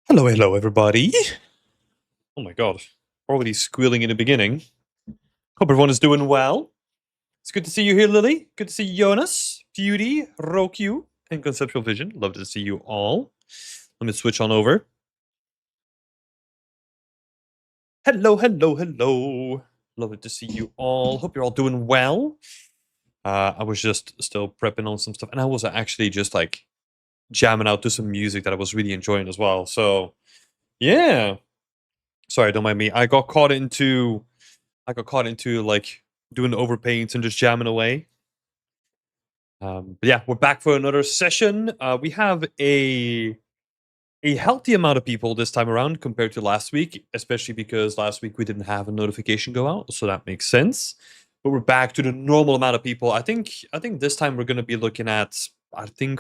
Hello, hello, everybody. Oh my god, already squealing in the beginning. Hope everyone is doing well. It's good to see you here, Lily. Good to see you, Jonas, Beauty, Roku, and Conceptual Vision. Love to see you all. Let me switch on over. Hello, hello, hello. Lovely to see you all. Hope you're all doing well. I was just still prepping on some stuff, and I was actually just like jamming out to some music that I was really enjoying as well. So, yeah. Sorry, don't mind me. I got caught into like doing the overpaints and just jamming away. But yeah, we're back for another session. We have a healthy amount of people this time around compared to last week, especially because last week we didn't have a notification go out, so that makes sense. But we're back to the normal amount of people. I think this time we're going to be looking at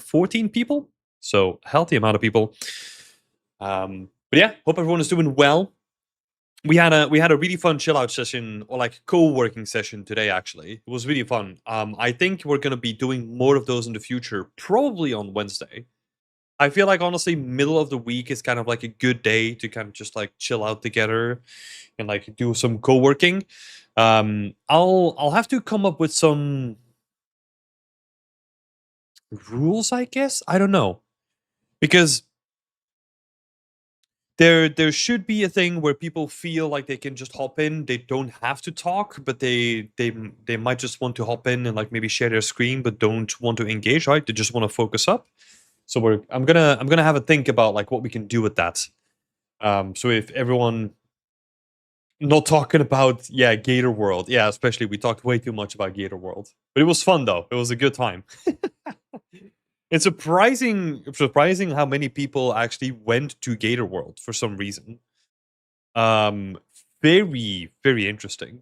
14 people, so healthy amount of people. But yeah, hope everyone is doing well. We had a really fun chill out session or like co-working session today. Actually, it was really fun. I think we're gonna be doing more of those in the future, probably on Wednesday. I feel like honestly, middle of the week is kind of like a good day to kind of just like chill out together and like do some co-working. I'll have to come up with some rules, I guess. I don't know, because there should be a thing where people feel like they can just hop in. They don't have to talk, but they might just want to hop in and like maybe share their screen, but don't want to engage. Right? They just want to focus up. So I'm gonna have a think about like what we can do with that. So if everyone not talking about Gator World, especially we talked way too much about Gator World, but it was fun though. It was a good time. It's surprising how many people actually went to Gator World for some reason. Um, very, very interesting.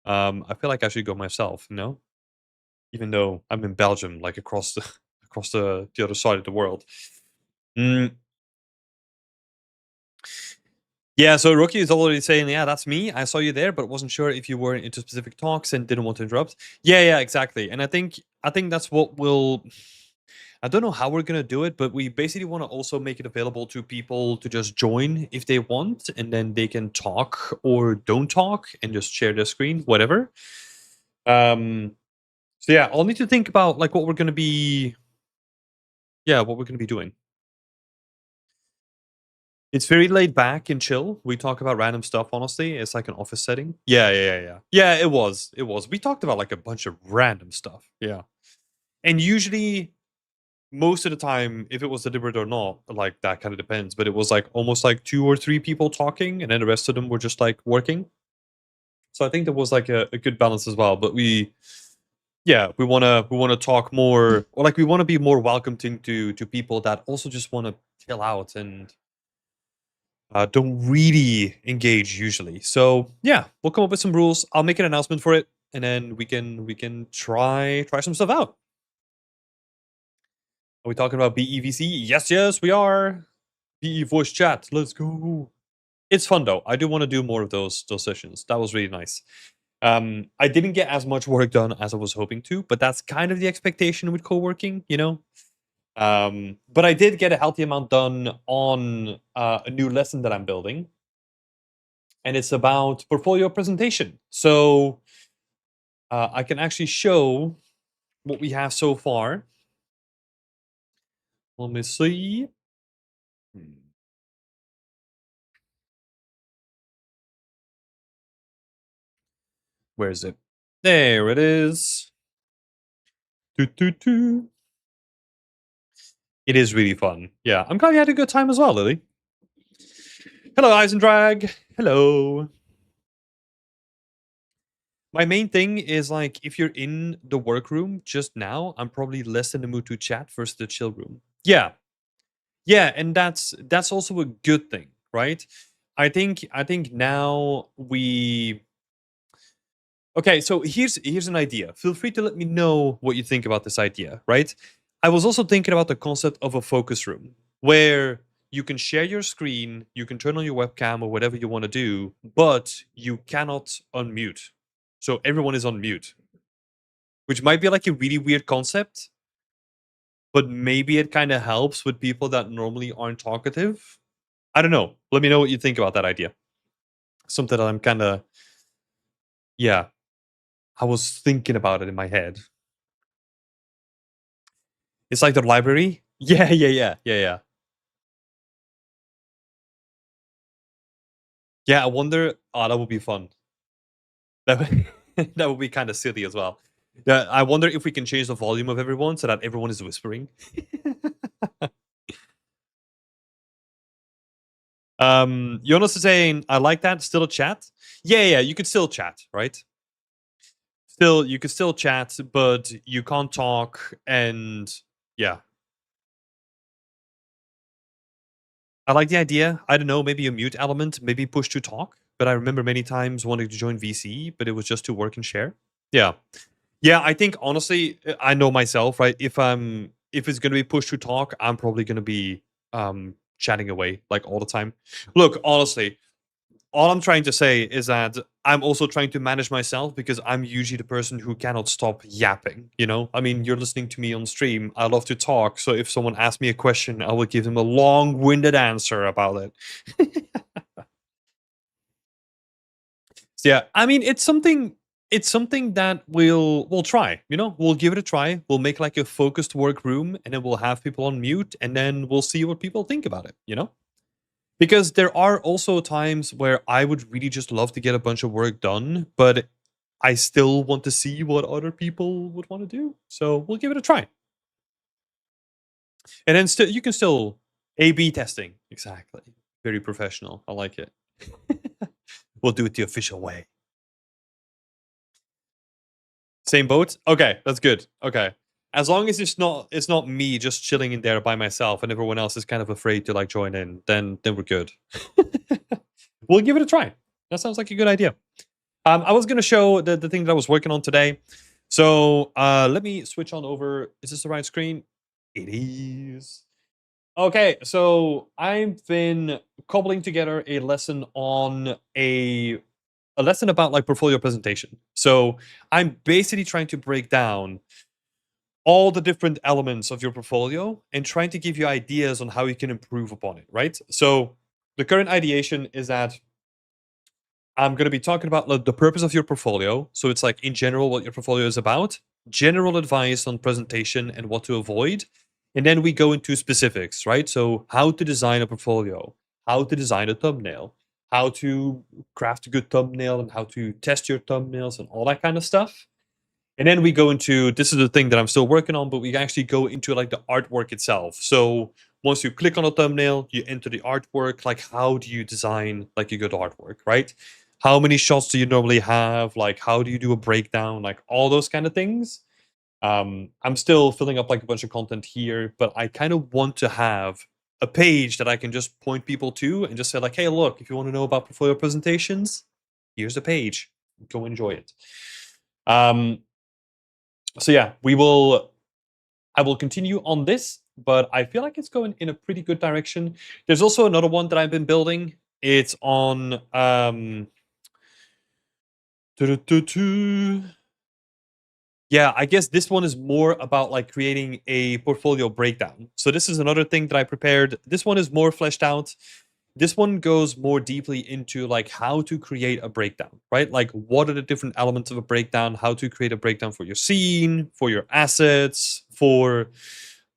I feel like I should go myself, even though I'm in Belgium, like across the across the other side of the world. Mm, yeah, so Rookie is already saying, yeah, that's me. I saw you there, but wasn't sure if you were into specific talks and didn't want to interrupt. Yeah, exactly. And I think that's what we'll. I don't know how we're gonna do it, but we basically want to also make it available to people to just join if they want, and then they can talk or don't talk and just share their screen, whatever. So yeah, I'll need to think about like what we're gonna be doing. It's very laid back and chill. We talk about random stuff. Honestly, it's like an office setting. Yeah. Yeah, it was. It was. We talked about like a bunch of random stuff. Yeah, and usually most of the time, if it was deliberate or not, like that kind of depends. But it was like almost like two or three people talking, and then the rest of them were just like working. So I think there was like a good balance as well. But we wanna talk more, or like we want to be more welcoming to people that also just want to chill out and don't really engage usually. So yeah, we'll come up with some rules. I'll make an announcement for it, and then we can try some stuff out. Are we talking about BEVC? Yes, we are. BE voice chat. Let's go. It's fun though. I do want to do more of those sessions. That was really nice. I didn't get as much work done as I was hoping to, but that's kind of the expectation with co-working. But I did get a healthy amount done on a new lesson that I'm building, and it's about portfolio presentation. So I can actually show what we have so far. Let me see. Hmm, Where is it? There it is. Doo, doo, doo. It is really fun. Yeah, I'm glad you had a good time as well, Lily. Hello, Eisendrag. Hello. My main thing is like if you're in the workroom just now, I'm probably less in the mood to chat versus the chill room. Yeah, and that's also a good thing, right? I think now we okay. So here's an idea. Feel free to let me know what you think about this idea, right? I was also thinking about the concept of a focus room where you can share your screen, you can turn on your webcam or whatever you want to do, but you cannot unmute. So everyone is on mute, which might be like a really weird concept, but maybe it kind of helps with people that normally aren't talkative. I don't know. Let me know what you think about that idea. Something that I'm kind of, yeah, I was thinking about it in my head. It's like the library. Yeah, yeah, yeah, yeah, yeah. Yeah, I wonder. Oh, that would be fun. That would, that would be kind of silly as well. Yeah, I wonder if we can change the volume of everyone so that everyone is whispering. Jonas is saying, I like that. Still a chat. Yeah, yeah, you could still chat, right? Still, you could still chat, but you can't talk. And yeah, I like the idea. I don't know, maybe a mute element, maybe push to talk. But I remember many times wanting to join VC, but it was just to work and share. Yeah. Yeah, I think honestly, I know myself, right? If it's gonna be push to talk, I'm probably gonna be chatting away like all the time. Look, honestly, all I'm trying to say is that I'm also trying to manage myself because I'm usually the person who cannot stop yapping, you know? I mean, you're listening to me on stream. I love to talk. So if someone asks me a question, I will give them a long-winded answer about it. So yeah, I mean, it's something that we'll try, you know? We'll give it a try. We'll make like a focused work room and then we'll have people on mute and then we'll see what people think about it, you know? Because there are also times where I would really just love to get a bunch of work done, but I still want to see what other people would want to do. So we'll give it a try. And then still you can still A/B testing. Exactly. Very professional. I like it. We'll do it the official way. Same boat? Okay, that's good. Okay. As long as it's not me just chilling in there by myself and everyone else is kind of afraid to like join in, then we're good. We'll give it a try. That sounds like a good idea. I was gonna show the thing that I was working on today. So let me switch on over. Is this the right screen? It is. Okay, so I've been cobbling together a lesson on a lesson about like portfolio presentation. So I'm basically trying to break down all the different elements of your portfolio and trying to give you ideas on how you can improve upon it, right? So the current ideation is that I'm going to be talking about like, the purpose of your portfolio. So it's like in general what your portfolio is about, general advice on presentation and what to avoid. And then we go into specifics, right? So how to design a portfolio, how to design a thumbnail, how to craft a good thumbnail and how to test your thumbnails and all that kind of stuff. And then we go into this is the thing that I'm still working on, but we actually go into like the artwork itself. So once you click on a thumbnail, you enter the artwork. Like, how do you design like a good artwork, right? How many shots do you normally have? Like, how do you do a breakdown? Like all those kind of things. I'm still filling up like a bunch of content here, but I kind of want to have a page that I can just point people to and just say like, hey, look, if you want to know about portfolio presentations, here's the page. Go enjoy it. Um, so yeah, I will continue on this, but I feel like it's going in a pretty good direction. There's also another one that I've been building. It's on yeah, I guess this one is more about like creating a portfolio breakdown. So this is another thing that I prepared. This one is more fleshed out. This one goes more deeply into like how to create a breakdown, right? Like what are the different elements of a breakdown, how to create a breakdown for your scene, for your assets, for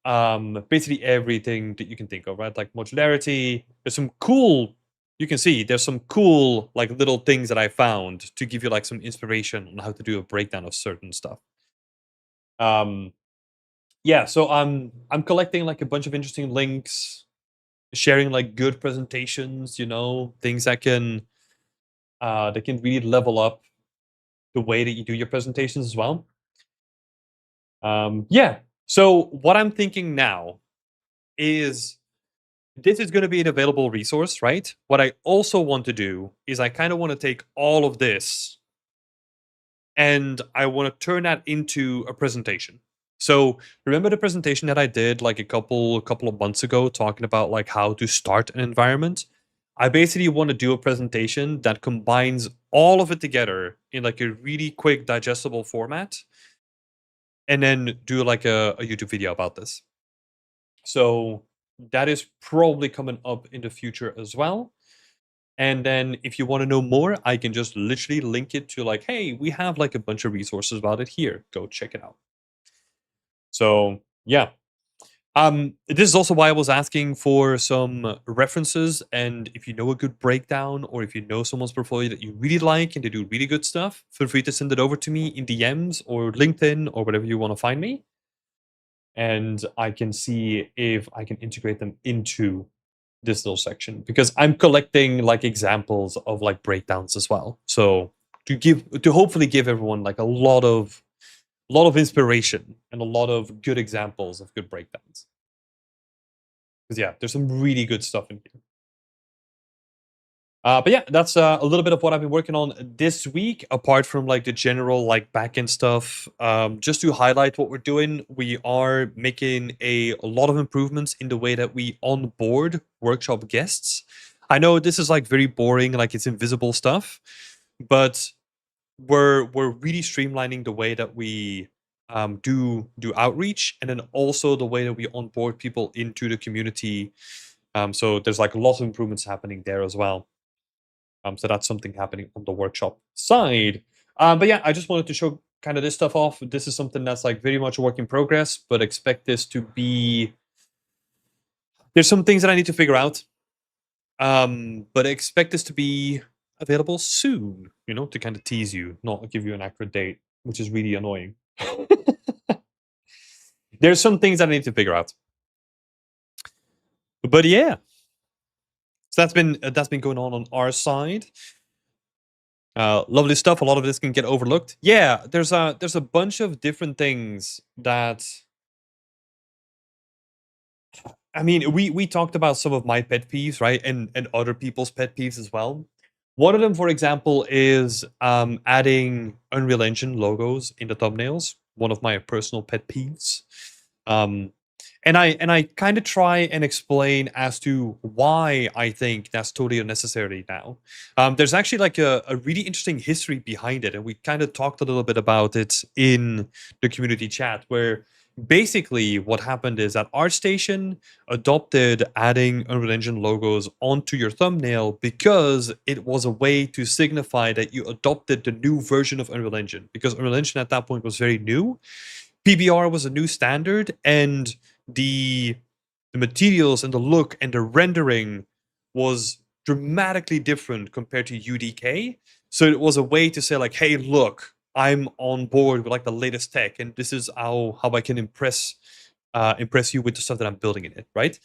basically everything that you can think of, right? Like modularity. There's some cool you can see there's some cool like little things that I found to give you like some inspiration on how to do a breakdown of certain stuff. Um yeah, so I'm collecting like a bunch of interesting links, sharing like good presentations, you know, things that can really level up the way that you do your presentations as well. Yeah. So what I'm thinking now is this is going to be an available resource, right? What I also want to do is I kind of want to take all of this and I want to turn that into a presentation. So remember the presentation that I did like a couple of months ago talking about like how to start an environment? I basically want to do a presentation that combines all of it together in like a really quick digestible format and then do like a YouTube video about this. So that is probably coming up in the future as well. And then if you want to know more, I can just literally link it to like, hey, we have like a bunch of resources about it here. Go check it out. So yeah. This is also why I was asking for some references, and if you know a good breakdown, or if you know someone's portfolio that you really like and they do really good stuff, feel free to send it over to me in DMs or LinkedIn or whatever you want to find me, and I can see if I can integrate them into this little section because I'm collecting like examples of like breakdowns as well. So to hopefully give everyone like a lot of inspiration and a lot of good examples of good breakdowns. Because yeah, there's some really good stuff in here. But yeah, that's a little bit of what I've been working on this week. Apart from like the general like backend stuff, just to highlight what we're doing, we are making a lot of improvements in the way that we onboard workshop guests. I know this is like very boring, like it's invisible stuff, but we're really streamlining the way that we do outreach, and then also the way that we onboard people into the community. So there's like lots of improvements happening there as well. So that's something happening on the workshop side. But yeah, I just wanted to show kind of this stuff off. This is something that's like very much a work in progress, but expect this to be. There's some things that I need to figure out, but expect this to be available soon. You know, to kind of tease you, not give you an accurate date, which is really annoying. There's some things that I need to figure out, but yeah. So that's been going on our side. Lovely stuff. A lot of this can get overlooked. Yeah, there's a bunch of different things that. I mean, we talked about some of my pet peeves, right, and other people's pet peeves as well. One of them, for example, is adding Unreal Engine logos in the thumbnails. One of my personal pet peeves. And I kind of try and explain as to why I think that's totally unnecessary now. There's actually like a really interesting history behind it, and we kind of talked a little bit about it in the community chat, where basically what happened is that ArtStation adopted adding Unreal Engine logos onto your thumbnail because it was a way to signify that you adopted the new version of Unreal Engine, because Unreal Engine at that point was very new. PBR was a new standard, and the materials and the look and the rendering was dramatically different compared to UDK. So it was a way to say like, hey, look, I'm on board with like the latest tech, and this is how I can impress you with the stuff that I'm building in it, right?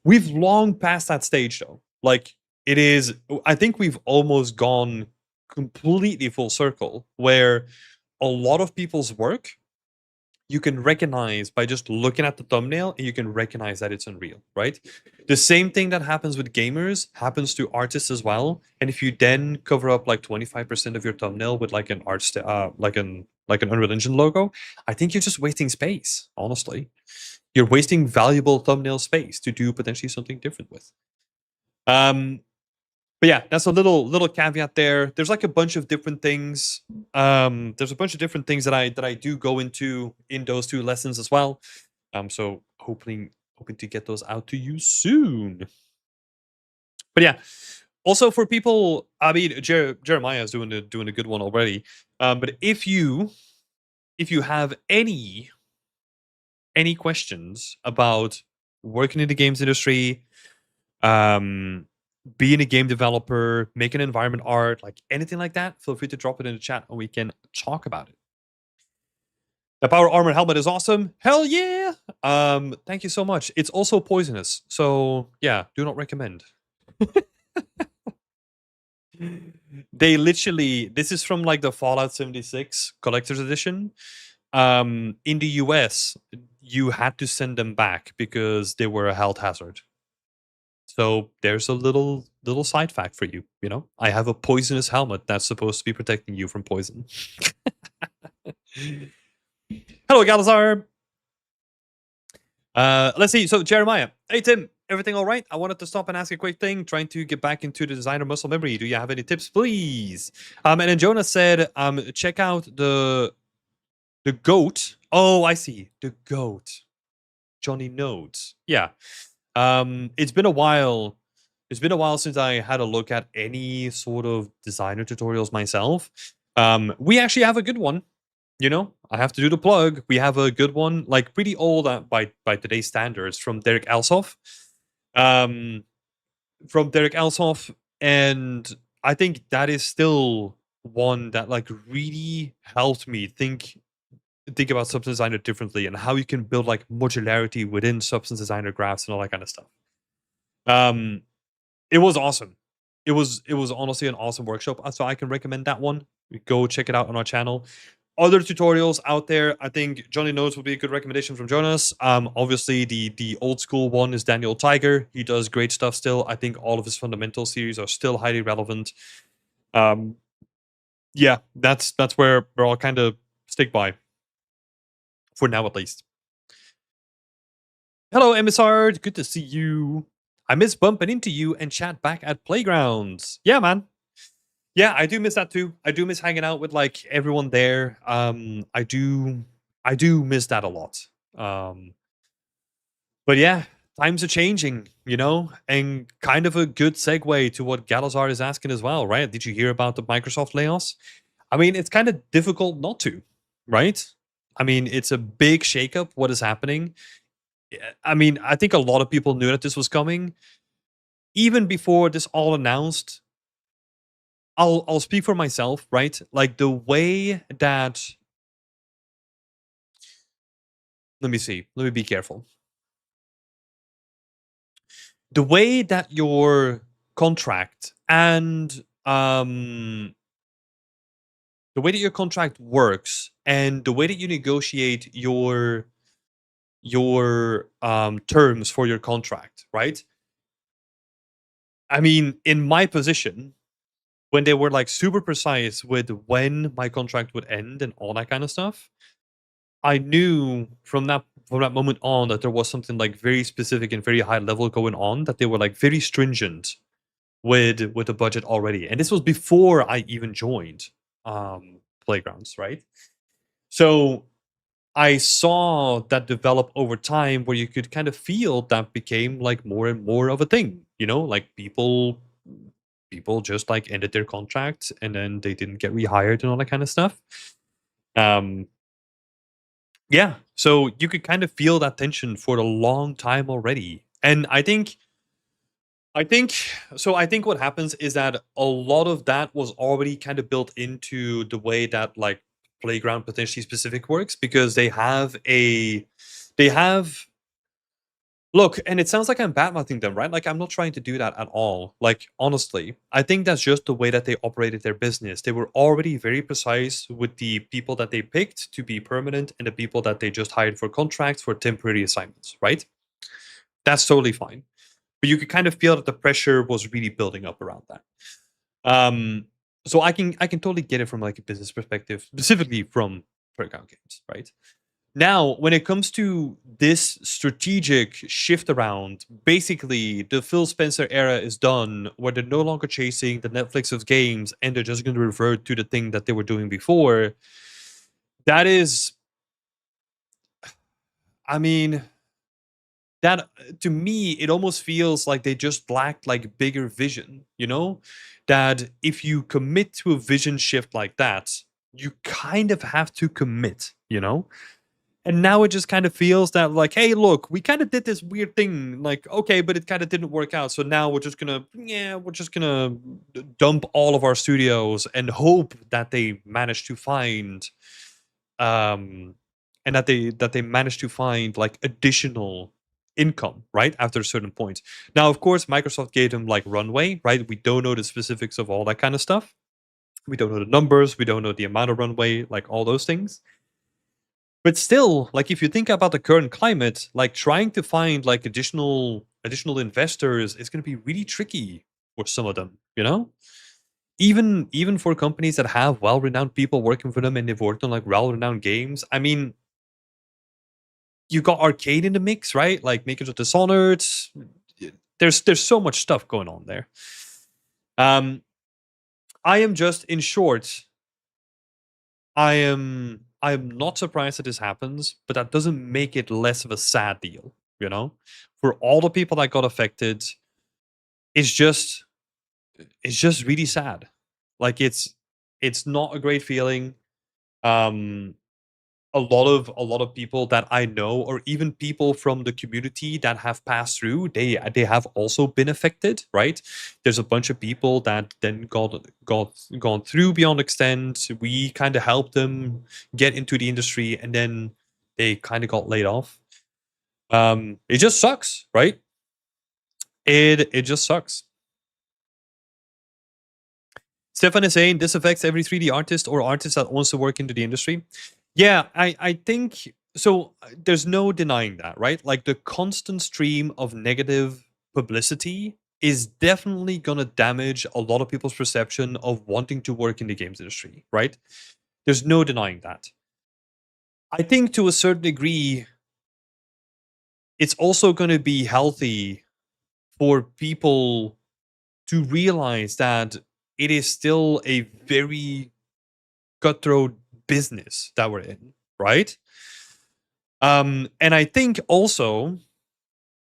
We've long passed that stage though. Like it is, I think we've almost gone completely full circle where a lot of people's work you can recognize by just looking at the thumbnail, and you can recognize that it's Unreal, right? The same thing that happens with gamers happens to artists as well. And if you then cover up like 25% of your thumbnail with like an like an Unreal Engine logo, I think you're just wasting space, honestly. You're wasting valuable thumbnail space to do potentially something different with. But yeah, that's a little caveat there. There's like a bunch of different things. There's a bunch of different things that I do go into in those two lessons as well. So hoping to get those out to you soon. But yeah, also for people, I mean, Jeremiah is doing a good one already. But if you have any questions about working in the games industry, being a game developer, making environment art, like anything like that, feel free to drop it in the chat and we can talk about it. The Power Armor helmet is awesome. Hell yeah! Thank you so much. It's also poisonous, so yeah, do not recommend. They literally, this is from like the Fallout 76 collector's edition. In the US, you had to send them back because they were a health hazard. So there's a little side fact for you. You know, I have a poisonous helmet that's supposed to be protecting you from poison. Hello, Galazar. Let's see. So Jeremiah, hey Tim, everything all right? I wanted to stop and ask a quick thing. Trying to get back into the designer muscle memory. Do you have any tips, please? And then Jonah said, check out the goat. Oh, I see. The goat. Johnny Nodes. Yeah. It's been a while. It's been a while since I had a look at any sort of designer tutorials myself. We actually have a good one. You know, I have to do the plug. We have a good one, like pretty old by today's standards, from Derek Elshoff. Um, from Derek Elshoff, and I think that is still one that like really helped me think about Substance Designer differently and how you can build like modularity within Substance Designer graphs and all that kind of stuff. Um, it was awesome. It was honestly an awesome workshop. So I can recommend that one. Go check it out on our channel. Other tutorials out there, I think Johnny Knows would be a good recommendation from Jonas. Obviously the old school one is Daniel Tiger. He does great stuff still. I think all of his fundamental series are still highly relevant. Yeah, that's where I'll kind of stick by for now at least. Hello, Emissard. Good to see you. I miss bumping into you and chat back at playgrounds. Yeah, man. Yeah, I do miss that too. I do miss hanging out with like everyone there. I do miss that a lot. But yeah, times are changing, you know, and kind of a good segue to what Galazar is asking as well, right? Did you hear about the Microsoft layoffs? I mean, it's kind of difficult not to, right? I mean, it's a big shakeup. What is happening? I mean, I think a lot of people knew that this was coming. Even before this all announced, I'll speak for myself, right? Like the way that, let me see. Let me be careful. The way that your contract and the way that your contract works and the way that you negotiate your terms for your contract, right? I mean, in my position, when they were like super precise with when my contract would end and all that kind of stuff, I knew from that moment on that there was something like very specific and very high level going on, that they were like very stringent with the budget already. And this was before I even joined Playgrounds, right? So I saw that develop over time, where you could kind of feel that became like more and more of a thing, you know, like people just like ended their contracts and then they didn't get rehired and all that kind of stuff. Um yeah, so you could kind of feel that tension for a long time already. And I think so. I think what happens is that a lot of that was already kind of built into the way that like Playground potentially specific works, because they have look, and it sounds like I'm badmouthing them, right? Like I'm not trying to do that at all. Like honestly, I think that's just the way that they operated their business. They were already very precise with the people that they picked to be permanent and the people that they just hired for contracts for temporary assignments, right? That's totally fine. But you could kind of feel that the pressure was really building up around that. Um, so I can totally get it from like a business perspective, specifically from Playground Games, right? Now, when it comes to this strategic shift around, basically the Phil Spencer era is done, where they're no longer chasing the Netflix of games and they're just going to revert to the thing that they were doing before. That is, I mean, that to me, it almost feels like they just lacked like bigger vision, you know? That if you commit to a vision shift like that, you kind of have to commit, you know? And now it just kind of feels that like, hey, look, we kind of did this weird thing, like, okay, but it kind of didn't work out. So now we're just gonna dump all of our studios and hope that they manage to find um and that they manage to find like additional income, right? After a certain point. Now, of course, Microsoft gave them like runway, right? We don't know the specifics of all that kind of stuff. We don't know the numbers, we don't know the amount of runway, like all those things. But still, like if you think about the current climate, like trying to find like additional investors is going to be really tricky for some of them, you know? Even for companies that have well-renowned people working for them and they've worked on like well-renowned games. I mean, you got Arcade in the mix, right? Like Makers of Dishonored. There's so much stuff going on there. I am just, in short, I am not surprised that this happens, but that doesn't make it less of a sad deal, you know, for all the people that got affected, it's just it's just really sad. Like it's not a great feeling. Um a lot of people that I know, or even people from the community that have passed through, they have also been affected, right? There's a bunch of people that then got gone through Beyond Extend. We kind of helped them get into the industry, and then they kind of got laid off. It just sucks, right? It just sucks. Stefan is saying this affects every 3D artist or artist that wants to work into the industry. Yeah, I think so. There's no denying that, right? Like the constant stream of negative publicity is definitely gonna damage a lot of people's perception of wanting to work in the games industry, right? There's no denying that. I think to a certain degree, it's also gonna be healthy for people to realize that it is still a very cutthroat business that we're in, right? And I think also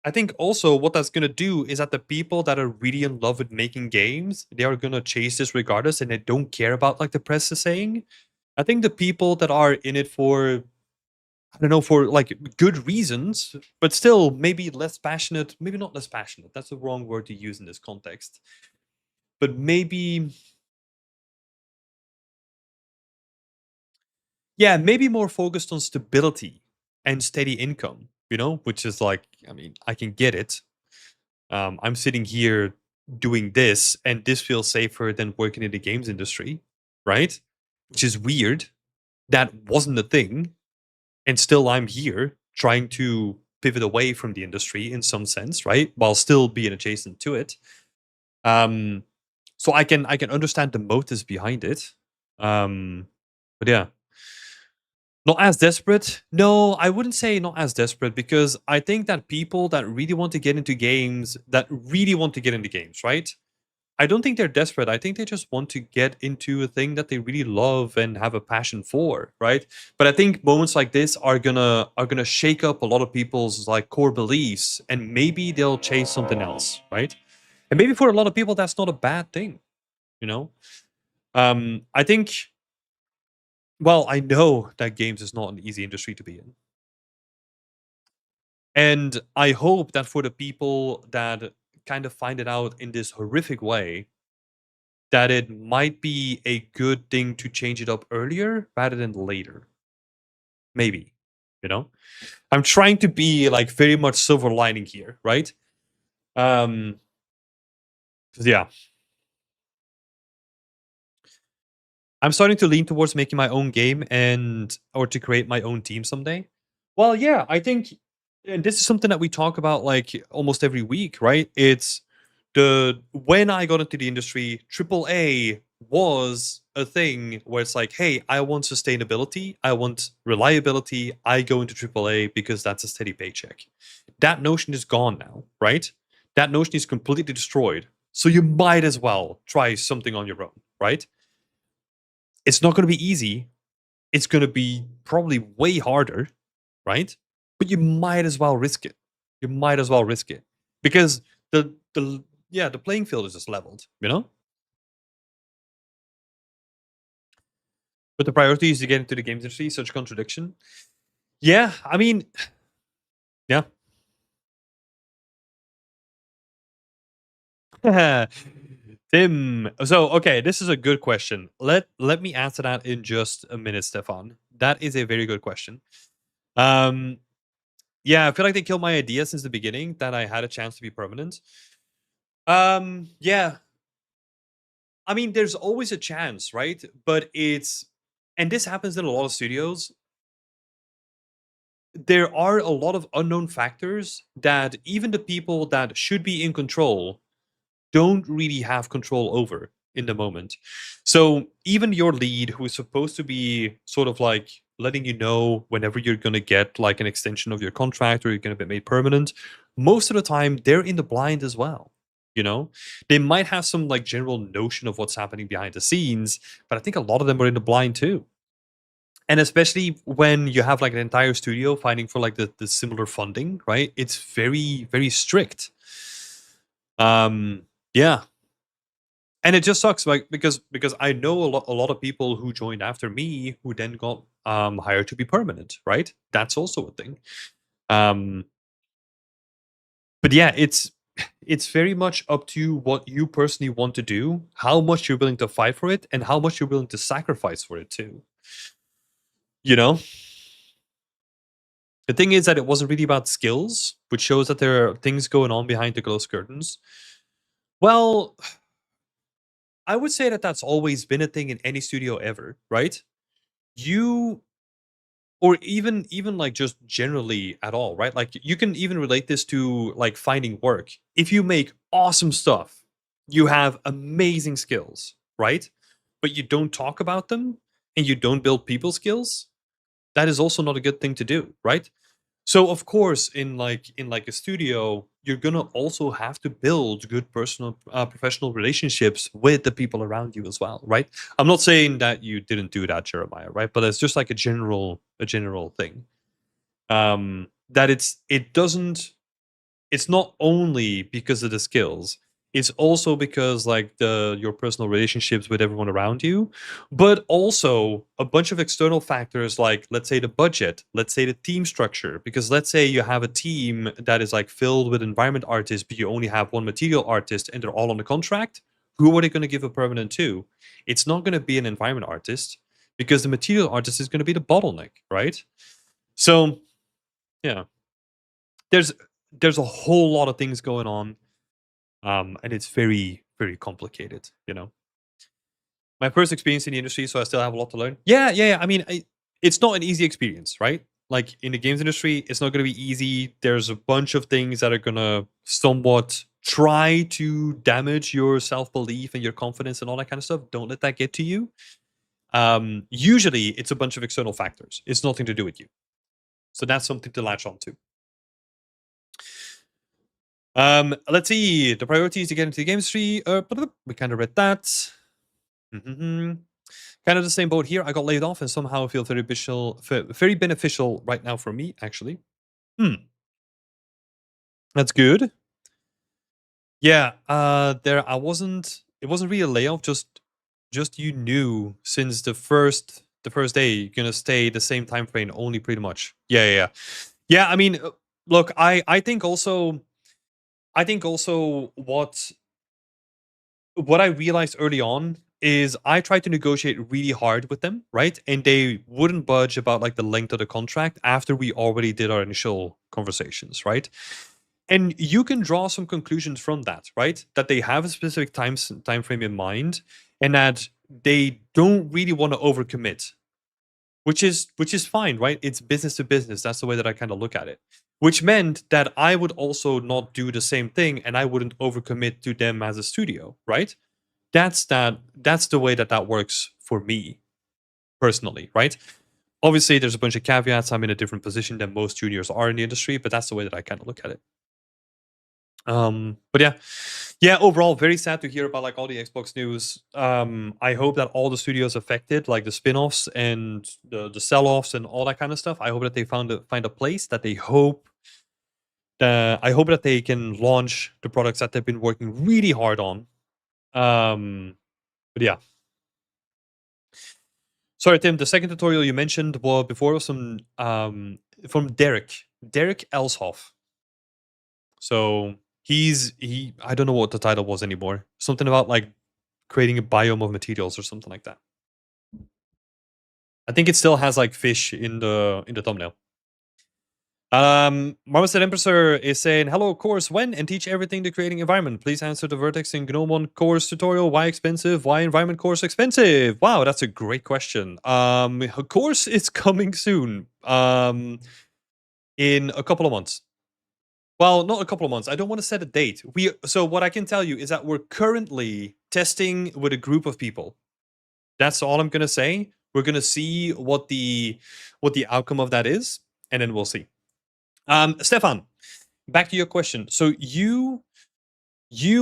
what that's gonna do is that the people that are really in love with making games, they are gonna chase this regardless, and they don't care about like the press is saying. I think the people that are in it for, I don't know, for like good reasons, but still maybe less passionate, maybe not less passionate. That's the wrong word to use in this context. But maybe, yeah, maybe more focused on stability and steady income, which is like, I mean, I can get it. I'm sitting here doing this, and this feels safer than working in the games industry, right? Which is weird. That wasn't a thing. And still, I'm here trying to pivot away from the industry in some sense, right? While still being adjacent to it. Um, so I can understand the motives behind it. But yeah, not as desperate. No, I wouldn't say not as desperate, because I think that people that really want to get into games, right? I don't think they're desperate. I think they just want to get into a thing that they really love and have a passion for, right? But I think moments like this are gonna shake up a lot of people's like core beliefs, and maybe they'll chase something else, right? And maybe for a lot of people that's not a bad thing, you know? I think, well, I know that games is not an easy industry to be in. And I hope that for the people that kind of find it out in this horrific way, that it might be a good thing to change it up earlier rather than later. Maybe, you know? I'm trying to be like very much silver lining here, right? 'Cause yeah. I'm starting to lean towards making my own game and or to create my own team someday. Well, yeah, I think, and this is something that we talk about like almost every week, right? It's the when I got into the industry, AAA was a thing where it's like, hey, I want sustainability, I want reliability, I go into AAA because that's a steady paycheck. That notion is gone now, right? That notion is completely destroyed. So you might as well try something on your own, right? It's not going to be easy. It's going to be probably way harder, right? But you might as well risk it. You might as well risk it because the playing field is just leveled, But the priority is to get into the games industry. Such a contradiction. Yeah, I mean, yeah. Tim. So okay, this is a good question. Let me answer that in just a minute, Stefan. That is a very good question. Um, yeah, I feel like they killed my idea since the beginning that I had a chance to be permanent. Yeah. I mean, there's always a chance, right? But and this happens in a lot of studios. There are a lot of unknown factors that even the people that should be in control don't really have control over in the moment. So even your lead, who is supposed to be sort of like letting you know whenever you're going to get like an extension of your contract or you're going to be made permanent, most of the time they're in the blind as well. They might have some like general notion of what's happening behind the scenes, but I think a lot of them are in the blind too. And especially when you have like an entire studio fighting for like the similar funding, right? It's very, very strict. Yeah. And it just sucks, like because I know a lot of people who joined after me who then got hired to be permanent, right? That's also a thing. Um but yeah, it's very much up to what you personally want to do, how much you're willing to fight for it, and how much you're willing to sacrifice for it too. You know? The thing is that it wasn't really about skills, which shows that there are things going on behind the closed curtains. Well, I would say that that's always been a thing in any studio ever, right? You or even like just generally at all, right? Like you can even relate this to like finding work. If you make awesome stuff, you have amazing skills, right? But you don't talk about them and you don't build people skills, that is also not a good thing to do, right? So of course, in like a studio, you're gonna also have to build good personal, professional relationships with the people around you as well, right? I'm not saying that you didn't do that, Jeremiah, right? But it's just like a general thing. That it doesn't it's not only because of the skills, it's also because like the your personal relationships with everyone around you, but also a bunch of external factors like, let's say, the budget, let's say the team structure, because let's say you have a team that is like filled with environment artists but you only have one material artist and they're all on a contract. Who are they going to give a permanent to? It's not going to be an environment artist, because the material artist is going to be the bottleneck, right? So yeah, there's there's a whole lot of things going on, and it's very, very complicated. My first experience in the industry, so I still have a lot to learn. Yeah. I mean, it's not an easy experience, right? Like in the games industry, it's not going to be easy. There's a bunch of things that are going to somewhat try to damage your self belief and your confidence and all that kind of stuff. Don't let that get to you. Usually, it's a bunch of external factors. It's nothing to do with you. So that's something to latch on to. Let's see. The priorities to get into the game industry. We kind of read that. Kind of the same boat here. I got laid off and somehow I feel very beneficial right now for me, actually. That's good. Yeah, there I wasn't it wasn't really a layoff, just you knew since the first day you're gonna stay the same time frame only pretty much. Yeah. Yeah, I mean, look, I think also what I realized early on is I tried to negotiate really hard with them, right? And they wouldn't budge about like the length of the contract after we already did our initial conversations, right? And you can draw some conclusions from that, right? That they have a specific time frame in mind, and that they don't really want to overcommit, which is fine, right? It's business to business. That's the way that I kind of look at it. Which meant that I would also not do the same thing, and I wouldn't overcommit to them as a studio, right? That's the way that works for me personally, right? Obviously, there's a bunch of caveats. I'm in a different position than most juniors are in the industry, but that's the way that I kind of look at it. But yeah. Overall, very sad to hear about like all the Xbox news. I hope that all the studios affected, like the spin-offs and the sell-offs and all that kind of stuff, I hope that they find a place that they hope. I hope that they can launch the products that they've been working really hard on. But yeah. Sorry, Tim. The second tutorial you mentioned was before was from Derek Elshoff. So he I don't know what the title was anymore. Something about like creating a biome of materials or something like that. I think it still has like fish in the thumbnail. Marmoset Empressor is saying, hello course, when and teach everything to creating environment. Please answer the Vertex and Gnomon course tutorial. Why expensive? Why environment course expensive? Wow, that's a great question. Course is coming soon. In a couple of months. Well, not a couple of months. I don't want to set a date. So what I can tell you is that we're currently testing with a group of people. That's all I'm gonna say. We're gonna see what the outcome of that is, and then we'll see. Stefan, back to your question. So you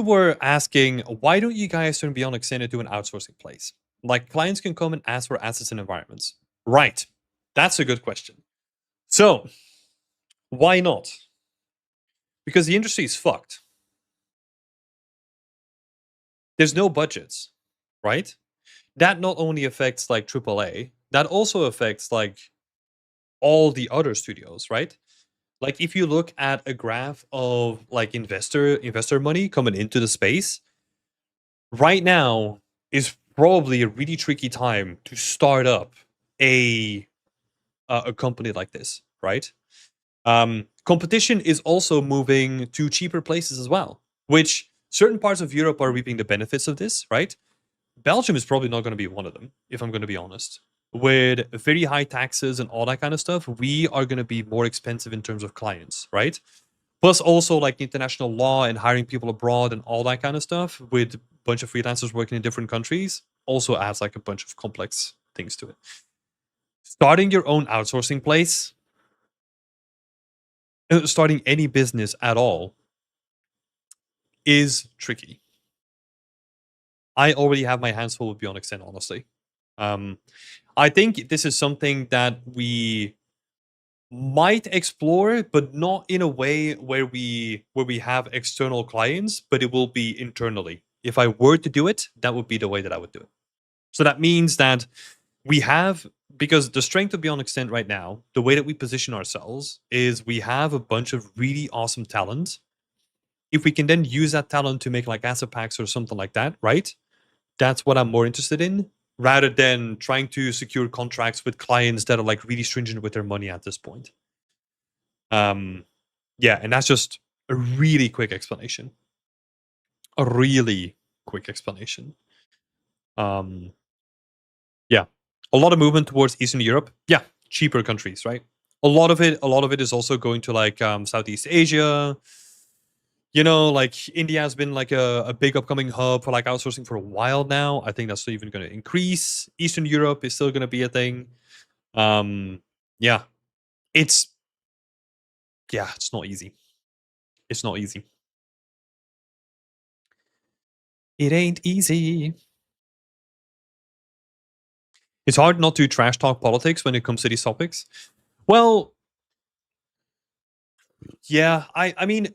were asking, why don't you guys turn Beyond Extended to an outsourcing place? Like clients can come and ask for assets and environments. Right. That's a good question. So, why not? Because the industry is fucked. There's no budgets, right? That not only affects like AAA, that also affects like all the other studios, right? Like if you look at a graph of like investor money coming into the space, right now is probably a really tricky time to start up a a company like this, right? Competition is also moving to cheaper places as well, which certain parts of Europe are reaping the benefits of this, right? Belgium is probably not going to be one of them, if I'm going to be honest. With very high taxes and all that kind of stuff, we are going to be more expensive in terms of clients, right? Plus, also like international law and hiring people abroad and all that kind of stuff with a bunch of freelancers working in different countries also adds like a bunch of complex things to it. Starting your own outsourcing place, starting any business at all, is tricky. I already have my hands full with Beyond Extend, honestly. I think this is something that we might explore, but not in a way where we have external clients, but it will be internally. If I were to do it, that would be the way that I would do it. So that means that we have, because the strength of Beyond Extent right now, the way that we position ourselves is we have a bunch of really awesome talent. If we can then use that talent to make like asset packs or something like that, right? That's what I'm more interested in, rather than trying to secure contracts with clients that are like really stringent with their money at this point. Yeah, and that's just a really quick explanation. A really quick explanation. Um, yeah, a lot of movement towards Eastern Europe. Yeah, cheaper countries, right? A lot of it is also going to like Southeast Asia. You know, like India has been like a big upcoming hub for like outsourcing for a while now. I think that's still even going to increase. Eastern Europe is still going to be a thing. Um, yeah, it's it's not easy. It's not easy. It ain't easy. It's hard not to trash talk politics when it comes to these topics. Well, yeah, I mean,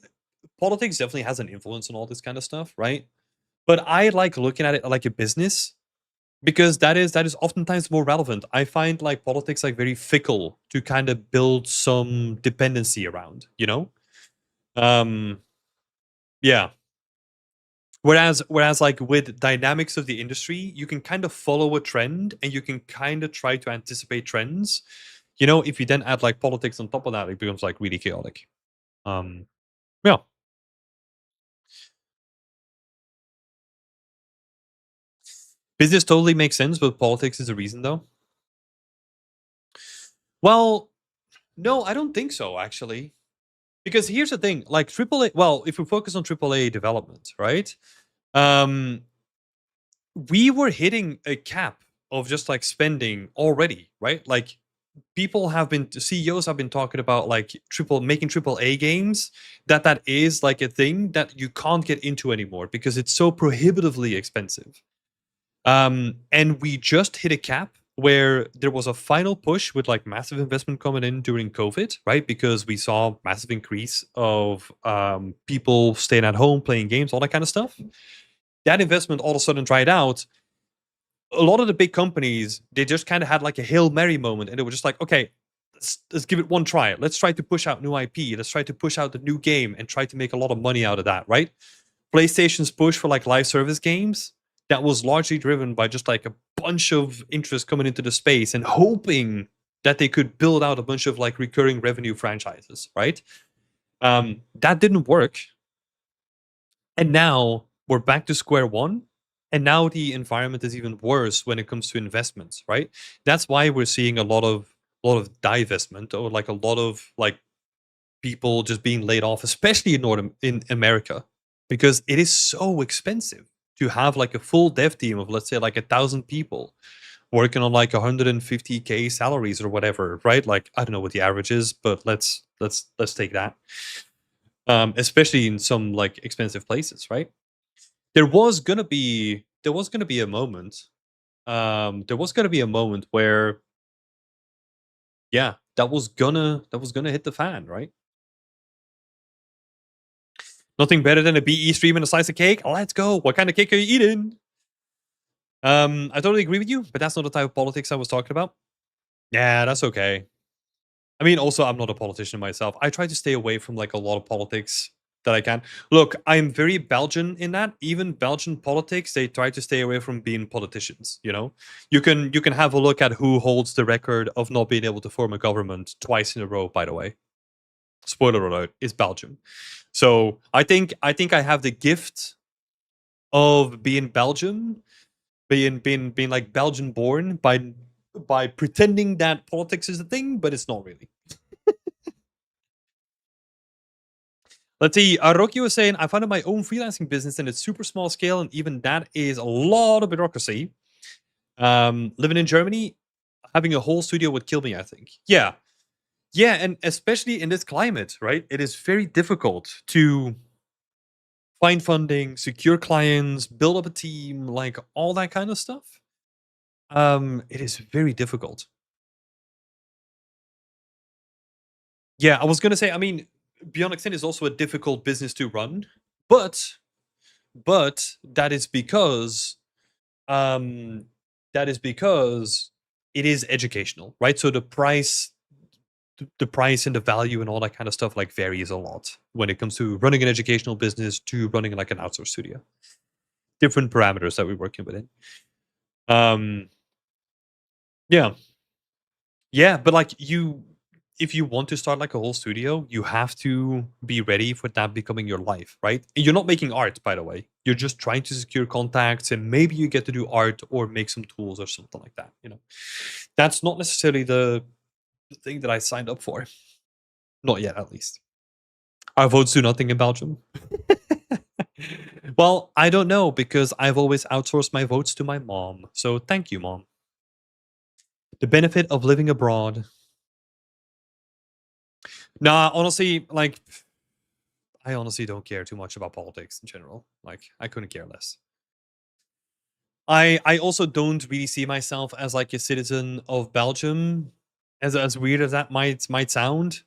politics definitely has an influence on all this kind of stuff, right? But I like looking at it like a business because that is oftentimes more relevant. I find like politics like very fickle to kind of build some dependency around, you know? Um yeah. Whereas like with dynamics of the industry, you can kind of follow a trend and you can kind of try to anticipate trends. You know, if you then add like politics on top of that, it becomes like really chaotic. Um yeah. Business totally makes sense, but politics is a reason though. Well, no, I don't think so actually. Because here's the thing, like AAA, well, if we focus on AAA development, right? Um we were hitting a cap of just like spending already, right? Like people have been CEOs have been talking about like triple A games, that is like a thing that you can't get into anymore because it's so prohibitively expensive. And we just hit a cap where there was a final push with like massive investment coming in during COVID, right? Because we saw massive increase of people staying at home, playing games, all that kind of stuff. That investment all of a sudden dried out. A lot of the big companies, they just kind of had like a Hail Mary moment and they were just like, okay, let's give it one try. Let's try to push out new IP. Let's try to push out the new game and try to make a lot of money out of that, right? PlayStation's push for like live service games, that was largely driven by just like a bunch of interest coming into the space and hoping that they could build out a bunch of like recurring revenue franchises, right? That didn't work. And now we're back to square one. And now the environment is even worse when it comes to investments, right? That's why we're seeing a lot of divestment or like a lot of like people just being laid off, especially in America, because it is so expensive to have like a full dev team of let's say like 1,000 people working on like 150K salaries or whatever, right? Like I don't know what the average is, but let's take that. Especially in some like expensive places, right? There was gonna be a moment. There was gonna be a moment where yeah, that was gonna hit the fan, right? Nothing better than a BE stream and a slice of cake. Let's go. What kind of cake are you eating? I totally agree with you, but that's not the type of politics I was talking about. Yeah, that's okay. I mean, also, I'm not a politician myself. I try to stay away from like a lot of politics that I can. Look, I'm very Belgian in that. Even Belgian politics, they try to stay away from being politicians. You can have a look at who holds the record of not being able to form a government twice in a row. By the way, spoiler alert: is Belgium. So I think I have the gift of being Belgium, being like Belgian born by pretending that politics is a thing, but it's not really. Let's see. Rocky was saying, I founded my own freelancing business and it's super small scale, and even that is a lot of bureaucracy. Living in Germany, having a whole studio would kill me, I think. Yeah. Yeah, and especially in this climate, right? It is very difficult to find funding, secure clients, build up a team, like all that kind of stuff. It is very difficult. Yeah, I was gonna say, I mean, Beyond Extend is also a difficult business to run, but that is because um it is educational, right? So the price and the value and all that kind of stuff like varies a lot when it comes to running an educational business to running like an outsourced studio. Different parameters that we're working within. Um yeah. Yeah, but like if you want to start like a whole studio, you have to be ready for that becoming your life, right? And you're not making art, by the way. You're just trying to secure contacts and maybe you get to do art or make some tools or something like that. That's not necessarily the thing that I signed up for. Not yet, at least. Our votes do nothing in Belgium. Well, I don't know because I've always outsourced my votes to my mom. So thank you, mom. The benefit of living abroad. Nah, honestly, like I honestly don't care too much about politics in general. Like I couldn't care less. I also don't really see myself as like a citizen of Belgium, as weird as that might sound.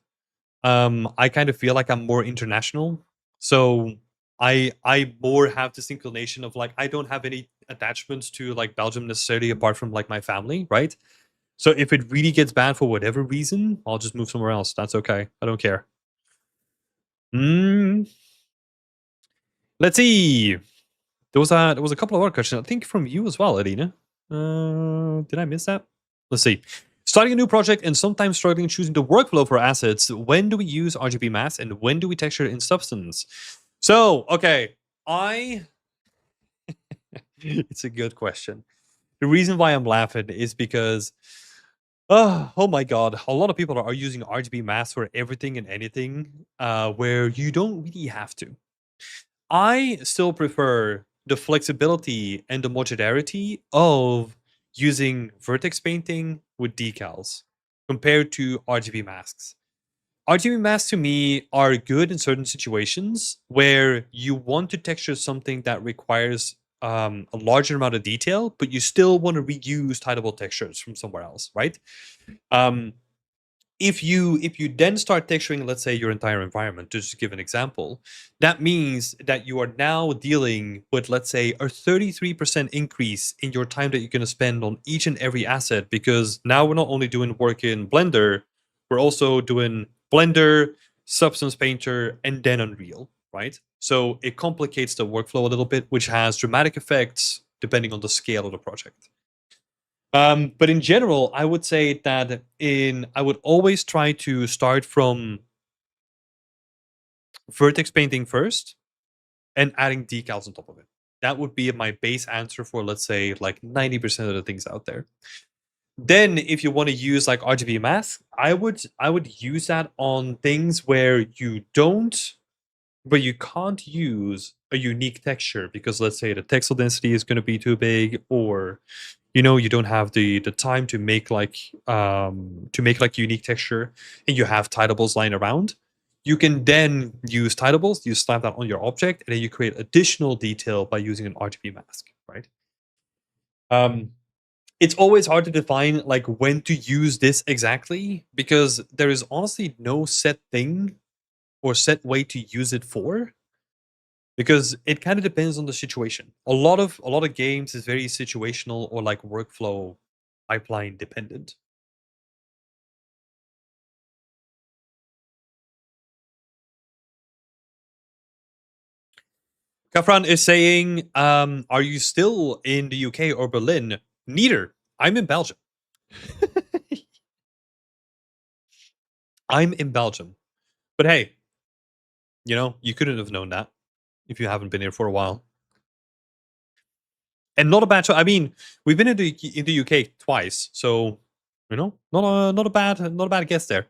I kind of feel like I'm more international. So I more have this inclination of like I don't have any attachments to like Belgium necessarily apart from like my family, right? So if it really gets bad for whatever reason, I'll just move somewhere else. That's okay. I don't care. Mm, let's see. There was a couple of other questions, I think from you as well, Adina. Did I miss that? Let's see. Starting a new project and sometimes struggling choosing the workflow for assets. When do we use RGB mask and when do we texture in Substance? So, okay, it's a good question. The reason why I'm laughing is because oh my god, a lot of people are using RGB masks for everything and anything, where you don't really have to. I still prefer the flexibility and the modularity of using vertex painting with decals compared to RGB masks. RGB masks to me are good in certain situations where you want to texture something that requires a larger amount of detail, but you still want to reuse tidable textures from somewhere else, right? Um, if you then start texturing, let's say, your entire environment, to just give an example, that means that you are now dealing with, let's say, a 33% increase in your time that you're going to spend on each and every asset, because now we're not only doing work in Blender, we're also doing Blender, Substance Painter, and then Unreal, right? So it complicates the workflow a little bit, which has dramatic effects depending on the scale of the project. But in general, I would say that I would always try to start from vertex painting first and adding decals on top of it. That would be my base answer for, let's say, like 90% of the things out there. Then if you want to use like RGB mask, I would use that on things where you can't use a unique texture because, let's say, the texel density is going to be too big, or you don't have the time to make like unique texture, and you have tidables lying around. You can then use tidables, you slap that on your object, and then you create additional detail by using an RGB mask, right? um It's always hard to define like when to use this exactly because there is honestly no set thing or set way to use it for because it kind of depends on the situation. A lot of games is very situational or like workflow pipeline dependent. Kafran is saying, are you still in the UK or Berlin? Neither. I'm in Belgium. I'm in Belgium. But hey, you couldn't have known that if you haven't been here for a while. And not a bad choice. I mean, we've been in the UK twice, so not a bad guess there.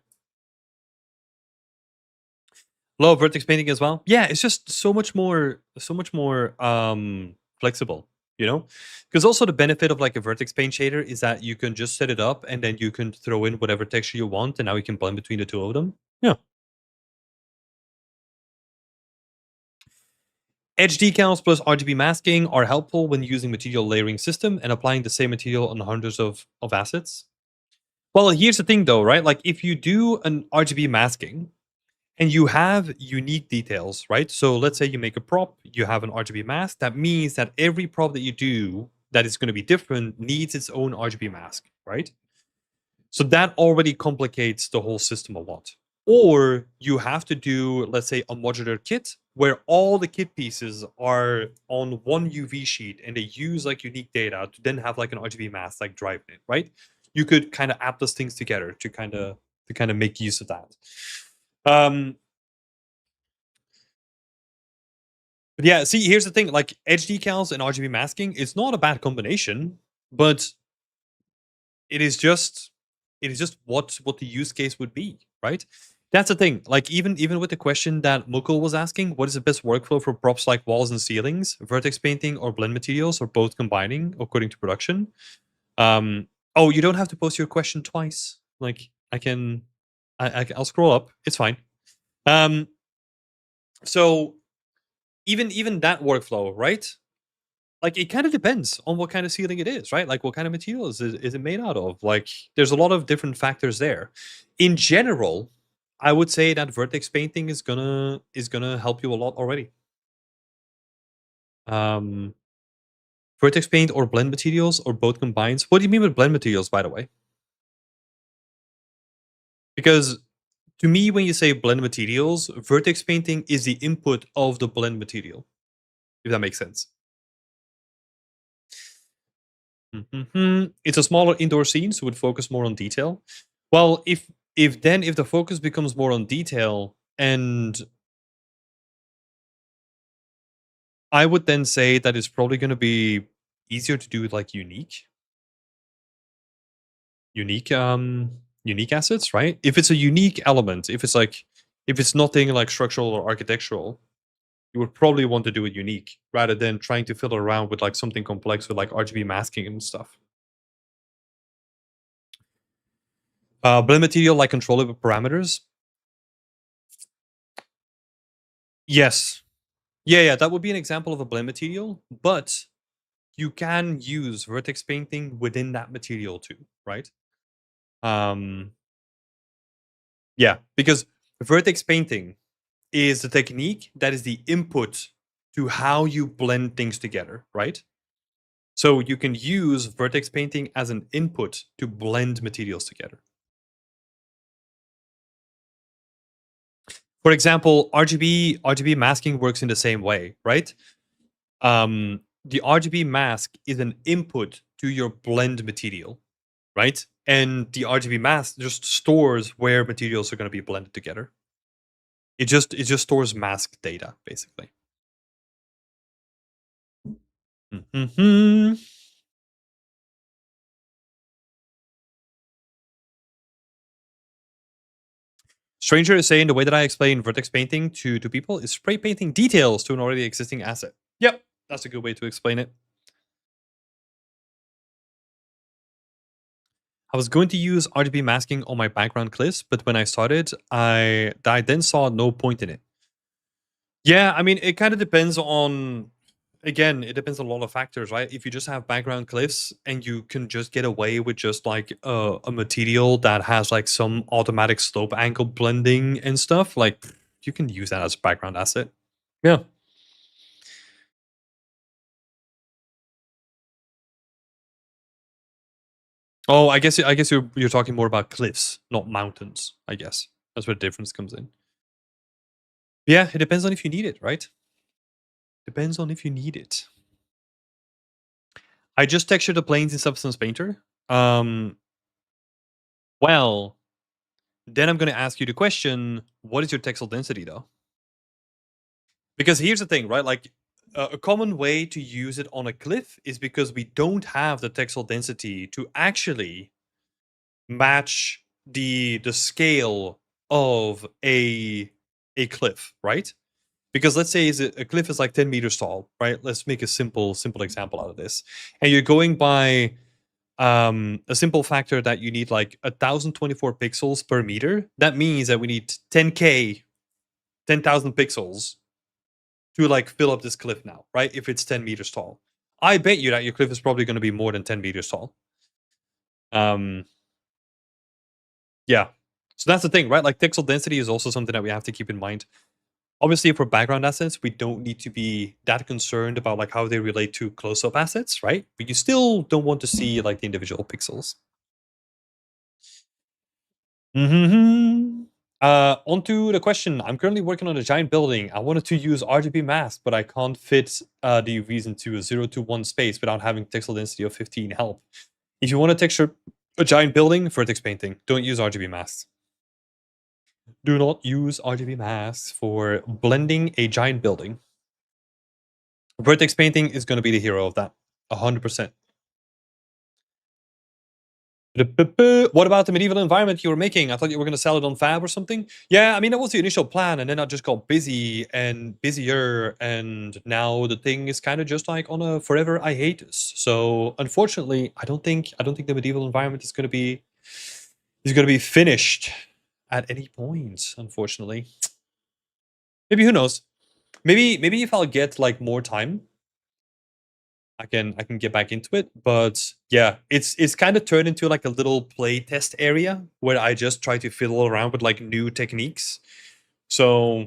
Low vertex painting as well. Yeah, it's just so much more flexible, because also the benefit of like a vertex paint shader is that you can just set it up and then you can throw in whatever texture you want, and now you can blend between the two of them. Yeah. Edge decals plus RGB masking are helpful when using material layering system and applying the same material on hundreds of assets. Well, here's the thing though, right? Like if you do an RGB masking and you have unique details, right? So let's say you make a prop, you have an RGB mask. That means that every prop that you do that is going to be different needs its own RGB mask, right? So that already complicates the whole system a lot. Or you have to do, let's say, a modular kit where all the kit pieces are on one UV sheet and they use like unique data to then have like an RGB mask like driving it, right? You could kind of app those things together to kind of make use of that. But yeah, see, here's the thing: like edge decals and RGB masking, it's not a bad combination, but it is just what the use case would be, right? That's the thing. Like even with the question that Mukul was asking, what is the best workflow for props like walls and ceilings, vertex painting or blend materials, or both combining according to production? Oh, you don't have to post your question twice. Like I'll scroll up. It's fine. So even that workflow, right? Like it kind of depends on what kind of ceiling it is, right? Like what kind of materials is it made out of? Like there's a lot of different factors there. In general, I would say that vertex painting is gonna help you a lot already. Um, Vertex paint or blend materials or both combined. What do you mean with blend materials, by the way? Because to me, when you say blend materials, vertex painting is the input of the blend material. If that makes sense. It's a smaller indoor scene, so it would focus more on detail. Well, if the focus becomes more on detail, and I would then say that it's probably going to be easier to do with like unique assets, right? If it's a unique element, if it's nothing like structural or architectural, you would probably want to do it unique rather than trying to fiddle around with like something complex with like RGB masking and stuff. Blend material like controllable parameters. Yes. Yeah, that would be an example of a blend material, but you can use vertex painting within that material too, right? Um, yeah, because vertex painting is the technique that is the input to how you blend things together, right? So you can use vertex painting as an input to blend materials together. For example, RGB masking works in the same way, right? The RGB mask is an input to your blend material, right? And the RGB mask just stores where materials are going to be blended together. It just stores mask data, basically. Stranger is saying the way that I explain vertex painting to people is spray painting details to an already existing asset. Yep, that's a good way to explain it. I was going to use RGB masking on my background clips, but when I started, I then saw no point in it. Yeah, I mean, it kind of depends on again, it depends on a lot of factors, right? If you just have background cliffs and you can just get away with just like a material that has like some automatic slope angle blending and stuff, like you can use that as a background asset. Yeah. Oh, I guess you're talking more about cliffs, not mountains. I guess that's where the difference comes in. Yeah, it depends on if you need it, right? Depends on if you need it. I just textured the planes in Substance Painter. Um, well, then I'm going to ask you the question: what is your texel density, though? Because here's the thing, right? Like a common way to use it on a cliff is because we don't have the texel density to actually match the scale of a cliff, right? Because let's say a cliff is like 10 meters tall, right? Let's make a simple example out of this. And you're going by a simple factor that you need like 1024 pixels per meter. That means that we need 10k, 10,000 pixels to like fill up this cliff now, right? If it's 10 meters tall. I bet you that your cliff is probably going to be more than 10 meters tall. Um, yeah. So that's the thing, right? Like pixel density is also something that we have to keep in mind. Obviously, for background assets, we don't need to be that concerned about like how they relate to close-up assets, right? But you still don't want to see like the individual pixels. Mm-hmm. Onto the question. I'm currently working on a giant building. I wanted to use RGB mask, but I can't fit the UVs into a 0 to 1 space without having texel density of 15. Help. If you want to texture a giant building, vertex painting. Don't use RGB masks. Do not use RGB masks for blending a giant building. Vertex painting is going to be the hero of that. 100%. What about the medieval environment you were making? I thought you were going to sell it on Fab or something. Yeah, I mean, that was the initial plan. And then I just got busy and busier. And now the thing is kind of just like on a forever I hate this. So unfortunately, I don't think the medieval environment is going to be finished at any point, unfortunately. Maybe, who knows? Maybe if I'll get like more time, I can get back into it. But yeah, it's kind of turned into like a little play test area where I just try to fiddle around with like new techniques. So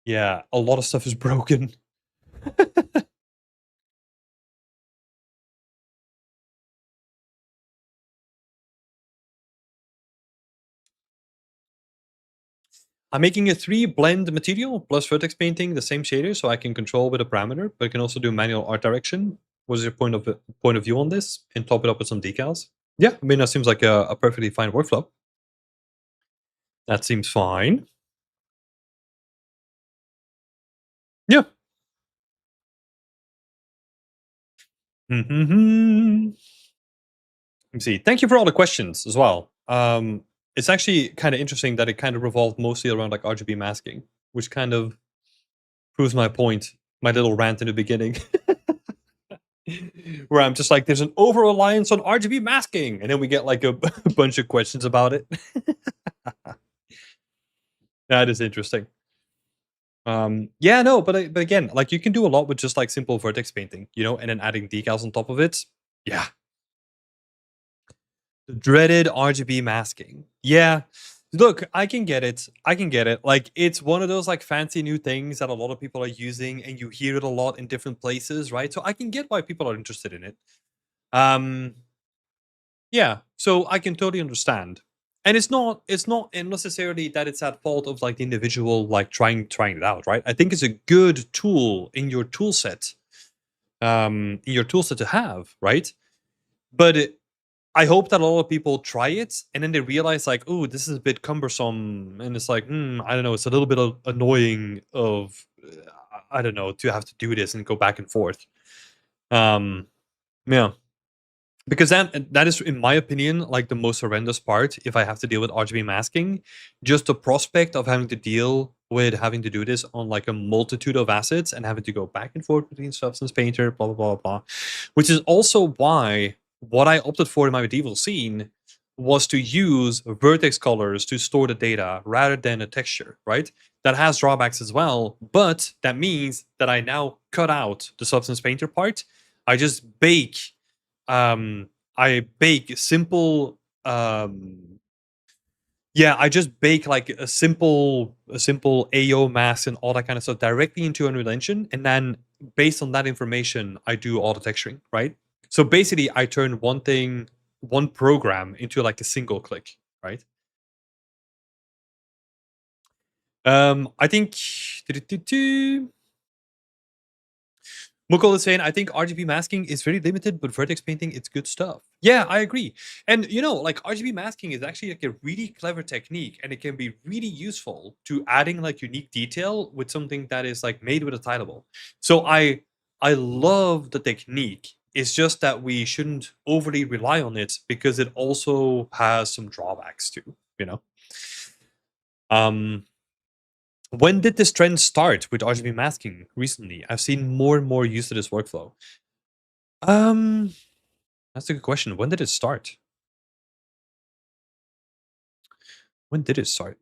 yeah, a lot of stuff is broken. I'm making a 3 blend material plus vertex painting the same shader so I can control with a parameter, but I can also do manual art direction. What is your point of view on this? And top it up with some decals. Yeah, I mean that seems like a perfectly fine workflow. That seems fine. Yeah. Mm-hmm. Let me see. Thank you for all the questions as well. It's actually kind of interesting that it kind of revolved mostly around like RGB masking, which kind of proves my point, my little rant in the beginning, where I'm just like, there's an over reliance on RGB masking, and then we get like a bunch of questions about it. That is interesting. Yeah, no, but again, like you can do a lot with just like simple vertex painting, and then adding decals on top of it. Yeah, the dreaded RGB masking. Yeah. Look, I can get it. I can get it. Like it's one of those like fancy new things that a lot of people are using and you hear it a lot in different places, right? So I can get why people are interested in it. Um yeah, so I can totally understand. And it's not necessarily that it's at fault of like the individual like trying it out, right? I think it's a good tool in your tool set. To have, right? But I hope that a lot of people try it and then they realize like, oh, this is a bit cumbersome, and it's like, I don't know, it's a little bit annoying of, I don't know, to have to do this and go back and forth. Um, yeah, because that is, in my opinion, like the most horrendous part. If I have to deal with RGB masking, just the prospect of having to deal with having to do this on like a multitude of assets and having to go back and forth between Substance Painter, blah blah blah blah, which is also why what I opted for in my medieval scene was to use vertex colors to store the data rather than a texture, right? That has drawbacks as well, but that means that I now cut out the Substance Painter part. I just bake, um, I bake simple, yeah, I just bake like a simple AO mask and all that kind of stuff directly into Unreal Engine, and then based on that information, I do all the texturing, right? So basically, I turn one program into like a single click, right? I think Mukul is saying, I think RGB masking is very limited, but vertex painting, it's good stuff. Yeah, I agree. And like RGB masking is actually like a really clever technique, and it can be really useful to adding like unique detail with something that is like made with a tileable. So I love the technique. It's just that we shouldn't overly rely on it because it also has some drawbacks too, you know. Um when did this trend start with RGB masking recently? I've seen more and more use to this workflow. Um, that's a good question. When did it start? When did it start?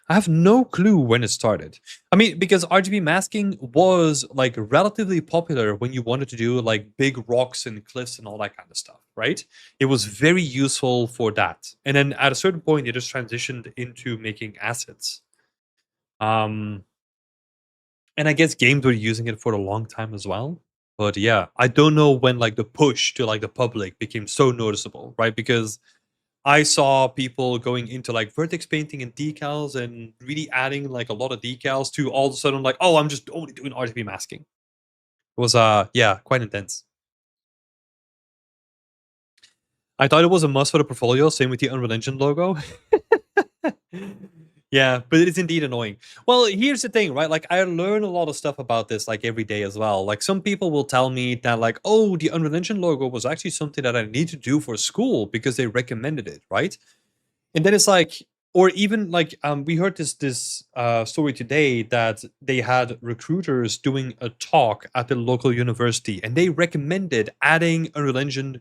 I have no clue when it started. I mean, because RGB masking was like relatively popular when you wanted to do like big rocks and cliffs and all that kind of stuff, right? It was very useful for that. And then at a certain point, it just transitioned into making assets. Um, and I guess games were using it for a long time as well. But yeah, I don't know when like the push to like the public became so noticeable, right? Because I saw people going into like vertex painting and decals and really adding like a lot of decals to all of a sudden like, oh, I'm just only doing RGB masking. It was yeah, quite intense. I thought it was a must for the portfolio, same with the Unreal Engine logo. Yeah, but it is indeed annoying. Well, here's the thing, right? Like I learn a lot of stuff about this like every day as well. Like some people will tell me that like, oh, the Unreal Engine logo was actually something that I need to do for school because they recommended it, right? And then it's like, or even like we heard this story today that they had recruiters doing a talk at the local university and they recommended adding Unreal Engine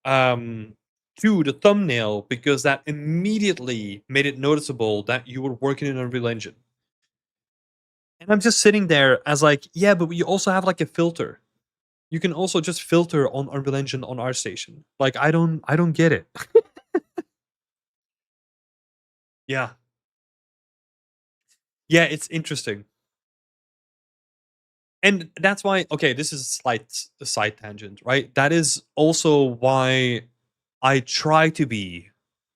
um to the thumbnail because that immediately made it noticeable that you were working in Unreal Engine. And I'm just sitting there as like, yeah, but we also have like a filter. You can also just filter on Unreal Engine on ArtStation. Like I don't get it. Yeah. Yeah, it's interesting. And that's why, okay, this is a side tangent, right? That is also why I try to be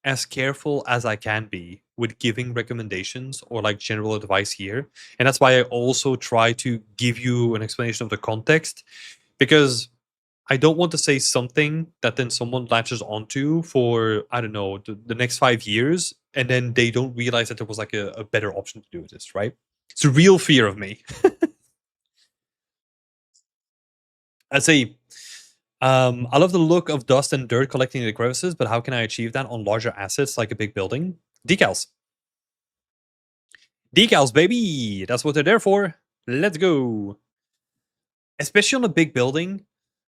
as careful as I can be with giving recommendations or like general advice here. And that's why I also try to give you an explanation of the context because I don't want to say something that then someone latches onto for, I don't know, the next 5 years. And then they don't realize that there was like a better option to do this, right? It's a real fear of me. I'd say I love the look of dust and dirt collecting in the crevices, but how can I achieve that on larger assets like a big building? Decals. Decals, baby! That's what they're there for. Let's go. Especially on a big building.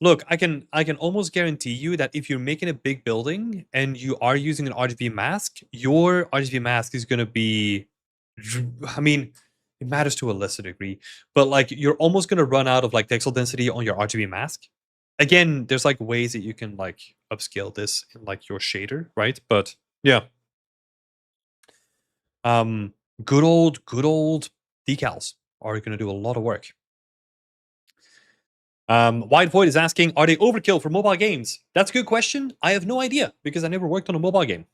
Look, I can almost guarantee you that if you're making a big building and you are using an RGB mask, your RGB mask is gonna be I mean, it matters to a lesser degree, but like you're almost gonna run out of like pixel density on your RGB mask. Again, there's like ways that you can like upscale this in like your shader, right? But yeah, um, good old decals are going to do a lot of work. White Void is asking, are they overkill for mobile games? That's a good question. I have no idea because I never worked on a mobile game.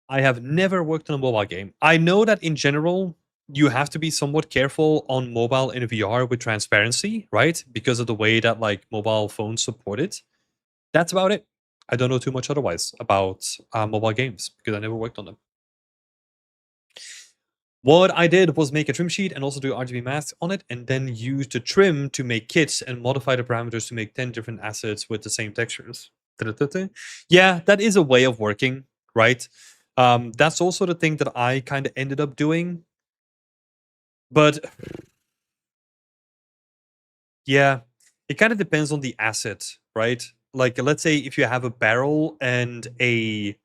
I have never worked on a mobile game. I know that in general, you have to be somewhat careful on mobile and VR with transparency, right? Because of the way that like mobile phones support it. That's about it. I don't know too much otherwise about mobile games because I never worked on them. What I did was make a trim sheet and also do RGB masks on it, and then use the trim to make kits and modify the parameters to make 10 different assets with the same textures. Ta-da-ta-ta. Yeah, that is a way of working, right? That's also the thing that I kind of ended up doing. But yeah, it kind of depends on the asset, right? like let's say if you have a barrel and a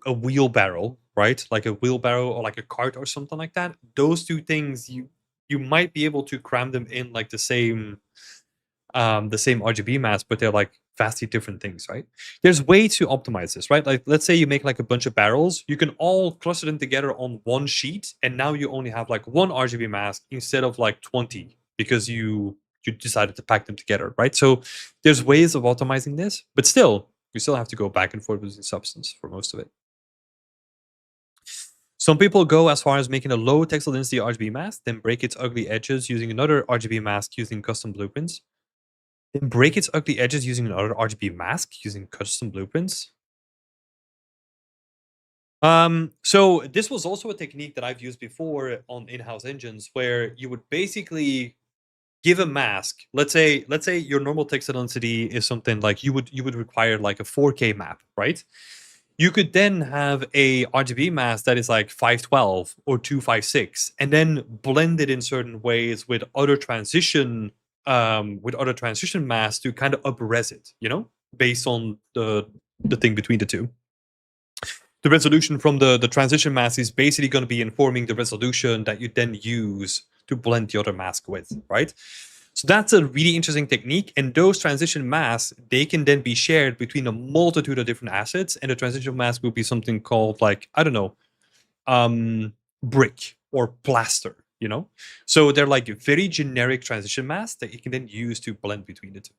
wheelbarrow, right? Like a wheelbarrow or like a cart or something like that. Those two things you might be able to cram them in like the same RGB mask, but they're like vastly different things, right? There's way to optimize this, right? Like let's say you make like a bunch of barrels, you can all cluster them together on one sheet, and now you only have like one RGB mask instead of like 20 because you decided to pack them together, right? So there's ways of optimizing this, but still, you still have to go back and forth using Substance for most of it. Some people go as far as making a low textile density RGB mask, then break its ugly edges using another RGB mask using custom blueprints. Then break its ugly edges using another RGB mask using custom blueprints. So this was also a technique that I've used before on in-house engines, where you would basically give a mask. Let's say your normal textile density is something like you would require like a 4K map, right? You could then have a RGB mask that is like 512 or 256, and then blend it in certain ways with other transition masks to kind of up-res it, based on the thing between the two. The resolution from the transition mask is basically going to be informing the resolution that you then use to blend the other mask with, right? So that's a really interesting technique, and those transition masks, they can then be shared between a multitude of different assets, and the transition mask will be something called like, I don't know, brick or plaster. So they're like very generic transition masks that you can then use to blend between the two.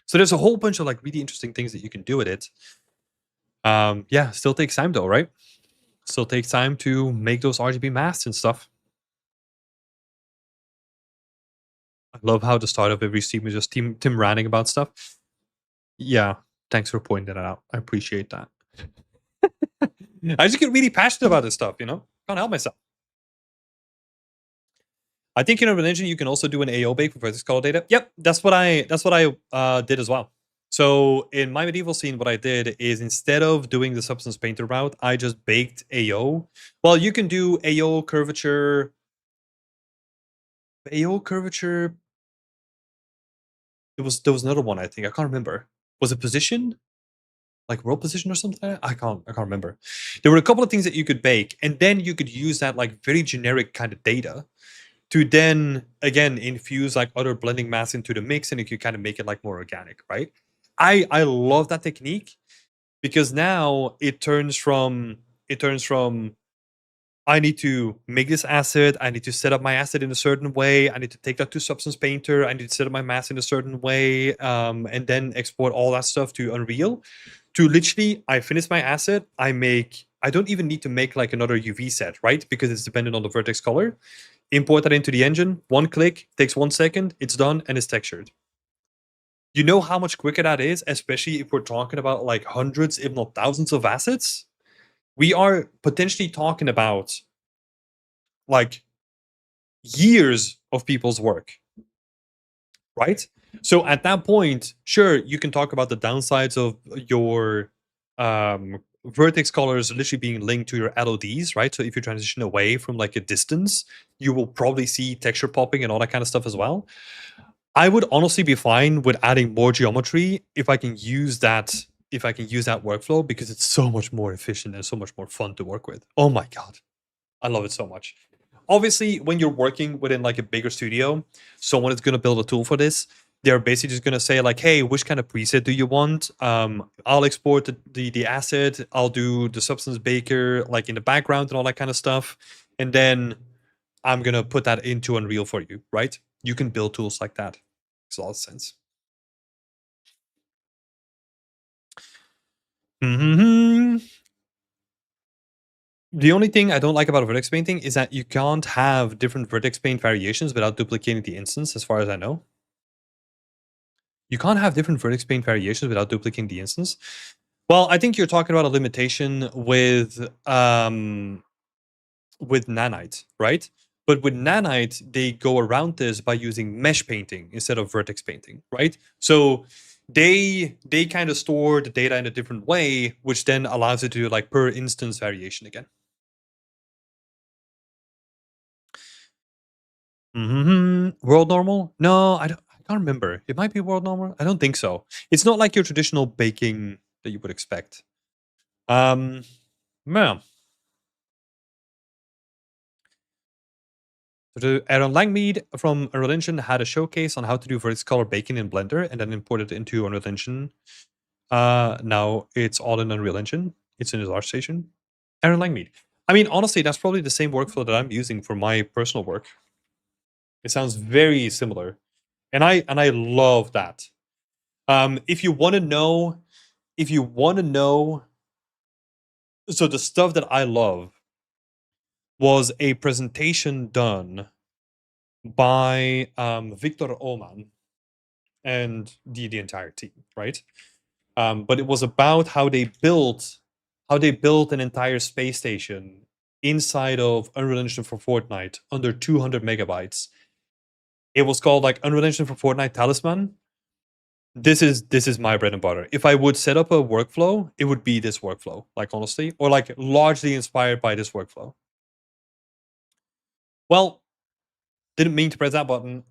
So there's a whole bunch of like really interesting things that you can do with it. Yeah, still takes time though, right? Still takes time to make those RGB masks and stuff. I love how the start of every stream is just Tim ranting about stuff. Yeah, thanks for pointing that out. I appreciate that. I just get really passionate about this stuff, Can't help myself. I think in Urban Engine you can also do an AO bake for vertex color data. Yep, that's what I did as well. So in my medieval scene, what I did is instead of doing the Substance Painter route, I just baked AO. Well, you can do AO curvature. AO curvature. There was another one, I think. I can't remember. Was it position? Like world position or something? I can't remember. There were a couple of things that you could bake, and then you could use that like very generic kind of data to then again infuse like other blending masks into the mix, and you could kind of make it like more organic, right? I love that technique because now it turns from I need to make this asset. I need to set up my asset in a certain way. I need to take that to Substance Painter. I need to set up my mask in a certain way, and then export all that stuff to Unreal. To literally, I finish my asset. I don't even need to make like another UV set, right? Because it's dependent on the vertex color. Import that into the engine. One click, takes 1 second. It's done and it's textured. You know how much quicker that is, especially if we're talking about like hundreds, if not thousands of assets? We are potentially talking about like years of people's work, right? So at that point, sure, you can talk about the downsides of your vertex colors literally being linked to your LODs, right? So if you transition away from like a distance, you will probably see texture popping and all that kind of stuff as well. I would honestly be fine with adding more geometry if I can use that workflow, because it's so much more efficient and so much more fun to work with. Oh my god. I love it so much. Obviously, when you're working within like a bigger studio, someone is going to build a tool for this. They're basically just going to say like, hey, which kind of preset do you want? I'll export the asset. I'll do the Substance Baker like in the background and all that kind of stuff. And then I'm going to put that into Unreal for you, right? You can build tools like that. Makes a lot of sense. The only thing I don't like about vertex painting is that you can't have different vertex paint variations without duplicating the instance, as far as I know. You can't have different vertex paint variations without duplicating the instance. Well, I think you're talking about a limitation with Nanite, right? But with Nanite, they go around this by using mesh painting instead of vertex painting, right? So they kind of store the data in a different way, which then allows it to do like per instance variation again. World normal? No, I can't remember. It might be world normal. I don't think so. It's not like your traditional baking that you would expect. Um, yeah. So Aaron Langmead from Unreal Engine had a showcase on how to do vertex color baking in Blender and then imported it into Unreal Engine. Now it's all in Unreal Engine. It's in his ArtStation. Aaron Langmead. I mean, honestly, that's probably the same workflow that I'm using for my personal work. It sounds very similar, and I love that. If you want to know, so the stuff that I love was a presentation done by Victor Oman and the entire team, right? But it was about how they built an entire space station inside of Unreal Engine for Fortnite under 200 megabytes. It was called like Unreal Engine for Fortnite Talisman. This is my bread and butter. If I would set up a workflow, it would be this workflow, like honestly, or like largely inspired by this workflow. Well, didn't mean to press that button.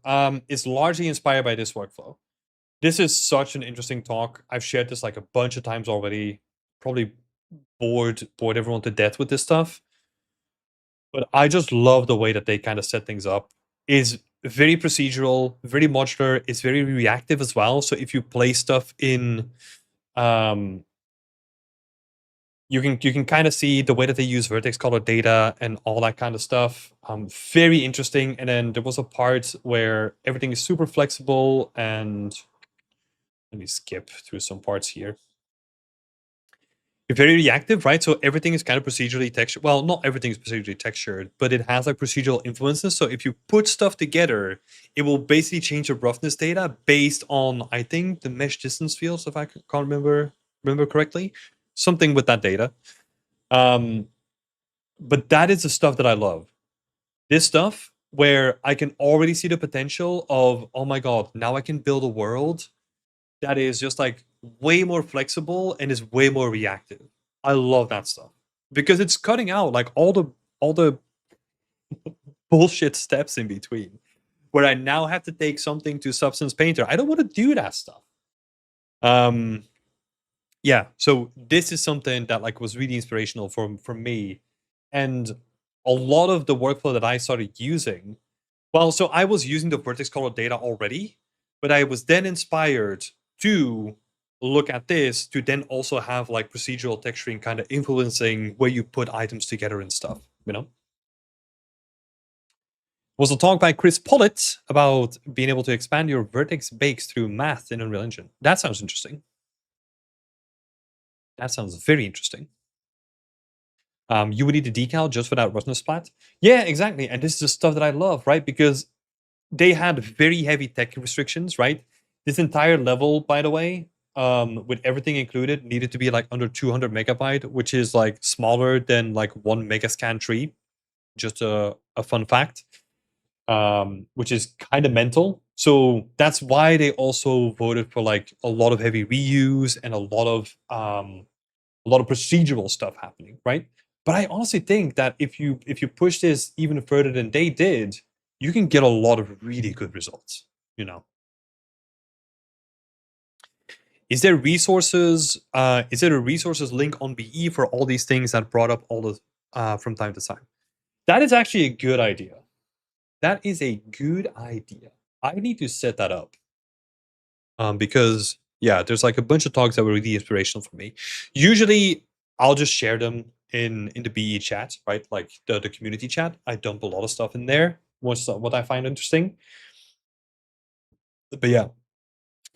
It's largely inspired by this workflow. This is such an interesting talk. I've shared this like a bunch of times already. Probably bored everyone to death with this stuff. But I just love the way that they kind of set things up. Is very procedural, very modular. It's very reactive as well. So if you play stuff in, you can kind of see the way that they use vertex color data and all that kind of stuff. Very interesting. And then there was a part where everything is super flexible. And let me skip through some parts here. You're very reactive, right? So everything is kind of procedurally textured. Well, not everything is procedurally textured, but it has like procedural influences. So if you put stuff together, it will basically change the roughness data based on, I think, the mesh distance fields, if I can't remember correctly, something with that data. But that is the stuff that I love. This stuff where I can already see the potential of, oh my god, now I can build a world that is just like way more flexible and is way more reactive. I love that stuff because it's cutting out like all the bullshit steps in between where I now have to take something to Substance Painter. I don't want to do that stuff. Yeah, so this is something that like was really inspirational for me, and a lot of the workflow that I started using. Well, so I was using the vertex color data already, but I was then inspired to look at this to then also have like procedural texturing kind of influencing where you put items together and stuff, you know? Was a talk by Chris Pollitt about being able to expand your vertex bakes through math in Unreal Engine. That sounds interesting. That sounds very interesting. You would need a decal just for that roughness splat. Yeah, exactly. And this is the stuff that I love, right? Because they had very heavy tech restrictions, right? This entire level, by the way, with everything included, needed to be like under 200 megabyte, which is like smaller than like one Megascan tree. Just a fun fact, which is kind of mental. So that's why they also voted for like a lot of heavy reuse and a lot of procedural stuff happening, right? But I honestly think that if you push this even further than they did, you can get a lot of really good results, you know. Is there resources? Is there a resources link on BE for all these things that brought up all the from time to time? That is actually a good idea. That is a good idea. I need to set that up. Because yeah, there's like a bunch of talks that were really inspirational for me. Usually I'll just share them in the BE chat, right? Like the community chat. I dump a lot of stuff in there. What I find interesting. But yeah,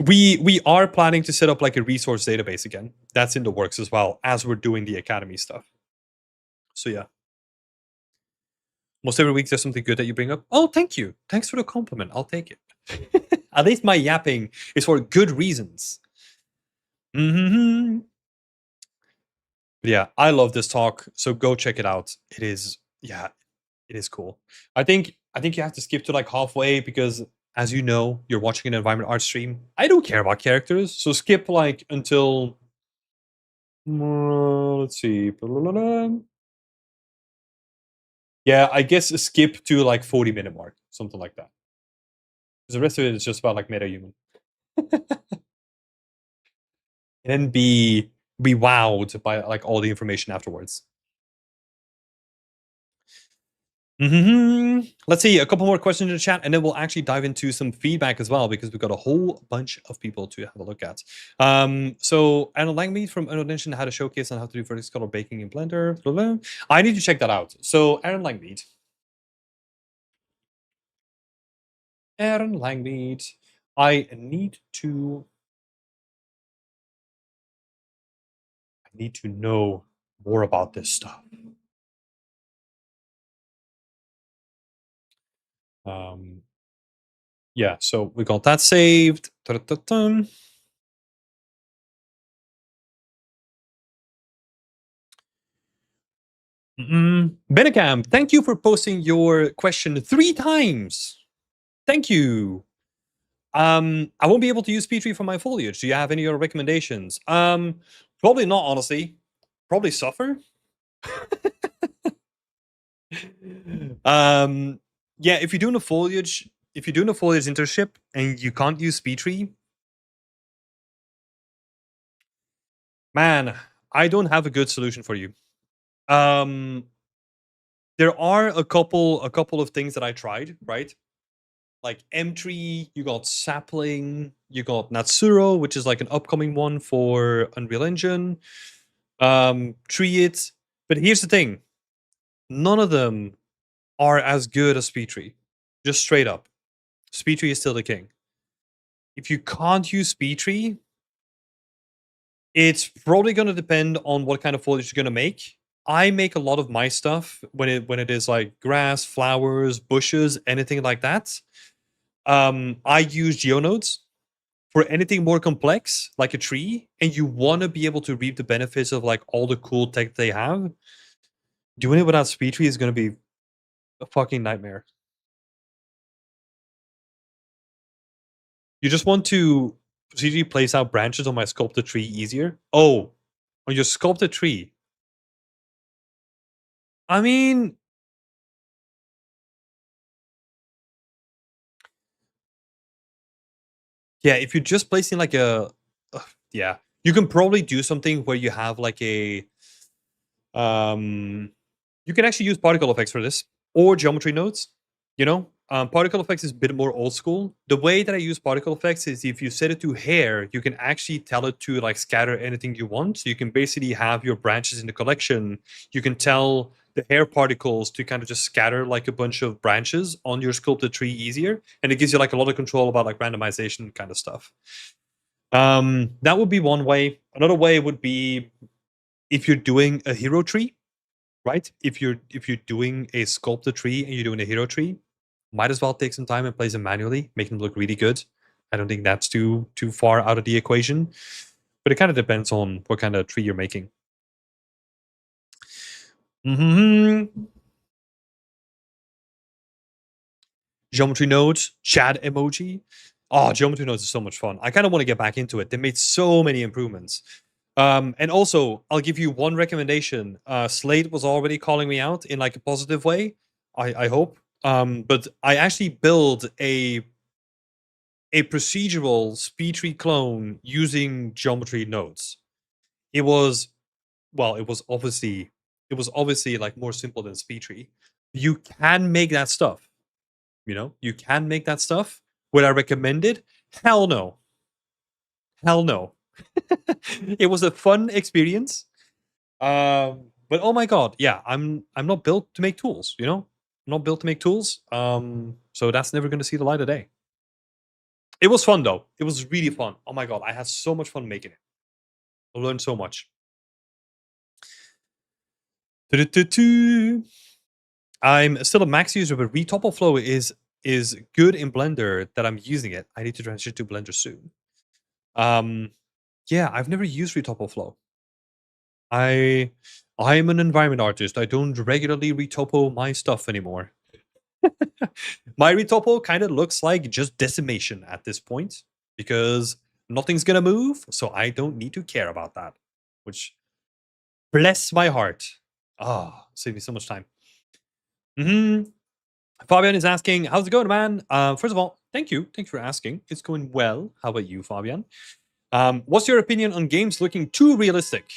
we are planning to set up like a resource database again. That's in the works as well as we're doing the academy stuff. So yeah. Most every week there's something good that you bring up. Oh, thank you. Thanks for the compliment. I'll take it. At least my yapping is for good reasons. Mm-hmm. Yeah, I love this talk. So go check it out. It is, yeah, it is cool. I think you have to skip to like halfway because as you know, you're watching an environment art stream. I don't care about characters, so skip like until let's see. Yeah, I guess skip to like 40-minute mark, something like that. The rest of it is just about like meta human. And then be wowed by like all the information afterwards. Let's see a couple more questions in the chat, and then we'll actually dive into some feedback as well because we've got a whole bunch of people to have a look at. So Anna Langmead from Unaudition had a showcase on how to do vertex color baking in Blender. Blah, blah. I need to check that out. So Aaron Langmead, I need to know more about this stuff. Yeah, so we got that saved. Ta-da-ta-tum. Benecam, thank you for posting your question 3 times. Thank you. I won't be able to use P3 for my foliage. Do you have any other recommendations? Probably not, honestly. Probably Suffer. Yeah, if you're doing a foliage internship and you can't use P3, man, I don't have a good solution for you. There are a couple of things that I tried, right? Like M3, you got Sapling, you got Natsuro, which is like an upcoming one for Unreal Engine. Treeit. But here's the thing. None of them are as good as SpeedTree. Just straight up. SpeedTree is still the king. If you can't use SpeedTree, it's probably going to depend on what kind of foliage you're going to make. I make a lot of my stuff when it is like grass, flowers, bushes, anything like that. I use geonodes. For anything more complex, like a tree, and you want to be able to reap the benefits of like all the cool tech they have, doing it without SpeedTree is going to be a fucking nightmare. You just want to procedurally place out branches on my sculpted tree easier. Oh, on your sculpted tree. I mean, yeah, if you're just placing like yeah, you can probably do something where you have like a, you can actually use particle effects for this or geometry nodes. You know, particle effects is a bit more old school. The way that I use particle effects is if you set it to hair, you can actually tell it to like scatter anything you want. So you can basically have your branches in the collection. You can tell the hair particles to kind of just scatter like a bunch of branches on your sculpted tree easier, and it gives you like a lot of control about like randomization kind of stuff. That would be one way. Another way would be if you're doing a hero tree, right? If you're doing a sculpted tree and you're doing a hero tree, might as well take some time and place them manually, make them look really good. I don't think that's too far out of the equation, but it kind of depends on what kind of tree you're making. Geometry nodes, Chad emoji. Oh, geometry nodes is so much fun. I kind of want to get back into it. They made so many improvements. And also, I'll give you one recommendation. Slate was already calling me out in like a positive way. I hope. But I actually built a procedural SpeedTree clone using geometry nodes. It was obviously like more simple than SpeedTree. You can make that stuff. You know, you can make that stuff. Would I recommend it? Hell no. Hell no. It was a fun experience. But oh my god, yeah, I'm not built to make tools, you know? I'm not built to make tools. So that's never gonna see the light of day. It was fun though. It was really fun. Oh my god, I had so much fun making it. I learned so much. I'm still a max user, but ReToppleflow is good in Blender that I'm using it. I need to transition to Blender soon. Yeah, I've never used ReToppleflow. I'm an environment artist. I don't regularly retopo my stuff anymore. My retopo kind of looks like just decimation at this point because nothing's gonna move, so I don't need to care about that. Which bless my heart. Ah, save me so much time. Fabian is asking, how's it going, man? First of all, Thank you. Thanks for asking. It's going well. How about you, Fabian? What's your opinion on games looking too realistic?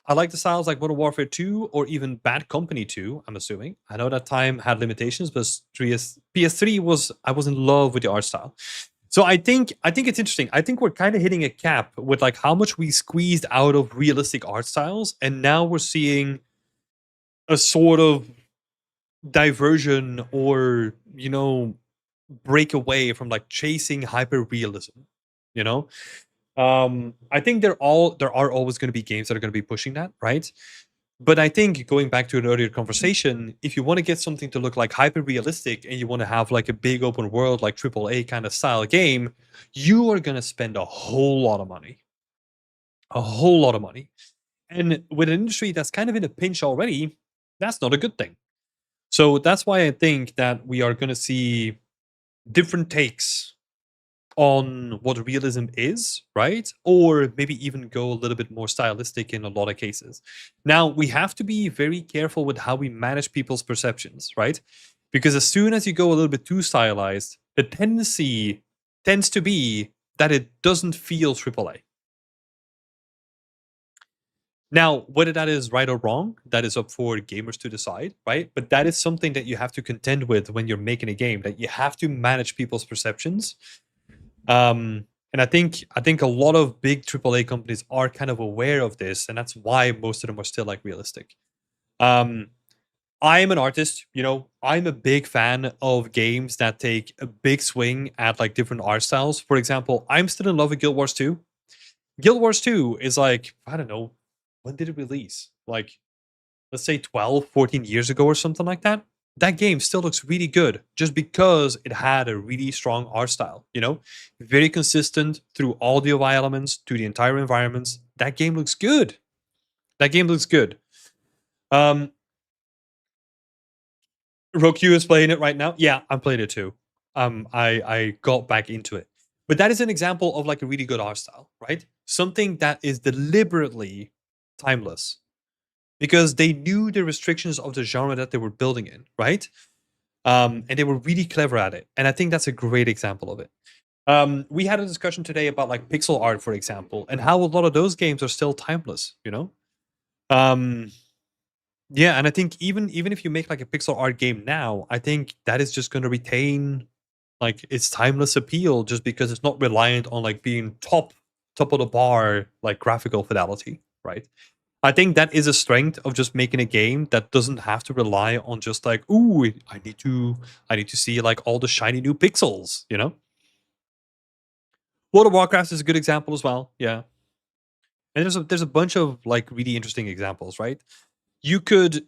I like the styles like Modern Warfare 2 or even Bad Company 2, I'm assuming. I know that time had limitations, but PS3 was in love with the art style. So I think it's interesting. I think we're kind of hitting a cap with like how much we squeezed out of realistic art styles, and now we're seeing a sort of diversion or break away from like chasing hyper realism. You know, I think there are always going to be games that are going to be pushing that, right? But I think going back to an earlier conversation, if you want to get something to look like hyper realistic and you want to have like a big open world, like AAA kind of style game, you are going to spend a whole lot of money. A whole lot of money. And with an industry that's kind of in a pinch already, that's not a good thing. So that's why I think that we are going to see different takes on what realism is, right? Or maybe even go a little bit more stylistic in a lot of cases. Now, we have to be very careful with how we manage people's perceptions, right? Because as soon as you go a little bit too stylized, the tendency tends to be that it doesn't feel AAA. Now, whether that is right or wrong, that is up for gamers to decide, right? But that is something that you have to contend with when you're making a game, that you have to manage people's perceptions. And I think a lot of big AAA companies are kind of aware of this, and that's why most of them are still like realistic. Um, I'm an artist, I'm a big fan of games that take a big swing at like different art styles. For example, I'm still in love with Guild Wars 2. Guild Wars 2 is like, I don't know, when did it release? Like, let's say 12, 14 years ago or something like that. That game still looks really good just because it had a really strong art style, very consistent through all the UI elements, to the entire environments. That game looks good. That game looks good. Um, Roku is playing it right now. Yeah, I'm playing it too. I got back into it. But that is an example of like a really good art style, right? Something that is deliberately timeless because they knew the restrictions of the genre that they were building in, right? And they were really clever at it. And I think that's a great example of it. We had a discussion today about like pixel art, for example, and how a lot of those games are still timeless. Um, yeah, and I think even if you make like a pixel art game now, I think that is just going to retain like its timeless appeal just because it's not reliant on like being top of the bar like graphical fidelity, right? I think that is a strength of just making a game that doesn't have to rely on just like, ooh, I need to see like all the shiny new pixels. World of Warcraft is a good example as well. Yeah. And there's a bunch of like really interesting examples, right? You could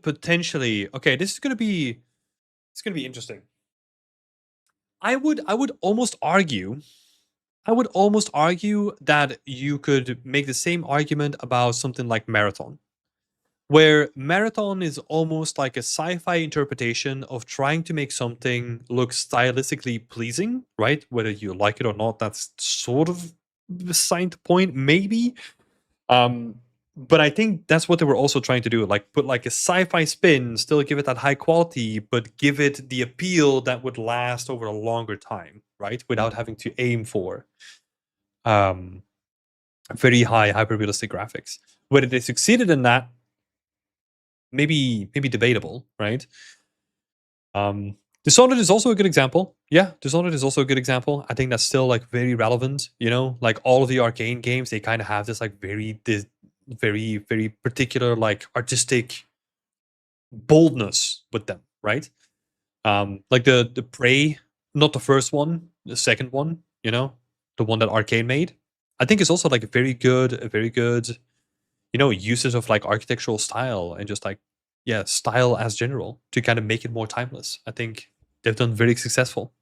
potentially, okay, this is gonna be interesting. I would almost argue that you could make the same argument about something like Marathon, where Marathon is almost like a sci-fi interpretation of trying to make something look stylistically pleasing, right? Whether you like it or not, that's sort of beside the point, maybe. Um, but I think that's what they were also trying to do, like put like a sci-fi spin, still give it that high quality, but give it the appeal that would last over a longer time, right? Without having to aim for um very high hyper realistic graphics. Whether they succeeded in that, maybe debatable, right? Dishonored is also a good example. Yeah, Dishonored is also a good example. I think that's still like very relevant. Like all of the Arcane games, they kind of have this like very very particular like artistic boldness with them, right? Like the Prey, not the first one, the second one. The one that Arcane made. I think is also like a very good uses of like architectural style and just like yeah style as general to kind of make it more timeless. I think they've done very successful.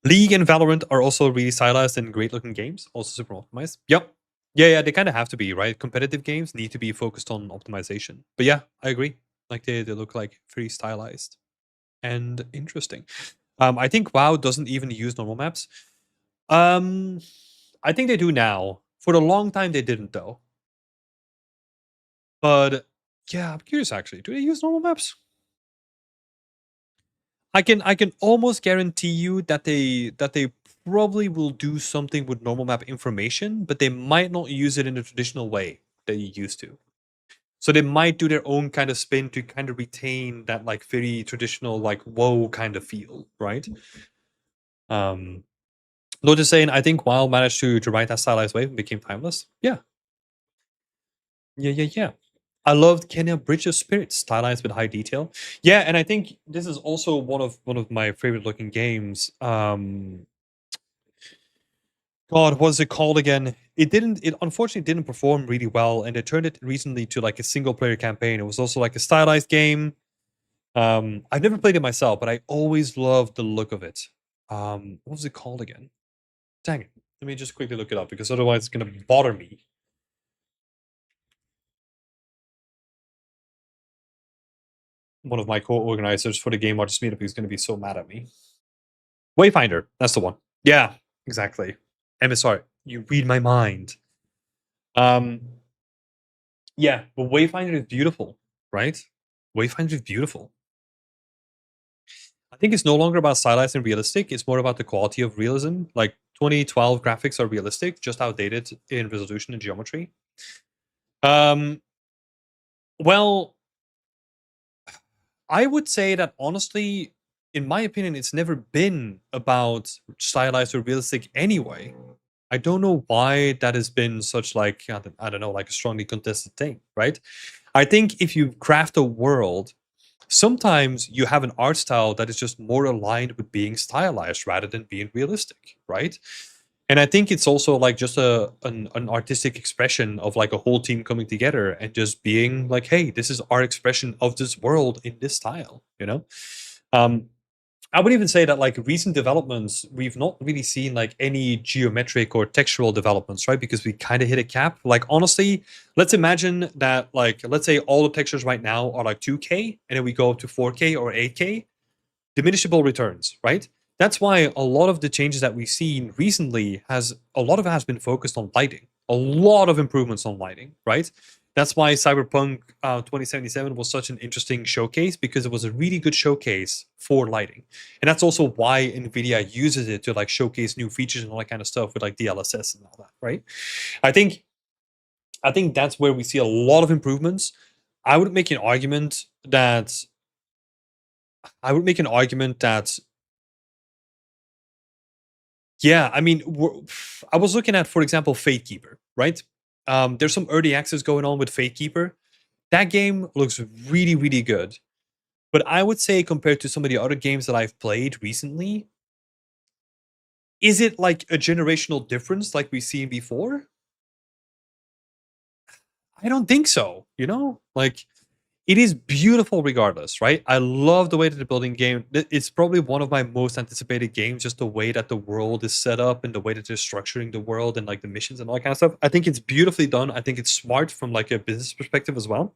League and Valorant are also really stylized and great looking games, also super optimized. Yep. Yeah, they kind of have to be, right? Competitive games need to be focused on optimization. But yeah, I agree. Like they look like very stylized and interesting. I think WoW doesn't even use normal maps. Um I think they do now. For a long time they didn't though. But Yeah, I'm curious actually. Do they use normal maps? I can almost guarantee you that they probably will do something with normal map information, but they might not use it in the traditional way that you used to. So they might do their own kind of spin to kind of retain that like very traditional like WoW kind of feel, right? Um Though just saying, I think WoW managed to write that stylized wave and became timeless. Yeah. Yeah. I loved Kenya Bridge of Spirits, stylized with high detail. Yeah, and I think this is also one of my favorite looking games. God, what's it called again? It unfortunately didn't perform really well, and they turned it recently to like a single player campaign. It was also like a stylized game. I've never played it myself, but I always loved the look of it. What was it called again? Dang it. Let me just quickly look it up because otherwise it's gonna bother me. One of my co-organizers for the Game Artist Meetup is gonna be so mad at me. Wayfinder, that's the one. Yeah, exactly. MSR, you read my mind. Um, yeah, but Wayfinder is beautiful, right? Wayfinder is beautiful. I think it's no longer about stylized and realistic. It's more about the quality of realism. Like 2012 graphics are realistic, just outdated in resolution and geometry. Um, well, I would say that honestly, in my opinion, it's never been about stylized or realistic anyway. I don't know why that has been such like I don't know, like a strongly contested thing, right? I think if you craft a world, sometimes you have an art style that is just more aligned with being stylized rather than being realistic, right? And I think it's also like just an artistic expression of like a whole team coming together and just being like, hey, this is our expression of this world in this style, you know? Um, I would even say that like recent developments, we've not really seen like any geometric or textural developments, right? Because we kind of hit a cap. Like honestly, let's imagine that like let's say all the textures right now are like 2K and then we go up to 4K or 8K, diminishable returns, right? That's why a lot of the changes that we've seen recently has a lot of it has been focused on lighting. A lot of improvements on lighting, right? That's why Cyberpunk 2077 was such an interesting showcase because it was a really good showcase for lighting, and that's also why Nvidia uses it to like showcase new features and all that kind of stuff with like DLSS and all that, right? I think I think that's where we see a lot of improvements. I would make an argument that I would make an argument that Yeah, I mean, I was looking at, for example, Fate Keeper, right? There's some early access going on with Fate Keeper. That game looks really, really good. But I would say, compared to some of the other games that I've played recently, is it like a generational difference like we've seen before? I don't think so. Like it is beautiful regardless, right? I love the way that the building game. It's probably one of my most anticipated games. Just the way that the world is set up and the way that they're structuring the world and like the missions and all that kind of stuff. I think it's beautifully done. I think it's smart from like a business perspective as well.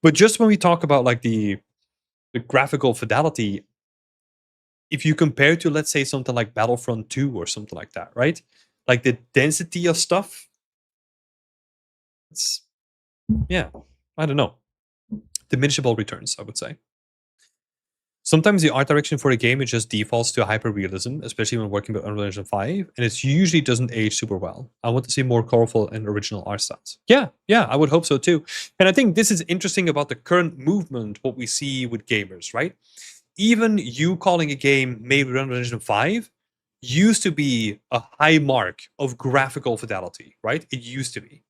But just when we talk about like the graphical fidelity, if you compare to let's say something like Battlefront 2 or something like that, right? Like the density of stuff, it's yeah, I don't know. Diminishable returns, I would say. Sometimes the art direction for a game it just defaults to hyperrealism, especially when working with Unreal Engine 5, and it usually doesn't age super well. I want to see more colorful and original art styles. Yeah, I would hope so too. And I think this is interesting about the current movement, what we see with gamers, right? Even you calling a game made with Unreal Engine 5 used to be a high mark of graphical fidelity, right? It used to be.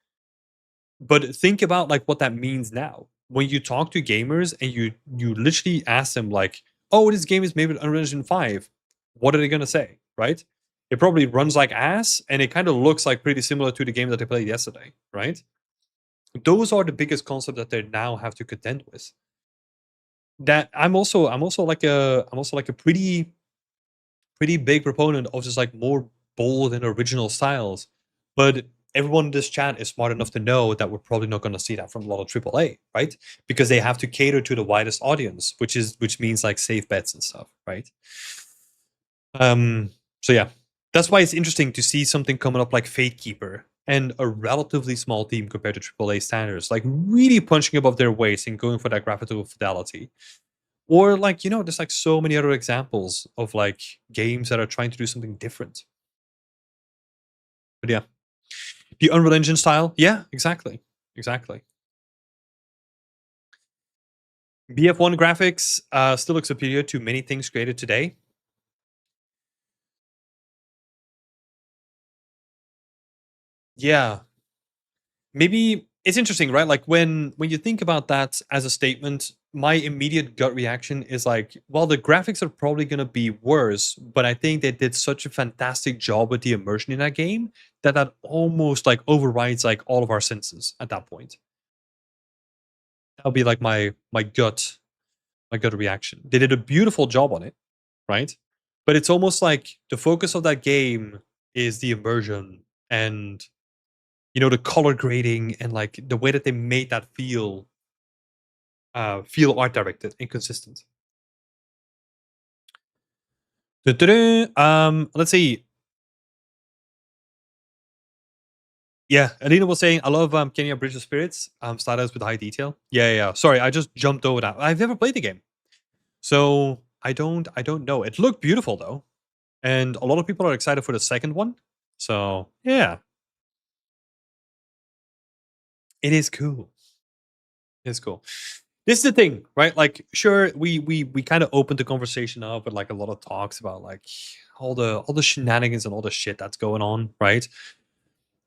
But think about like what that means now. When you talk to gamers and you literally ask them like, "Oh, this game is made with Unreal Engine 5." What are they gonna say, right? It probably runs like ass, and it kind of looks like pretty similar to the game that they played yesterday, right? Those are the biggest concepts that they now have to contend with. That I'm also like a pretty big proponent of just like more bold and original styles. But everyone in this chat is smart enough to know that we're probably not going to see that from a lot of AAA, right? Because they have to cater to the widest audience, which means like safe bets and stuff, right? Um. So yeah, that's why it's interesting to see something coming up like Fate Keeper and a relatively small team compared to AAA standards, like really punching above their weight and going for that graphical fidelity. Or like, there's like so many other examples of like games that are trying to do something different. But yeah, the Unreal Engine style, yeah, exactly, exactly. BF1 graphics still look superior to many things created today. Yeah, maybe it's interesting, right? Like when you think about that as a statement, my immediate gut reaction is like, well, the graphics are probably going to be worse, but I think they did such a fantastic job with the immersion in that game that almost like overrides like all of our senses at that point. That'll be like my gut reaction. They did a beautiful job on it, right? But it's almost like the focus of that game is the immersion and the color grading and like the way that they made that feel art directed and consistent. Let's see. Yeah, Alina was saying I love Kenya Bridge of Spirits. Starters with high detail. Yeah. Sorry, I just jumped over that. I've never played the game, so I don't know. It looked beautiful though, and a lot of people are excited for the second one. So yeah, it is cool. It's cool. This is the thing, right? Like, sure, we kind of opened the conversation up with like a lot of talks about like all the shenanigans and all the shit that's going on, right?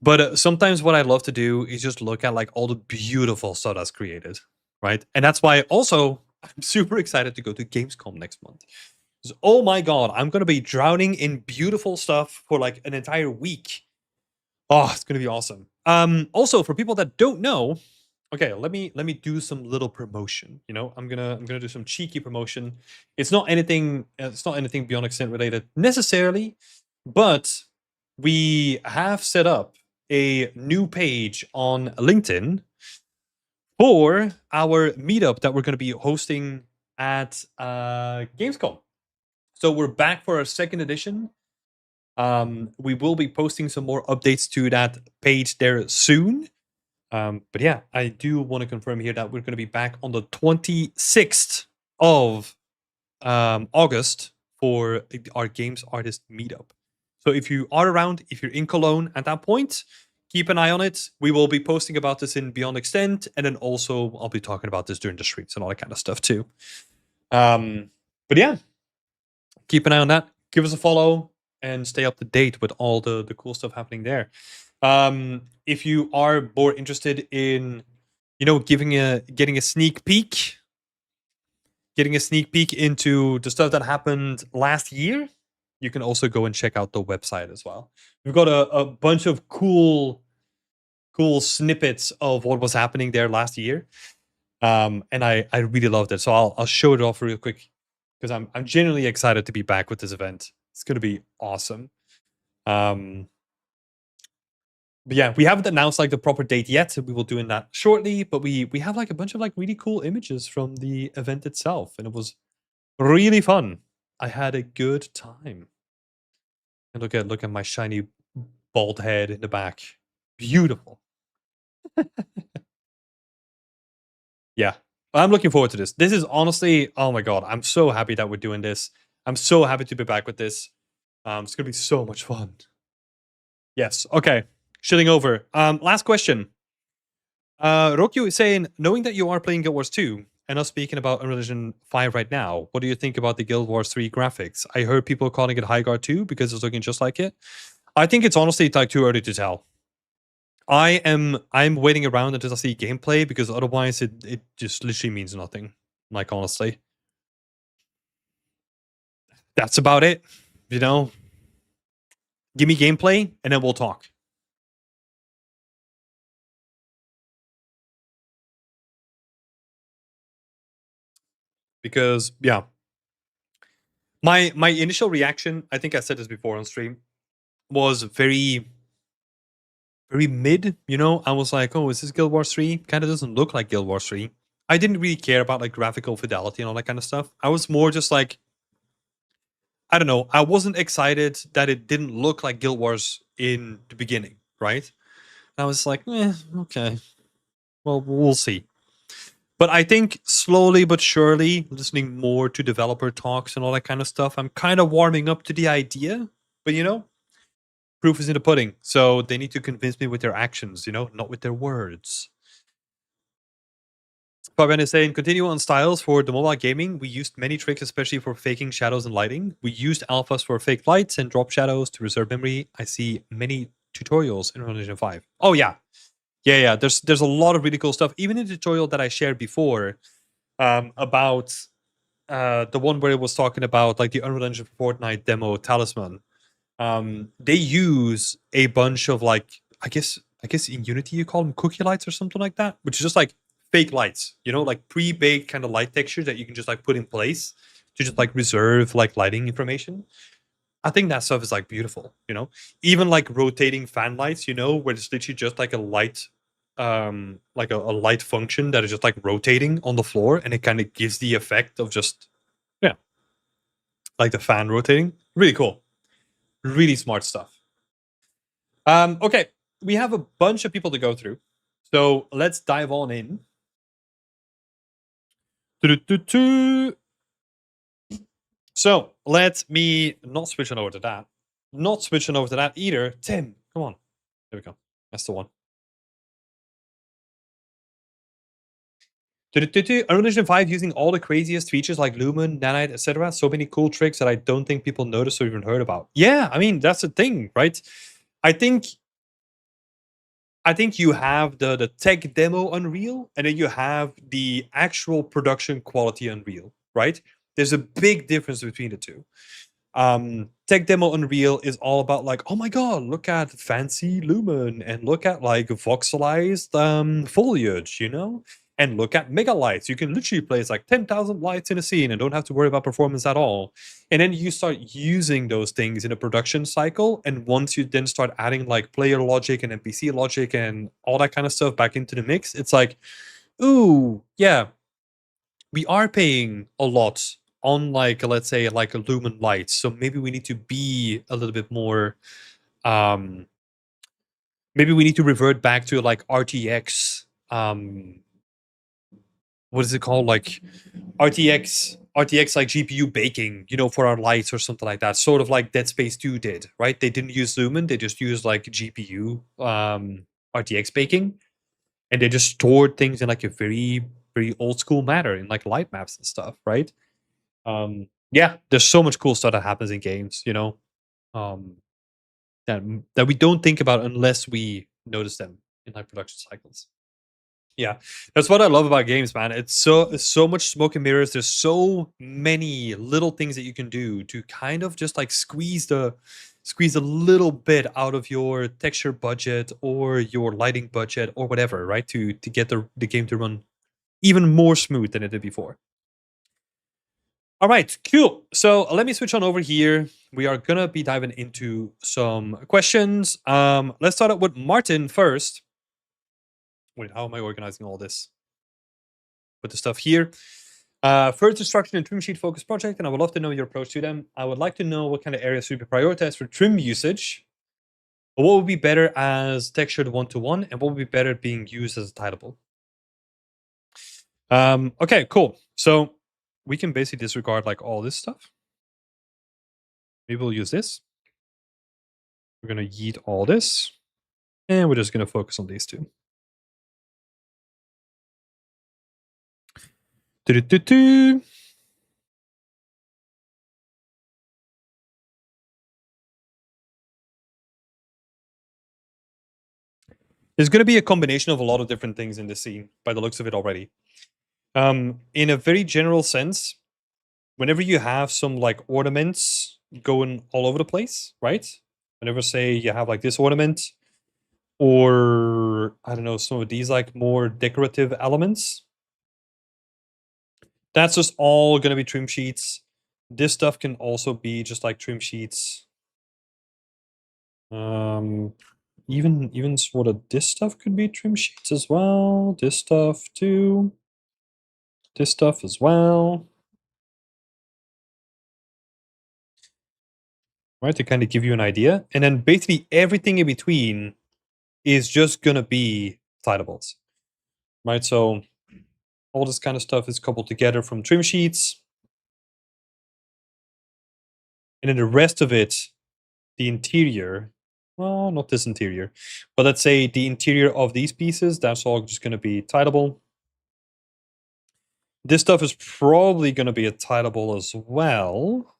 But sometimes what I love to do is just look at like all the beautiful stuff that's created, right? And that's why also I'm super excited to go to Gamescom next month. 'Cause, oh my god, I'm gonna be drowning in beautiful stuff for like an entire week. Oh, it's gonna be awesome. Also for people that don't know, okay, let me do some little promotion. I'm gonna do some cheeky promotion. It's not anything beyond extent related necessarily, but we have set up a new page on LinkedIn for our meetup that we're going to be hosting at Gamescom. So we're back for our second edition. We will be posting some more updates to that page there soon. But yeah, I do want to confirm here that we're going to be back on the 26th of August for our Games Artist Meetup. So if you are around, if you're in Cologne at that point, keep an eye on it. We will be posting about this in Beyond Extent, and then also I'll be talking about this during the streams and all that kind of stuff too. But yeah, keep an eye on that. Give us a follow and stay up to date with all the cool stuff happening there. If you are more interested in, getting a sneak peek, into the stuff that happened last year, you can also go and check out the website as well. We've got a bunch of cool snippets of what was happening there last year. And I really loved it. So I'll show it off real quick because I'm genuinely excited to be back with this event. It's gonna be awesome. But yeah, we haven't announced like the proper date yet. So we will doing that shortly. But we have like a bunch of like really cool images from the event itself, and it was really fun. I had a good time. And look at my shiny bald head in the back. Beautiful. Yeah. I'm looking forward to this. This is honestly, oh my god, I'm so happy that we're doing this. I'm so happy to be back with this. It's gonna be so much fun. Yes. Okay. Shitting over. Last question. Rokyu is saying, knowing that you are playing Guild Wars 2 and us speaking about Unreal Engine 5 right now, what do you think about the Guild Wars 3 graphics? I heard people calling it Highguard 2 because it's looking just like it. I think it's honestly like too early to tell. I'm waiting around until I see gameplay because otherwise it just literally means nothing. Like honestly. That's about it. You know? Give me gameplay and then we'll talk. Because yeah. My initial reaction, I think I said this before on stream, was very mid, I was like, oh, is this Guild Wars 3? Kind of doesn't look like Guild Wars 3. I didn't really care about like graphical fidelity and all that kind of stuff. I was more just like, I don't know. I wasn't excited that it didn't look like Guild Wars in the beginning, right? I was like, okay, well, we'll see. But I think slowly but surely, listening more to developer talks and all that kind of stuff, I'm kind of warming up to the idea. But proof is in the pudding. So they need to convince me with their actions, not with their words. Fabian is saying, continue on styles for the mobile gaming. We used many tricks, especially for faking shadows and lighting. We used alphas for fake lights and drop shadows to reserve memory. I see many tutorials in Unreal Engine 5. Oh, yeah. Yeah. There's a lot of really cool stuff. Even in the tutorial that I shared before about the one where it was talking about like the Unreal Engine Fortnite demo Talisman. They use a bunch of like, I guess in Unity you call them cookie lights or something like that, which is just like fake lights, like pre-baked kind of light textures that you can just like put in place to just like reserve like lighting information. I think that stuff is like beautiful, even like rotating fan lights, where it's literally just like a light, like a light function that is just like rotating on the floor, and it kind of gives the effect of just, yeah, like the fan rotating. Really cool, really smart stuff. Okay, we have a bunch of people to go through, so let's dive on in. So let me not switch on over to that. Not switching over to that either. Tim, come on. There we go. That's the one. Unreal Engine 5 using all the craziest features like Lumen, Nanite, etc. So many cool tricks that I don't think people noticed or even heard about. Yeah, I mean that's the thing, right? I think you have the tech demo Unreal, and then you have the actual production quality Unreal, right? There's a big difference between the two. Tech demo Unreal is all about like, oh my god, look at fancy Lumen and look at like voxelized foliage, and look at mega lights. You can literally place like 10,000 lights in a scene and don't have to worry about performance at all. And then you start using those things in a production cycle. And once you then start adding like player logic and NPC logic and all that kind of stuff back into the mix, it's like, ooh, yeah, we are paying a lot on like, let's say like a lumen light, so maybe we need to be a little bit more, maybe we need to revert back to like RTX, what is it called, like RTX like GPU baking, for our lights or something like that, sort of like Dead Space 2 did, right? They didn't use lumen, they just used like GPU RTX baking, and they just stored things in like a very very old school manner in like light maps and stuff, right? Yeah, there's so much cool stuff that happens in games, um, that we don't think about unless we notice them in like production cycles. Yeah, that's what I love about games, man. It's so much smoke and mirrors. There's so many little things that you can do to kind of just like squeeze a little bit out of your texture budget or your lighting budget or whatever, right? To get the game to run even more smooth than it did before. All right, cool. So let me switch on over here. We are gonna be diving into some questions. Let's start out with Martin first. Wait, how am I organizing all this? Put the stuff here. First destruction and trim sheet focus project, and I would love to know your approach to them. I would like to know what kind of areas should be prioritized for trim usage. What would be better as textured one-to-one, and what would be better being used as a tileable? Okay, cool. So we can basically disregard like all this stuff. Maybe we'll use this. We're going to yeet all this. And we're just going to focus on these two. Do-do-do-do. There's going to be a combination of a lot of different things in this scene, by the looks of it already. In a very general sense, whenever you have some like ornaments going all over the place, right? Whenever, say, you have like this ornament, or I don't know, some of these like more decorative elements, that's just all going to be trim sheets. This stuff can also be just like trim sheets. Even sort of this stuff could be trim sheets as well. This stuff too. This stuff as well. Right, to kind of give you an idea. And then basically everything in between is just gonna be tidables, right? So all this kind of stuff is coupled together from trim sheets. And then the rest of it, the interior, well, not this interior, but let's say the interior of these pieces, that's all just gonna be tidable. This stuff is probably gonna be a tidable as well.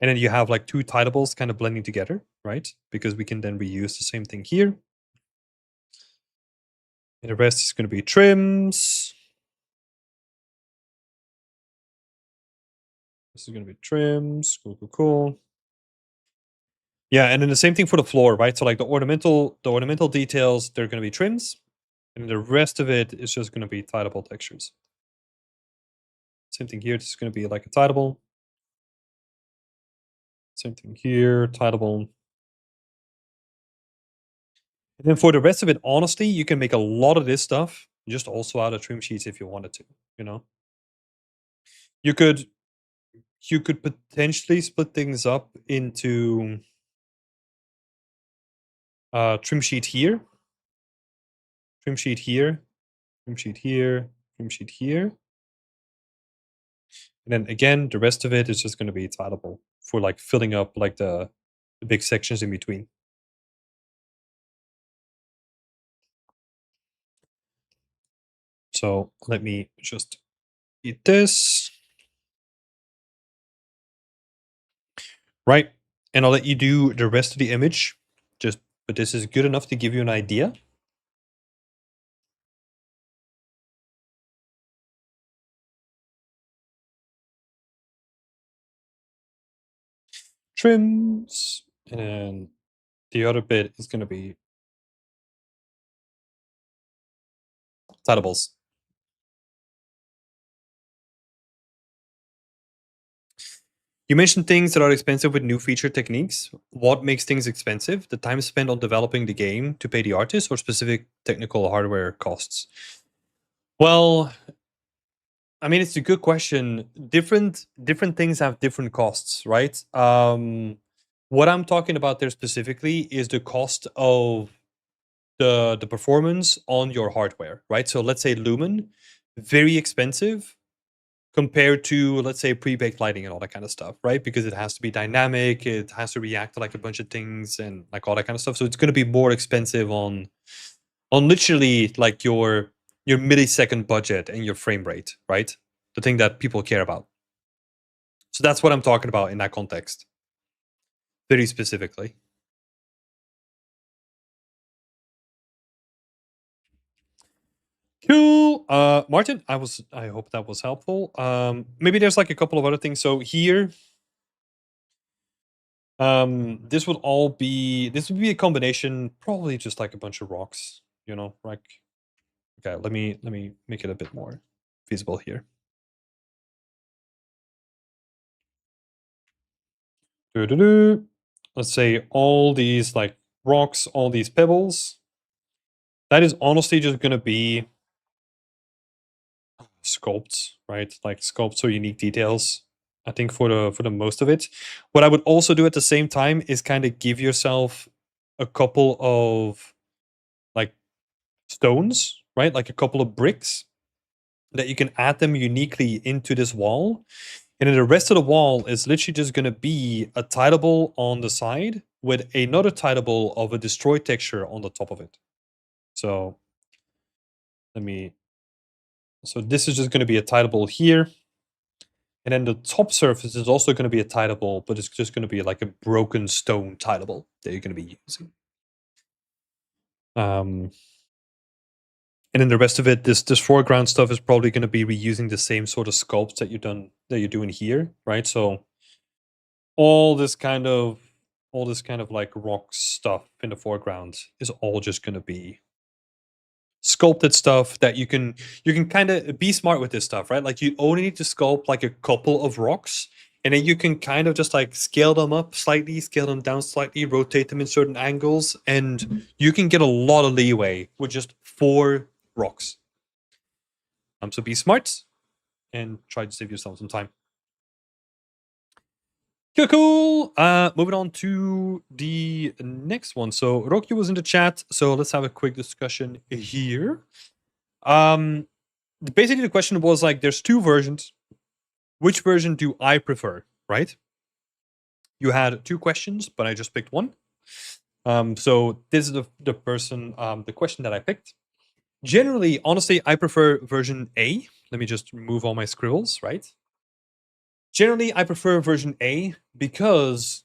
And then you have like two tidables kind of blending together, right? Because we can then reuse the same thing here. And the rest is going to be trims. This is going to be trims. Cool, cool, cool. Yeah, and then the same thing for the floor, right? So like the ornamental details, they're going to be trims. And the rest of it is just going to be tidable textures. Same thing here. This is going to be like a tidable. Same thing here, tidable. And then for the rest of it, honestly, you can make a lot of this stuff just also out of trim sheets if you wanted to, you know? You could potentially split things up into trim sheet here, trim sheet here, trim sheet here, trim sheet here. And then again, the rest of it is just going to be tidable for like filling up like the big sections in between. So let me just eat this. Right. And I'll let you do the rest of the image. But this is good enough to give you an idea. Trims. And then the other bit is going to be tidables. You mentioned things that are expensive with new feature techniques. What makes things expensive? The time spent on developing the game to pay the artist or specific technical hardware costs? Well, I mean, it's a good question. Different things have different costs, right? What I'm talking about there specifically is the cost of the performance on your hardware, right? So let's say Lumen, very expensive compared to, let's say, pre-baked lighting and all that kind of stuff, right? Because it has to be dynamic, it has to react to like a bunch of things and like all that kind of stuff. So it's going to be more expensive on literally like your millisecond budget and your frame rate, right? The thing that people care about. So that's what I'm talking about in that context, very specifically. Cool. Martin, I hope that was helpful. Maybe there's like a couple of other things. So here, this would be a combination, probably just like a bunch of rocks, you know, like, okay, let me make it a bit more feasible here. Let's say all these like rocks, all these pebbles. That is honestly just gonna be sculpts, right? Like sculpts or unique details. I think for the most of it. What I would also do at the same time is kind of give yourself a couple of like stones, right? Like a couple of bricks that you can add them uniquely into this wall. And then the rest of the wall is literally just going to be a tidable on the side with another tidable of a destroyed texture on the top of it. So so this is just going to be a tidable here. And then the top surface is also going to be a tidable, but it's just going to be like a broken stone tidable that you're going to be using. And then the rest of it, this foreground stuff is probably going to be reusing the same sort of sculpts that you're doing here, right? So all this kind of like rock stuff in the foreground is all just going to be sculpted stuff that you can kind of be smart with this stuff, right? Like you only need to sculpt like a couple of rocks, and then you can kind of just like scale them up slightly, scale them down slightly, rotate them in certain angles, and you can get a lot of leeway with just 4 rocks. So be smart and try to save yourself some time. Cool. Moving on to the next one. So Rocky was in the chat, so let's have a quick discussion here. Basically the question was like, there's two versions. Which version do I prefer, right? You had two questions, but I just picked one. So this is the question that I picked. Generally, honestly, I prefer version A. Let me just remove all my scribbles, right? Generally, I prefer version A because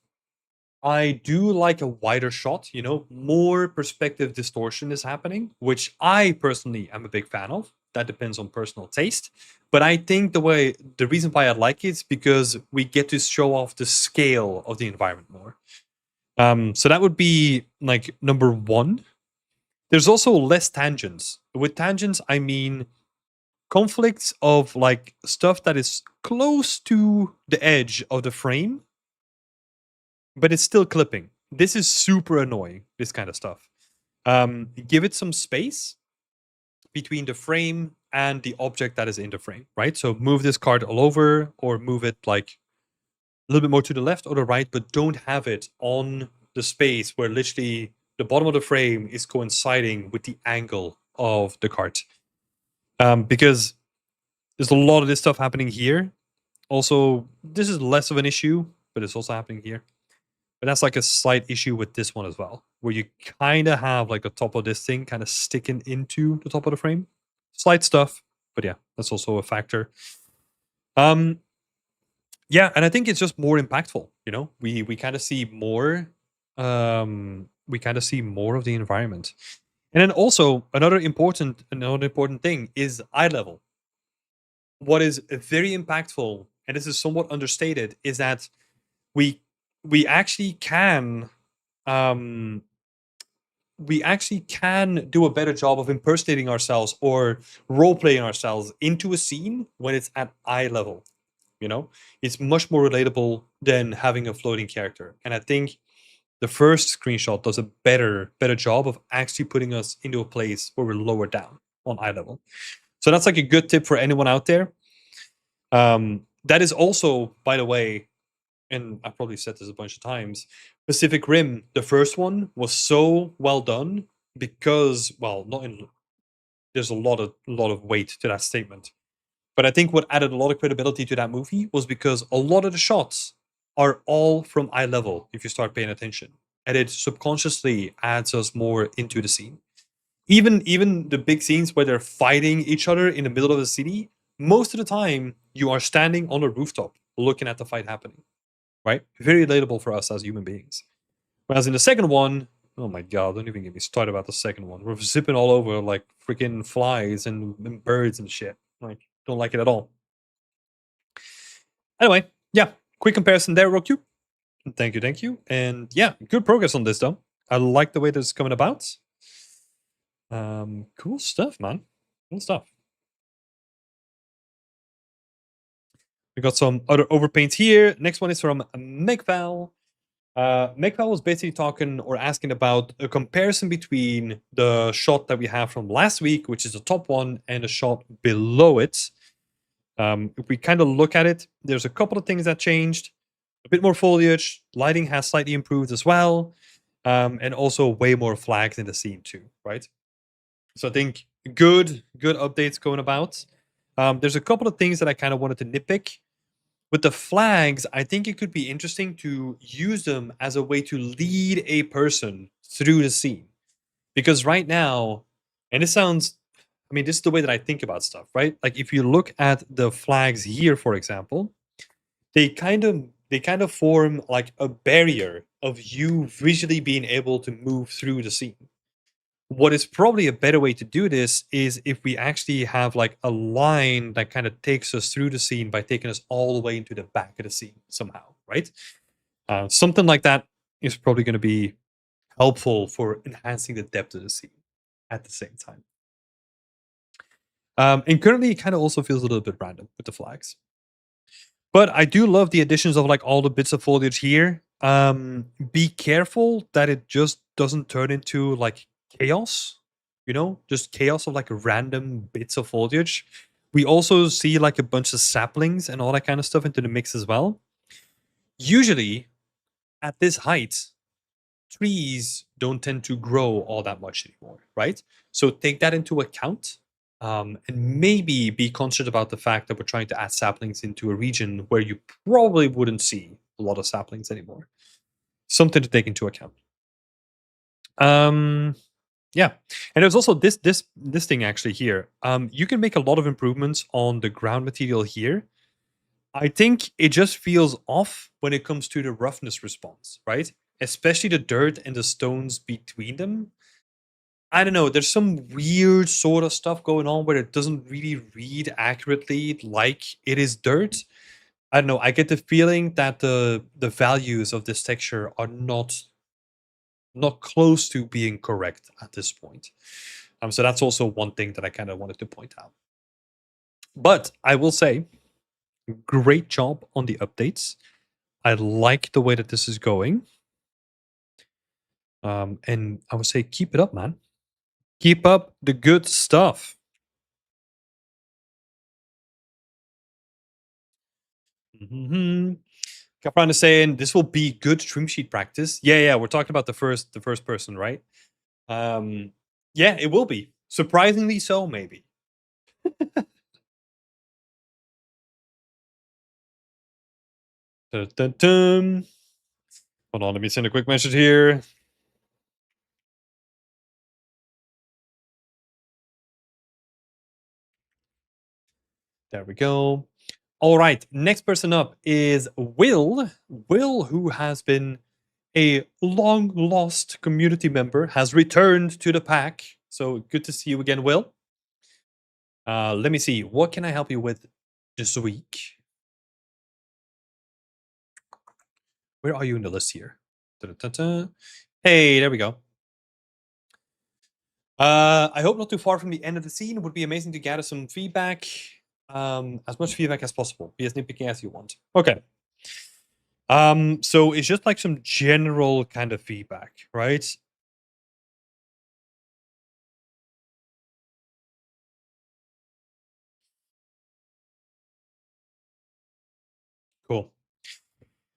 I do like a wider shot, more perspective distortion is happening, which I personally am a big fan of. That depends on personal taste. But I think the reason why I like it is because we get to show off the scale of the environment more. So that would be like number one. There's also less tangents. With tangents, I mean conflicts of like stuff that is close to the edge of the frame, but it's still clipping. This is super annoying, this kind of stuff. Give it some space between the frame and the object that is in the frame, right? So move this card all over or move it like a little bit more to the left or the right, but don't have it on the space where literally the bottom of the frame is coinciding with the angle of the card. Because there's a lot of this stuff happening here. Also, this is less of an issue, but it's also happening here. But that's like a slight issue with this one as well, where you kind of have like the top of this thing kind of sticking into the top of the frame. Slight stuff, but yeah, that's also a factor. Yeah, and I think it's just more impactful. We kind of see more. We kind of see more of the environment, and then also another important thing is eye level. What is very impactful, and this is somewhat understated, is that we actually can do a better job of impersonating ourselves or role playing ourselves into a scene when it's at eye level. It's much more relatable than having a floating character, and I think the first screenshot does a better job of actually putting us into a place where we're lower down on eye level. So that's like a good tip for anyone out there. That is also, by the way, and I've probably said this a bunch of times, Pacific Rim, the first one, was so well done because, well, there's a lot of weight to that statement. But I think what added a lot of credibility to that movie was because a lot of the shots are all from eye level if you start paying attention. And it subconsciously adds us more into the scene. Even the big scenes where they're fighting each other in the middle of the city, most of the time you are standing on a rooftop looking at the fight happening. Right? Very relatable for us as human beings. Whereas in the second one, oh my god, don't even get me started about the second one. We're zipping all over like freaking flies and birds and shit. Like, don't like it at all. Anyway, yeah, quick comparison there, Roku. Thank you. And yeah, good progress on this though. I like the way this is coming about. Cool stuff, man. Cool stuff. We got some other overpaints here. Next one is from Megval. Megval was basically talking or asking about a comparison between the shot that we have from last week, which is the top one, and the shot below it. If we kind of look at it, there's a couple of things that changed. A bit more foliage, lighting has slightly improved as well, and also way more flags in the scene too, right? So I think good updates going about. There's a couple of things that I kind of wanted to nitpick. With the flags, I think it could be interesting to use them as a way to lead a person through the scene. Because right now, and this is the way that I think about stuff, right? Like if you look at the flags here, for example, they kind of form like a barrier of you visually being able to move through the scene. What is probably a better way to do this is if we actually have like a line that kind of takes us through the scene by taking us all the way into the back of the scene somehow, right? Something like that is probably going to be helpful for enhancing the depth of the scene at the same time. And currently it kind of also feels a little bit random with the flags. But I do love the additions of like all the bits of foliage here. Be careful that it just doesn't turn into like chaos, just chaos of like random bits of foliage. We also see like a bunch of saplings and all that kind of stuff into the mix as well. Usually, at this height, trees don't tend to grow all that much anymore, right? So take that into account, and maybe be conscious about the fact that we're trying to add saplings into a region where you probably wouldn't see a lot of saplings anymore. Something to take into account. Um, yeah, and there's also this thing actually here. You can make a lot of improvements on the ground material here. I think it just feels off when it comes to the roughness response, right? Especially the dirt and the stones between them. I don't know. There's some weird sort of stuff going on where it doesn't really read accurately like it is dirt. I don't know. I get the feeling that the values of this texture are not close to being correct at this point. So that's also one thing that I kind of wanted to point out. But I will say, great job on the updates. I like the way that this is going. And I would say keep it up, man. Keep up the good stuff. Mm-hmm. Kapran is saying this will be good stream sheet practice. Yeah, we're talking about the first person, right? Yeah, it will be. Surprisingly so, maybe. Dun, dun, dun. Hold on, let me send a quick message here. There we go. All right, next person up is Will. Will, who has been a long lost community member, has returned to the pack. So good to see you again, Will. Let me see. What can I help you with this week? Where are you in the list here? Da-da-da-da. Hey, there we go. I hope not too far from the end of the scene. It would be amazing to gather some feedback. As much feedback as possible. Be as nitpicky as you want. Okay. So it's just like some general kind of feedback, right? Cool.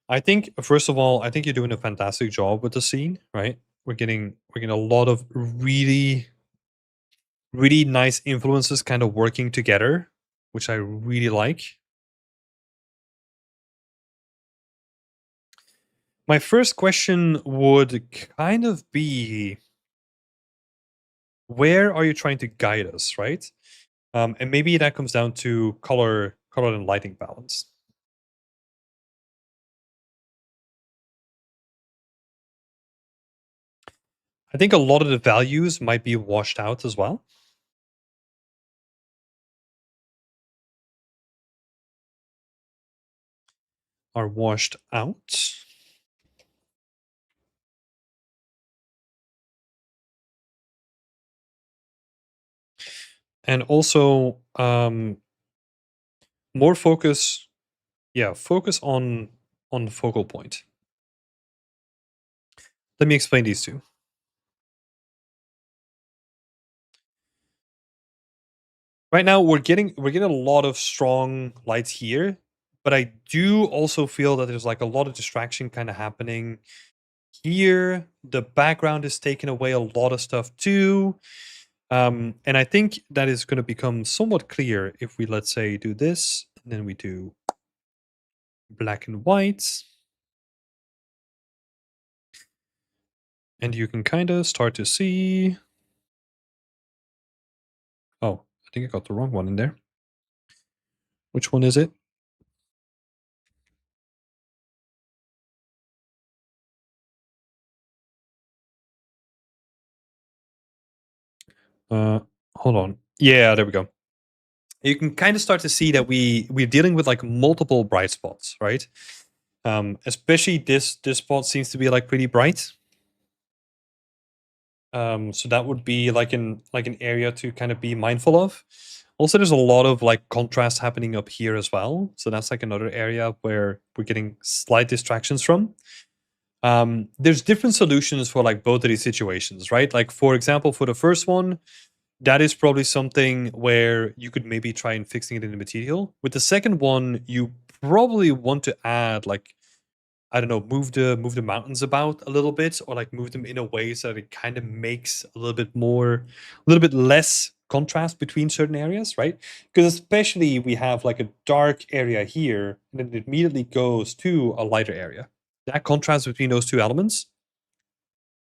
I think first of all, I think you're doing a fantastic job with the scene, right? We're getting a lot of really nice influences kind of working together, which I really like. My first question would kind of be, where are you trying to guide us, right? And maybe that comes down to color and lighting balance. I think a lot of the values might be washed out as well. Are washed out. And also more focus, yeah, focus on the focal point. Let me explain these two. Right now we're getting a lot of strong lights here, but I do also feel that there's like a lot of distraction kind of happening here. The background is taking away a lot of stuff too. And I think that is going to become somewhat clear if we, let's say, do this, and then we do black and white. And you can kind of start to see. Oh, I think I got the wrong one in there. Which one is it? Hold on. Yeah, there we go. You can kind of start to see that we're dealing with like multiple bright spots, right? Especially this spot seems to be like pretty bright. So that would be like an area to kind of be mindful of. Also, there's a lot of like contrast happening up here as well. So that's like another area where we're getting slight distractions from. There's different solutions for like both of these situations, right? Like for example, for the first one, that is probably something where you could maybe try and fixing it in the material. With the second one, you probably want to add like I don't know, move the mountains about a little bit, or like move them in a way so that it kind of makes a little bit less contrast between certain areas, right? Because especially we have like a dark area here, and then it immediately goes to a lighter area. That contrast between those two elements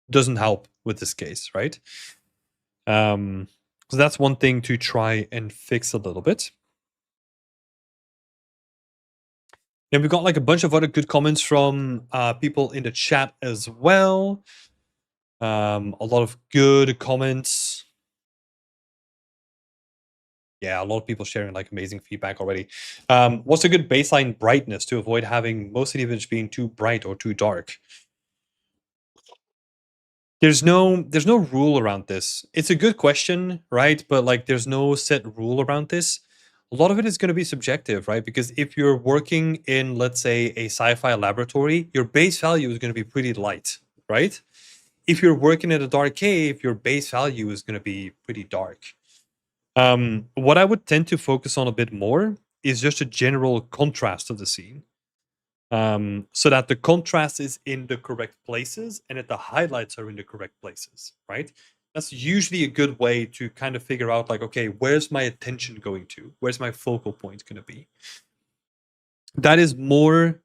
doesn't help with this case, right? So that's one thing to try and fix a little bit. And we got like a bunch of other good comments from people in the chat as well. A lot of good comments. Yeah, a lot of people sharing like amazing feedback already. What's a good baseline brightness to avoid having most of the image being too bright or too dark? There's no rule around this. It's a good question, right? But like there's no set rule around this. A lot of it is going to be subjective, right? Because if you're working in, let's say, a sci-fi laboratory, your base value is going to be pretty light, right? If you're working in a dark cave, your base value is going to be pretty dark. What I would tend to focus on a bit more is just a general contrast of the scene. So that the contrast is in the correct places and that the highlights are in the correct places, right? That's usually a good way to kind of figure out, like, okay, where's my attention going to? Where's my focal point going to be? That is more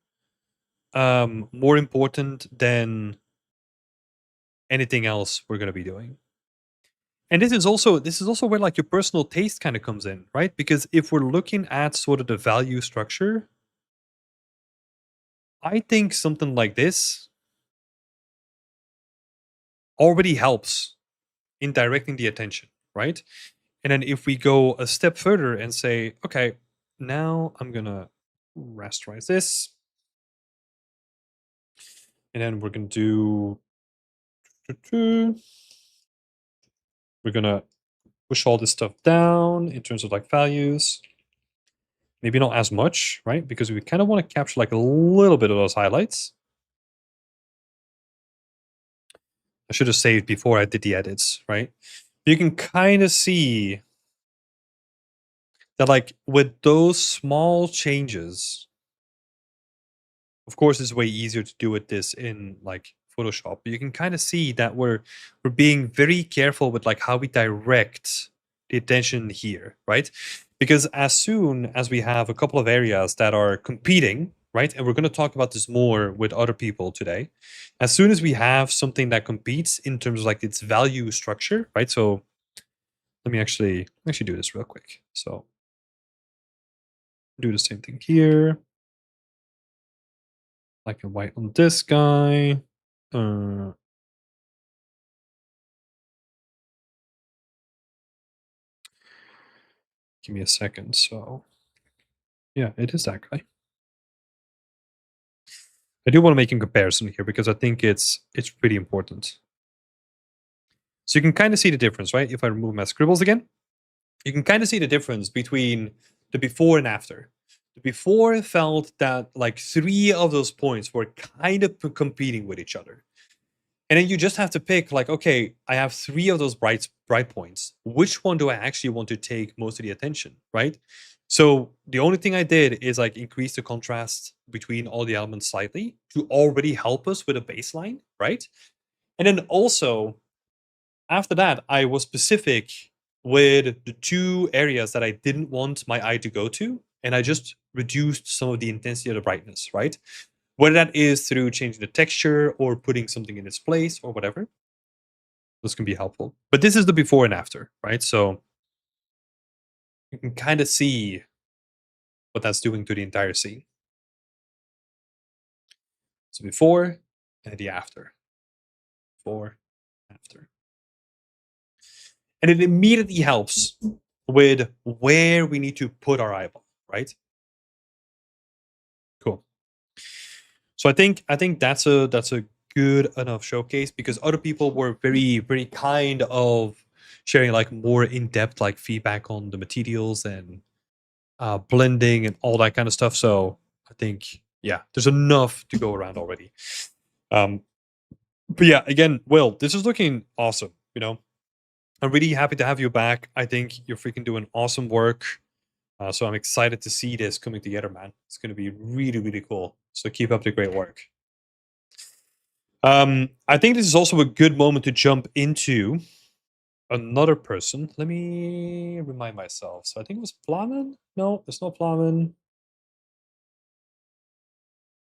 important than anything else we're going to be doing. And this is also where like your personal taste kind of comes in, right? Because if we're looking at sort of the value structure, I think something like this already helps in directing the attention, right? And then if we go a step further and say, okay, now I'm gonna rasterize this, and then we're gonna do, we're gonna push all this stuff down in terms of like values. Maybe not as much, right? Because we kind of want to capture like a little bit of those highlights. I should have saved before I did the edits, right? You can kind of see that, like, with those small changes, of course, it's way easier to do with this in like Photoshop, but you can kind of see that we're being very careful with like how we direct the attention here, right? Because as soon as we have a couple of areas that are competing, right, and we're going to talk about this more with other people today, as soon as we have something that competes in terms of like its value structure, right? So let me actually do this real quick. So do the same thing here. Black and white on this guy. Give me a second. So yeah, it is that guy. I do want to make a comparison here because I think it's pretty important. So you can kind of see the difference, right? If I remove my scribbles again, you can kind of see the difference between the before and after. The before felt that like 3 of those points were kind of competing with each other. And then you just have to pick, like, okay, I have 3 of those bright points. Which one do I actually want to take most of the attention, right? So the only thing I did is like increase the contrast between all the elements slightly to already help us with a baseline, right? And then also after that, I was specific with the 2 areas that I didn't want my eye to go to, and I just reduced some of the intensity of the brightness, right? Whether that is through changing the texture or putting something in its place or whatever, this can be helpful. But this is the before and after, right? So you can kind of see what that's doing to the entire scene. So before and the after. Before, after. And it immediately helps with where we need to put our eyeball, right? Cool. So I think that's a good enough showcase because other people were very kind of sharing like more in-depth like feedback on the materials and blending and all that kind of stuff. So I think yeah, there's enough to go around already. Um, but yeah, again, Will, this is looking awesome. You know, I'm really happy to have you back. I think you're freaking doing awesome work. So I'm excited to see this coming together, man. It's going to be really cool. So keep up the great work. I think this is also a good moment to jump into another person. Let me remind myself. So I think it was Plamen. No, it's not Plamen.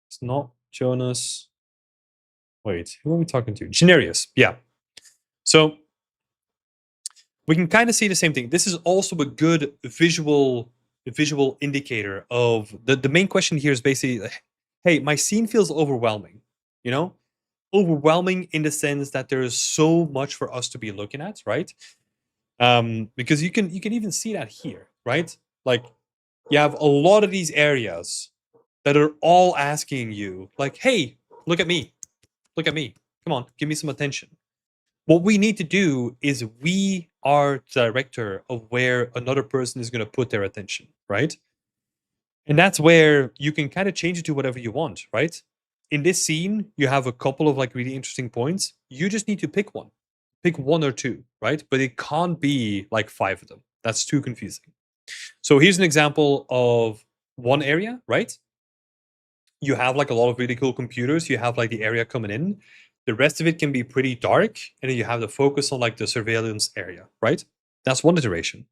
It's not Jonas. Wait, who are we talking to? Generius. Yeah. So we can kind of see the same thing. This is also a good visual indicator of the main question here is basically like, hey, my scene feels overwhelming, you know? Overwhelming in the sense that there is so much for us to be looking at, right? Because you can even see that here, right? Like you have a lot of these areas that are all asking you, like, hey, look at me. Look at me. Come on, give me some attention. What we need to do is we are the director of where another person is going to put their attention, right? And that's where you can kind of change it to whatever you want, right? In this scene, you have a couple of like really interesting points. You just need to pick one. Pick one or two, right? But it can't be like five of them. That's too confusing. So here's an example of one area, right? You have like a lot of really cool computers. You have like the area coming in. The rest of it can be pretty dark, and then you have the focus on like the surveillance area, right? That's one iteration.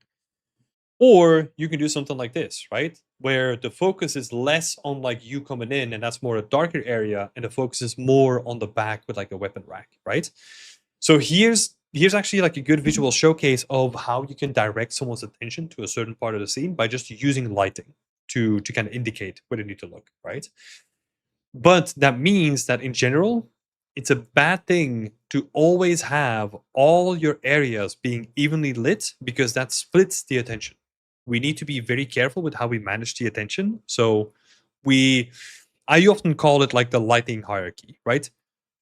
Or you can do something like this, right? Where the focus is less on like you coming in, and that's more a darker area, and the focus is more on the back with like a weapon rack, right? So here's actually like a good visual showcase of how you can direct someone's attention to a certain part of the scene by just using lighting to kind of indicate where they need to look, right? But that means that in general, it's a bad thing to always have all your areas being evenly lit because that splits the attention. We need to be very careful with how we manage the attention. So we I often call it like the lighting hierarchy, right?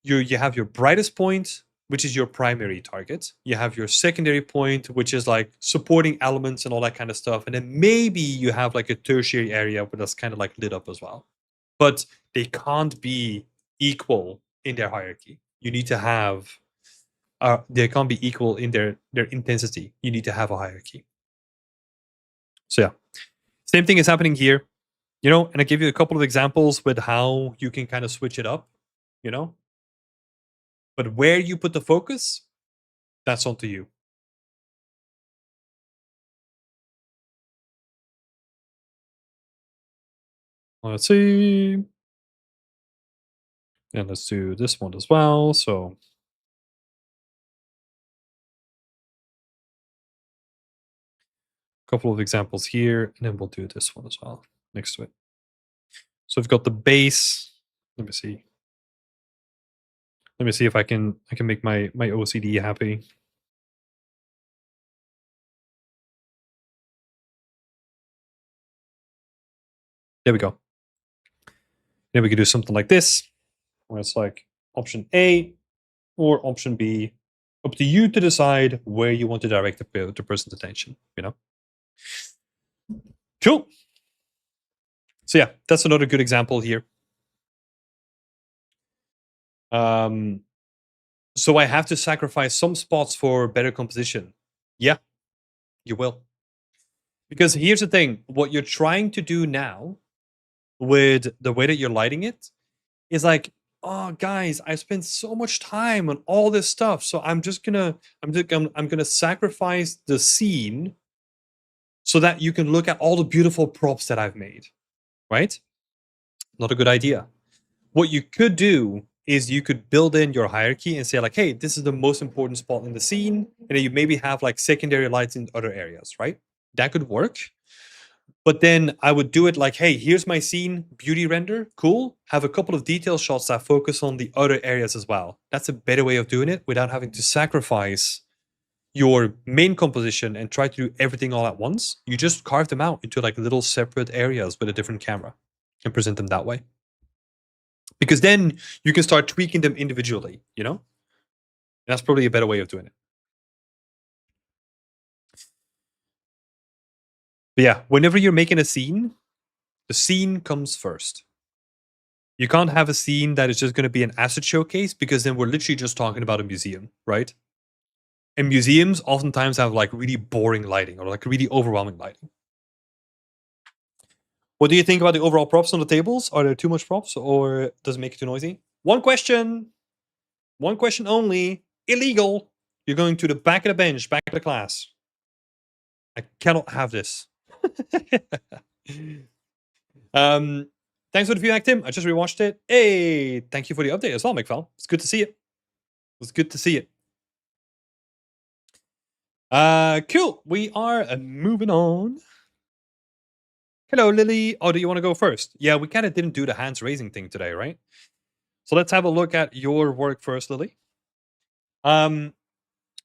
You have your brightest point, which is your primary target. You have your secondary point, which is like supporting elements and all that kind of stuff. And then maybe you have like a tertiary area where that's kind of like lit up as well. But they can't be equal in their hierarchy. You need to have they can't be equal in their intensity. You need to have a hierarchy. So yeah, same thing is happening here, you know. And I give you a couple of examples with how you can kind of switch it up, you know. But where you put the focus, that's on to you. Let's see, and let's do this one as well. So a couple of examples here, and then we'll do this one as well next to it. So we've got the base. Let me see. Let me see if I can make my OCD happy. There we go. Then we could do something like this, where it's like option A or option B. Up to you to decide where you want to direct the person's attention. You know. Cool. So yeah, that's another good example here. So I have to sacrifice some spots for better composition. Yeah, you will. Because here's the thing: what you're trying to do now with the way that you're lighting it is like, oh guys, I spent so much time on all this stuff, so I'm gonna sacrifice the scene so that you can look at all the beautiful props that I've made, right? Not a good idea. What you could do is you could build in your hierarchy and say like, hey, this is the most important spot in the scene, and then you maybe have like secondary lights in other areas, right? That could work. But then I would do it like, hey, here's my scene, beauty render, cool. Have a couple of detail shots that focus on the other areas as well. That's a better way of doing it without having to sacrifice your main composition and try to do everything all at once. You just carve them out into like little separate areas with a different camera and present them that way. Because then you can start tweaking them individually, you know? And that's probably a better way of doing it. But yeah, whenever you're making a scene, the scene comes first. You can't have a scene that is just going to be an asset showcase because then we're literally just talking about a museum, right? And museums oftentimes have like really boring lighting or like really overwhelming lighting. What do you think about the overall props on the tables? Are there too much props or does it make it too noisy? One question. One question only. Illegal. You're going to the back of the bench, back of the class. I cannot have this. Thanks for the feedback, Tim. I just rewatched it. Hey, thank you for the update as well, McFell. It's good to see it. It's good to see it. Cool. We are moving on. Hello, Lily. Oh, do you want to go first? Yeah, we kind of didn't do the hands raising thing today, right? So let's have a look at your work first, Lily.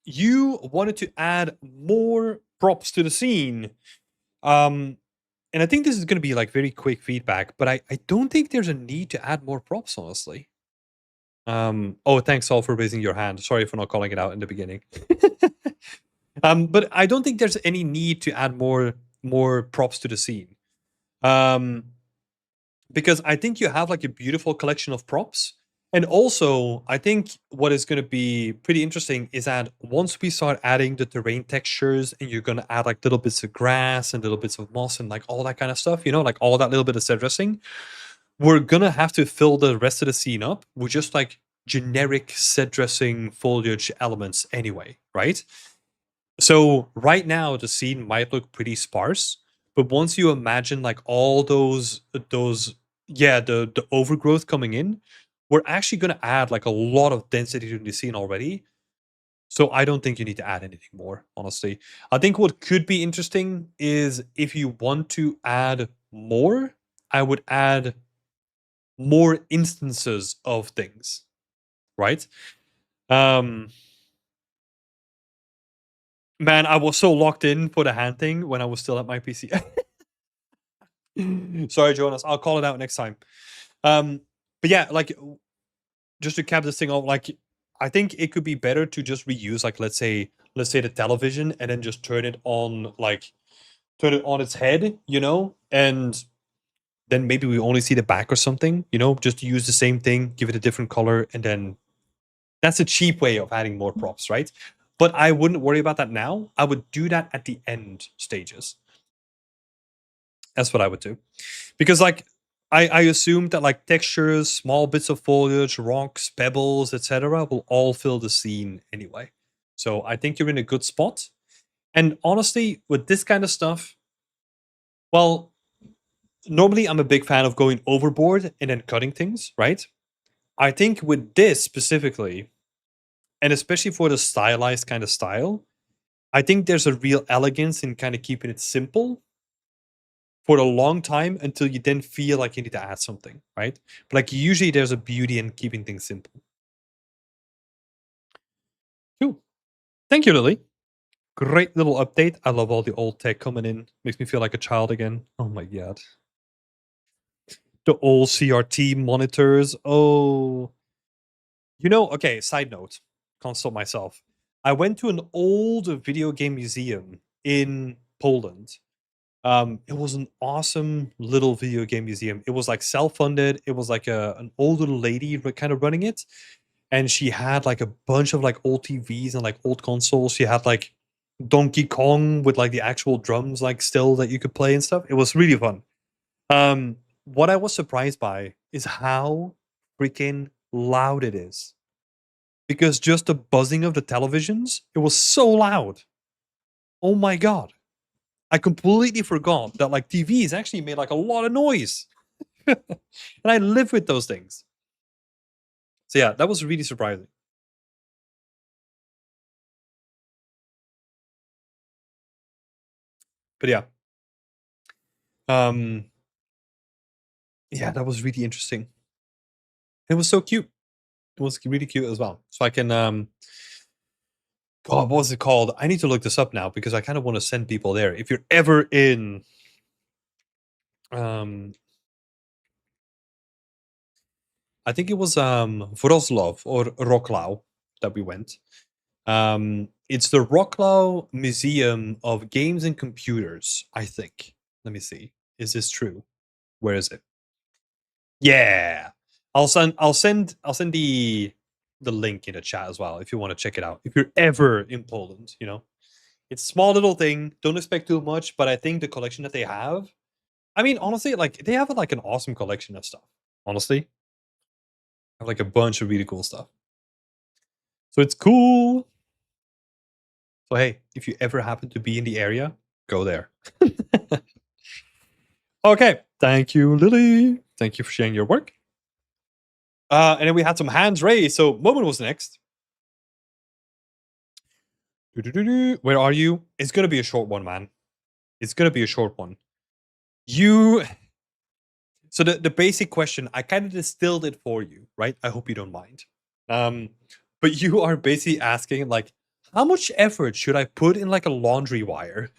You wanted to add more props to the scene. And I think this is going to be like very quick feedback, but I don't think there's a need to add more props, honestly. Oh, thanks all for raising your hand. Sorry for not calling it out in the beginning. But I don't think there's any need to add more props to the scene. Because I think you have like a beautiful collection of props. And also, I think what is going to be pretty interesting is that once we start adding the terrain textures and you're going to add like little bits of grass and little bits of moss and like all that kind of stuff, like all that little bit of set dressing, we're going to have to fill the rest of the scene up with just like generic set dressing foliage elements anyway, right? So right now the scene might look pretty sparse, but once you imagine like all those the overgrowth coming in, we're actually going to add like a lot of density to the scene already. So I don't think you need to add anything more, honestly. I think what could be interesting is if you want to add more, I would add more instances of things, right? Man, I was so locked in for the hand thing when I was still at my PC. Sorry, Jonas. I'll call it out next time. But yeah, like just to cap this thing off, like I think it could be better to just reuse, like let's say the television and then just turn it on its head, and then maybe we only see the back or something, just use the same thing, give it a different color, and then that's a cheap way of adding more props, right? But I wouldn't worry about that now. I would do that at the end stages. That's what I would do. Because like I assume that like textures, small bits of foliage, rocks, pebbles, etc. will all fill the scene anyway. So I think you're in a good spot. And honestly, with this kind of stuff, well, normally I'm a big fan of going overboard and then cutting things, right? I think with this specifically, and especially for the stylized kind of style, I think there's a real elegance in kind of keeping it simple for a long time until you then feel like you need to add something, right? But like usually there's a beauty in keeping things simple. Cool. Thank you, Lily. Great little update. I love all the old tech coming in. Makes me feel like a child again. Oh my god. The old CRT monitors. Oh. Okay, side note. Can't stop myself. I went to an old video game museum in Poland. It was an awesome little video game museum. It was like self-funded. It was like an old little lady kind of running it, and she had like a bunch of like old TVs and like old consoles. She had like Donkey Kong with like the actual drums like still that you could play and stuff. It was really fun. What I was surprised by is how freaking loud it is. Because just the buzzing of the televisions, it was so loud. Oh my god. I completely forgot that like TVs actually made like a lot of noise. And I live with those things. So yeah, that was really surprising. But yeah. Yeah, that was really interesting. It was so cute. It was really cute as well. So I can God, what was it called? I need to look this up now because I kind of want to send people there. If you're ever in I think it was Wroclaw or Wroclaw that we went. It's the Wroclaw Museum of Games and Computers, I think. Let me see. Is this true? Where is it? Yeah. I'll send the link in the chat as well if you want to check it out. If you're ever in Poland, It's a small little thing. Don't expect too much, but I think the collection that they have, I mean, honestly, like they have like an awesome collection of stuff. Honestly. Have like a bunch of really cool stuff. So it's cool. So hey, if you ever happen to be in the area, go there. Okay, thank you, Lily. Thank you for sharing your work. And then we had some hands raised. So Moment was next. Where are you? It's gonna be a short one, man. It's gonna be a short one. You. So the basic question, I kind of distilled it for you, right? I hope you don't mind. But you are basically asking like, how much effort should I put in like a laundry wire?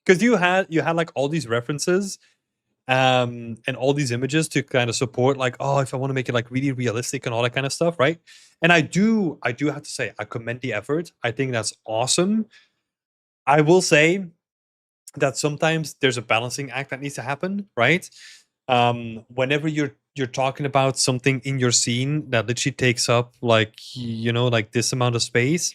Because you had like all these references and all these images to kind of support like, oh, if I want to make it like really realistic and all that kind of stuff, right? And I do have to say I commend the effort. I think that's awesome. I will say that sometimes there's a balancing act that needs to happen, right? Whenever you're talking about something in your scene that literally takes up like like this amount of space,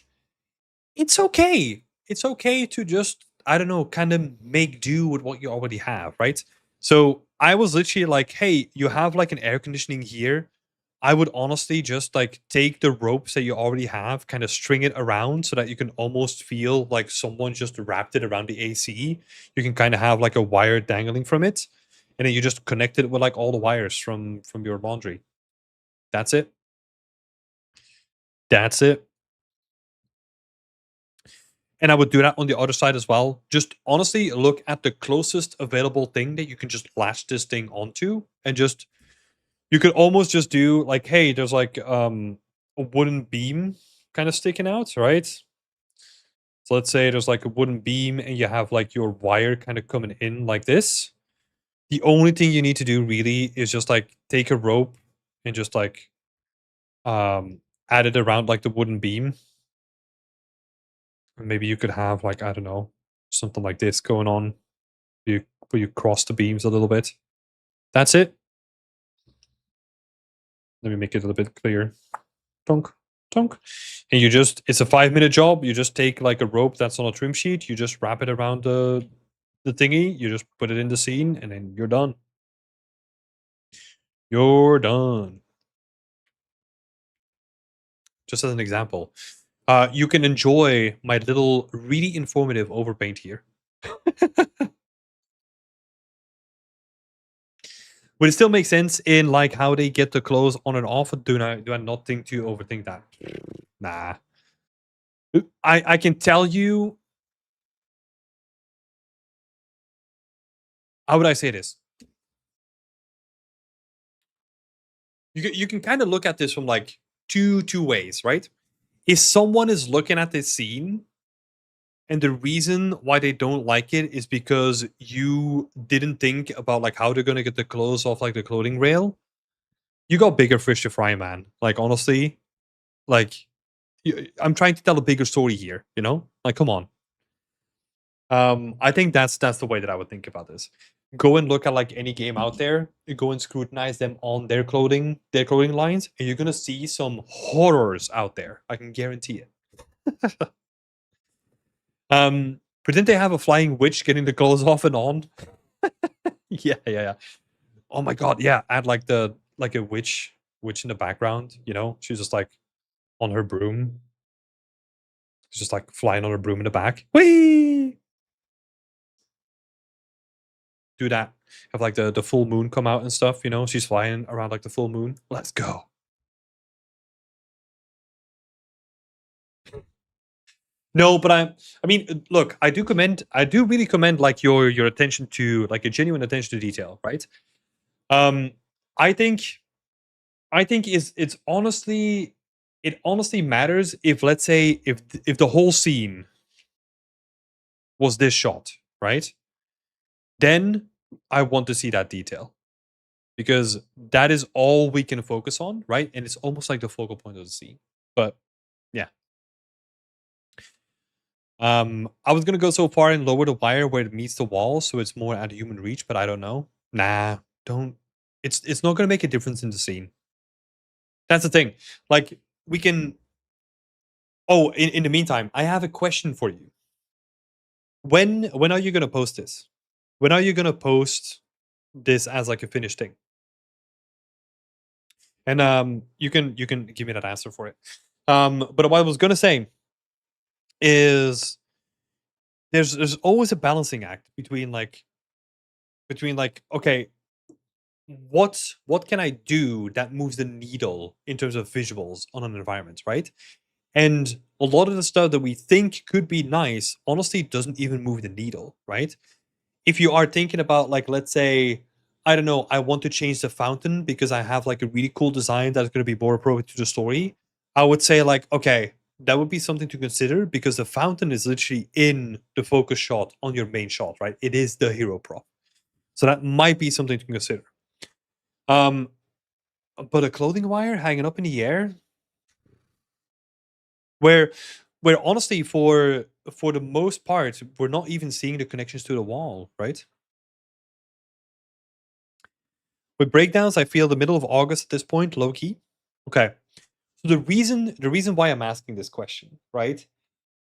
it's okay. It's okay to just, I don't know, kind of make do with what you already have, right? So I was literally like, hey, you have like an air conditioning here. I would honestly just like take the ropes that you already have, kind of string it around so that you can almost feel like someone just wrapped it around the AC. You can kind of have like a wire dangling from it, and then you just connect it with like all the wires from your laundry. That's it. That's it. And I would do that on the other side as well. Just honestly look at the closest available thing that you can just latch this thing onto, and just you could almost just do like, hey, there's like a wooden beam kind of sticking out, right? So let's say there's like a wooden beam and you have like your wire kind of coming in like this. The only thing you need to do really is just like take a rope and just like add it around like the wooden beam. And maybe you could have like, I don't know, something like this going on. You cross the beams a little bit. That's it. Let me make it a little bit clearer. Tonk, tonk. And it's a 5-minute job. You just take like a rope that's on a trim sheet, you just wrap it around the thingy, you just put it in the scene, and then you're done. You're done. Just as an example. You can enjoy my little really informative overpaint here. Would it still make sense in like how they get the clothes on and off? Or do I not think to overthink that? Nah. I can tell you. How would I say this? You can kind of look at this from like two ways, right? If someone is looking at this scene and the reason why they don't like it is because you didn't think about like how they're gonna get the clothes off like the clothing rail, you got bigger fish to fry, man. Like honestly, like I'm trying to tell a bigger story here. Like come on. I think that's the way that I would think about this. Go and look at like any game out there. You go and scrutinize them on their clothing lines, and you're gonna see some horrors out there. I can guarantee it. Pretend they have a flying witch getting the clothes off and on. Yeah, yeah, yeah. Oh my god, yeah. Add like a witch in the background. She's just like on her broom. She's just like flying on her broom in the back. Whee! Do that. Have like the full moon come out and stuff. She's flying around like the full moon. Let's go. No, but I mean, look, I do really commend like your attention to like a genuine attention to detail, right? Um, I think it's honestly, it honestly matters if, let's say, if the whole scene was this shot, right? Then I want to see that detail, because that is all we can focus on, right? And it's almost like the focal point of the scene. But yeah. I was gonna go so far and lower the wire where it meets the wall, so it's more at human reach, but I don't know. Nah, don't. It's not gonna make a difference in the scene. That's the thing. Like we can. Oh, in the meantime, I have a question for you. When are you gonna post this? When are you gonna post this as like a finished thing? And you can give me that answer for it. But what I was gonna say is there's always a balancing act between like okay, what can I do that moves the needle in terms of visuals on an environment, right? And a lot of the stuff that we think could be nice honestly doesn't even move the needle, right? If you are thinking about, like, let's say, I don't know, I want to change the fountain because I have like a really cool design that's going to be more appropriate to the story, I would say, like, okay, that would be something to consider because the fountain is literally in the focus shot on your main shot, right? It is the hero prop. So that might be something to consider. Um, but a clothing wire hanging up in the air, where honestly, for the most part, we're not even seeing the connections to the wall, right? With breakdowns, I feel the middle of August at this point, low key. Okay. So the reason why I'm asking this question, right,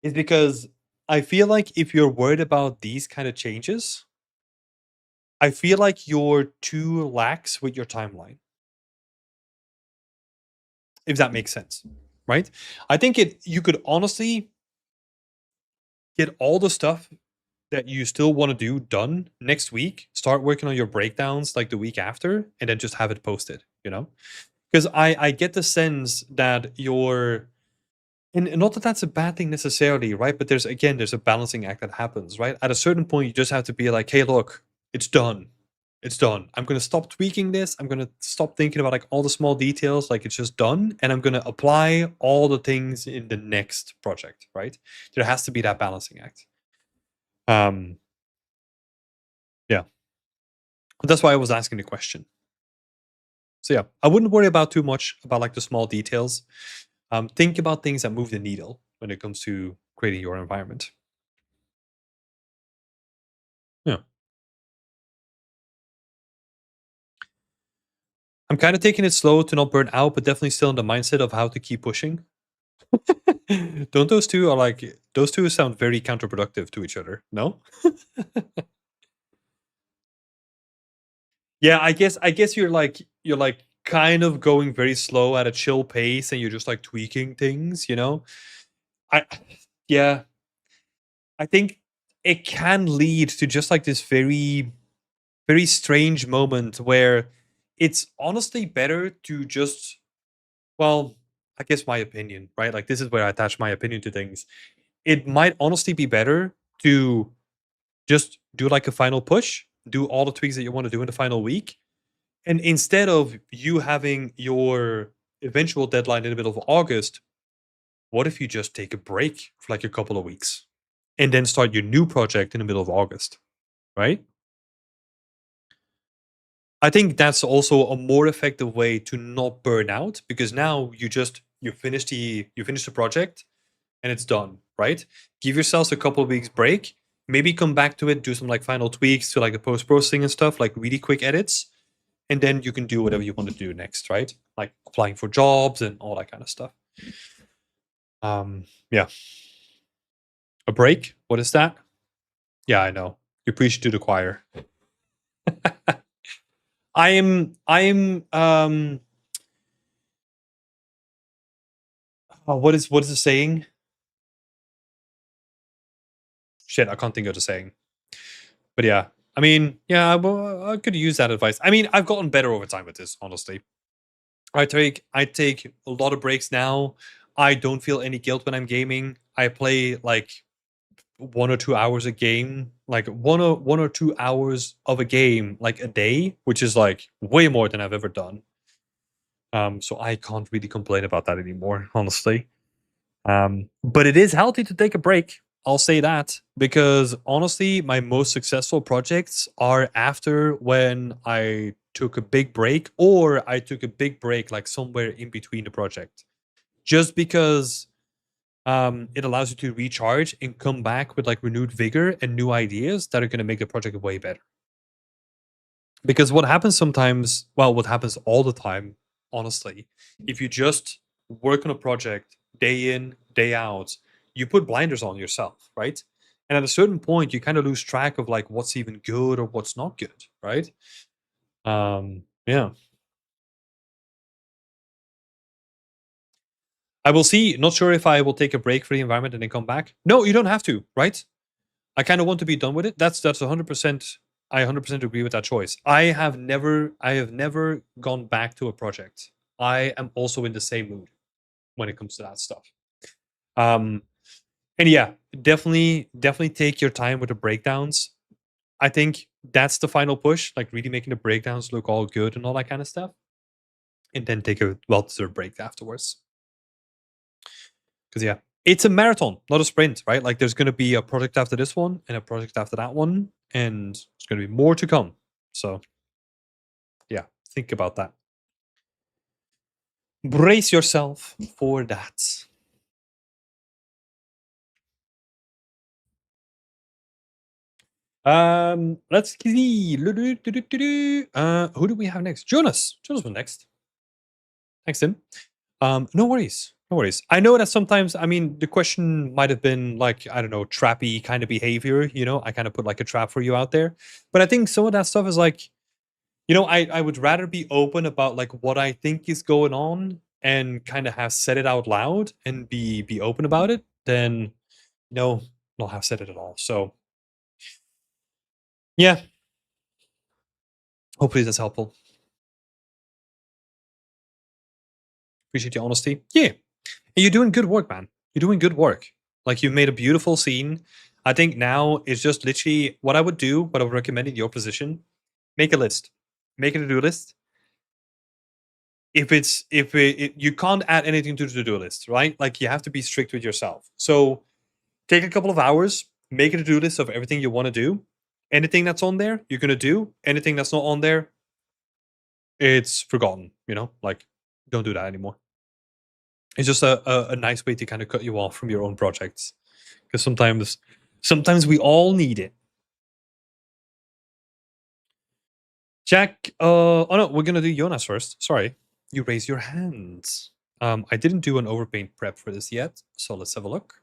is because I feel like if you're worried about these kind of changes, I feel like you're too lax with your timeline, if that makes sense. Right? I think you could honestly get all the stuff that you still want to do done next week, start working on your breakdowns like the week after, and then just have it posted, Because I get the sense that you're, and not that that's a bad thing necessarily, right? But there's a balancing act that happens, right? At a certain point, you just have to be like, hey, look, it's done. It's done. I'm gonna stop tweaking this. I'm gonna stop thinking about like all the small details, like it's just done, and I'm gonna apply all the things in the next project, right? There has to be that balancing act. Um, yeah. That's why I was asking the question. So yeah, I wouldn't worry about too much about like the small details. Think about things that move the needle when it comes to creating your environment. Yeah. I'm kind of taking it slow to not burn out, but definitely still in the mindset of how to keep pushing. Don't those two sound very counterproductive to each other? No? Yeah, I guess you're like kind of going very slow at a chill pace and you're just like tweaking things. I yeah, I think it can lead to just like this very very strange moment where it's honestly better to just, well, I guess my opinion, right? Like this is where I attach my opinion to things. It might honestly be better to just do like a final push, do all the tweaks that you want to do in the final week. And instead of you having your eventual deadline in the middle of August, what if you just take a break for like a couple of weeks and then start your new project in the middle of August, right? I think that's also a more effective way to not burn out because now you finish the project and it's done, right? Give yourselves a couple of weeks break, maybe come back to it, do some like final tweaks to like the post processing and stuff, like really quick edits, and then you can do whatever you want to do next, right? Like applying for jobs and all that kind of stuff. Yeah. A break? What is that? Yeah, I know. You preach to the choir. I am what is the saying? Shit, I can't think of the saying. But yeah. I mean, yeah, well, I could use that advice. I mean, I've gotten better over time with this, honestly. I take a lot of breaks now. I don't feel any guilt when I'm gaming. I play like 1 or 2 hours a game, like 1 or 2 hours of a game like a day, which is like way more than I've ever done. So I can't really complain about that anymore, honestly. But it is healthy to take a break. I'll say that because honestly, my most successful projects are after when I took a big break or I took a big break like somewhere in between the project. Just because it allows you to recharge and come back with like renewed vigor and new ideas that are going to make the project way better. Because what happens sometimes, well, what happens all the time, honestly, if you just work on a project day in, day out, you put blinders on yourself, right? And at a certain point, you kind of lose track of like what's even good or what's not good, right? Yeah. I will see. Not sure if I will take a break for the environment and then come back. No, you don't have to, right? I kind of want to be done with it. That's 100%. I 100% agree with that choice. I have never gone back to a project. I am also in the same mood when it comes to that stuff. And yeah, definitely take your time with the breakdowns. I think that's the final push, like really making the breakdowns look all good and all that kind of stuff. And then take a well-deserved break afterwards. Because yeah, it's a marathon, not a sprint, right? Like there's going to be a project after this one and a project after that one, and there's going to be more to come. So yeah, think about that. Brace yourself for that. Let's see. Who do we have next? Jonas. Jonas was next. Thanks, Tim. No worries. No worries. I know that sometimes, I mean, the question might have been like, I don't know, trappy kind of behavior. You know, I kind of put like a trap for you out there. But I think some of that stuff is like, you know, I would rather be open about like what I think is going on and kind of have said it out loud and be open about it than, you know, not have said it at all. So yeah, hopefully that's helpful. Appreciate your honesty. Yeah. And you're doing good work, man. You're doing good work. Like you made a beautiful scene. I think now is just literally what I would do, what I would recommend in your position. Make a list. Make a to-do list. If you can't add anything to the to-do list, right? Like you have to be strict with yourself. So take a couple of hours, make a to-do list of everything you want to do. Anything that's on there, you're gonna do. Anything that's not on there, it's forgotten. You know, like don't do that anymore. It's just a nice way to kind of cut you off from your own projects. Because sometimes we all need it. Jack, oh no, we're gonna do Jonas first. Sorry. You raise your hands. I didn't do an overpaint prep for this yet, so let's have a look.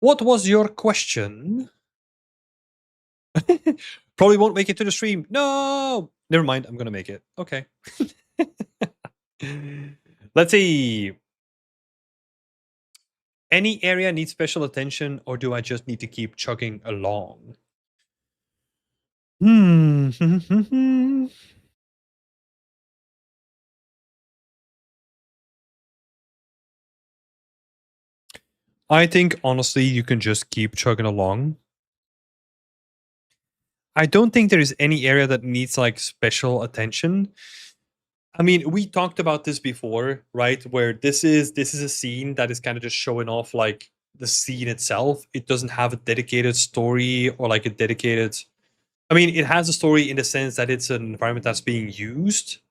What was your question? Probably won't make it to the stream. No! Never mind, I'm gonna make it. Okay. Let's see. Any area needs special attention, or do I just need to keep chugging along? I think honestly, you can just keep chugging along. I don't think there is any area that needs like special attention. I mean, we talked about this before, right? Where this is a scene that is kind of just showing off like the scene itself. It doesn't have a dedicated story or like a dedicated. I mean, it has a story in the sense that it's an environment that's being used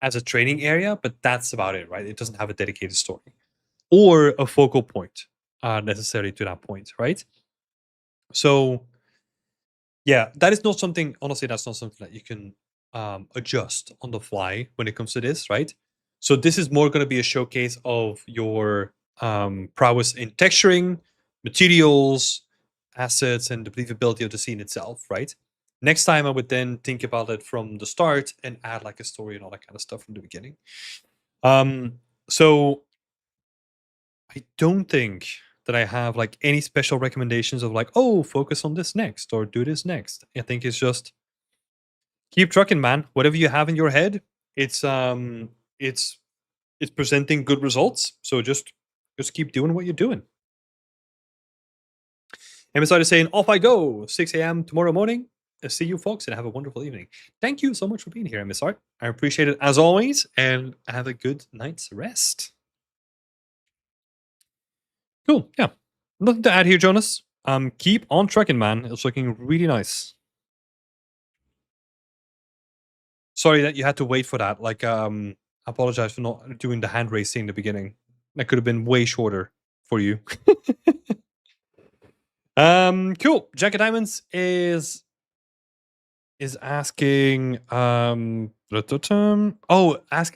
as a training area, but that's about it, right? It doesn't have a dedicated story or a focal point necessarily to that point, right? So yeah, that is not something. Honestly, that's not something that you can adjust on the fly when it comes to this, right? So this is more going to be a showcase of your prowess in texturing, materials, assets, and the believability of the scene itself, right? Next time, I would then think about it from the start and add like a story and all that kind of stuff from the beginning. So I don't think that I have like any special recommendations of like, oh, focus on this next or do this next. I think it's just keep trucking, man. Whatever you have in your head, it's it's presenting good results. So just keep doing what you're doing. MSI is saying, off I go, 6 a.m. tomorrow morning. See you folks and have a wonderful evening. Thank you so much for being here, MSR. I appreciate it as always, and have a good night's rest. Cool. Yeah. Nothing to add here, Jonas. Keep on trucking, man. It's looking really nice. Sorry that you had to wait for that. Like, I apologize for not doing the hand raising in the beginning. That could have been way shorter for you. Cool. Jack of Diamonds is asking asking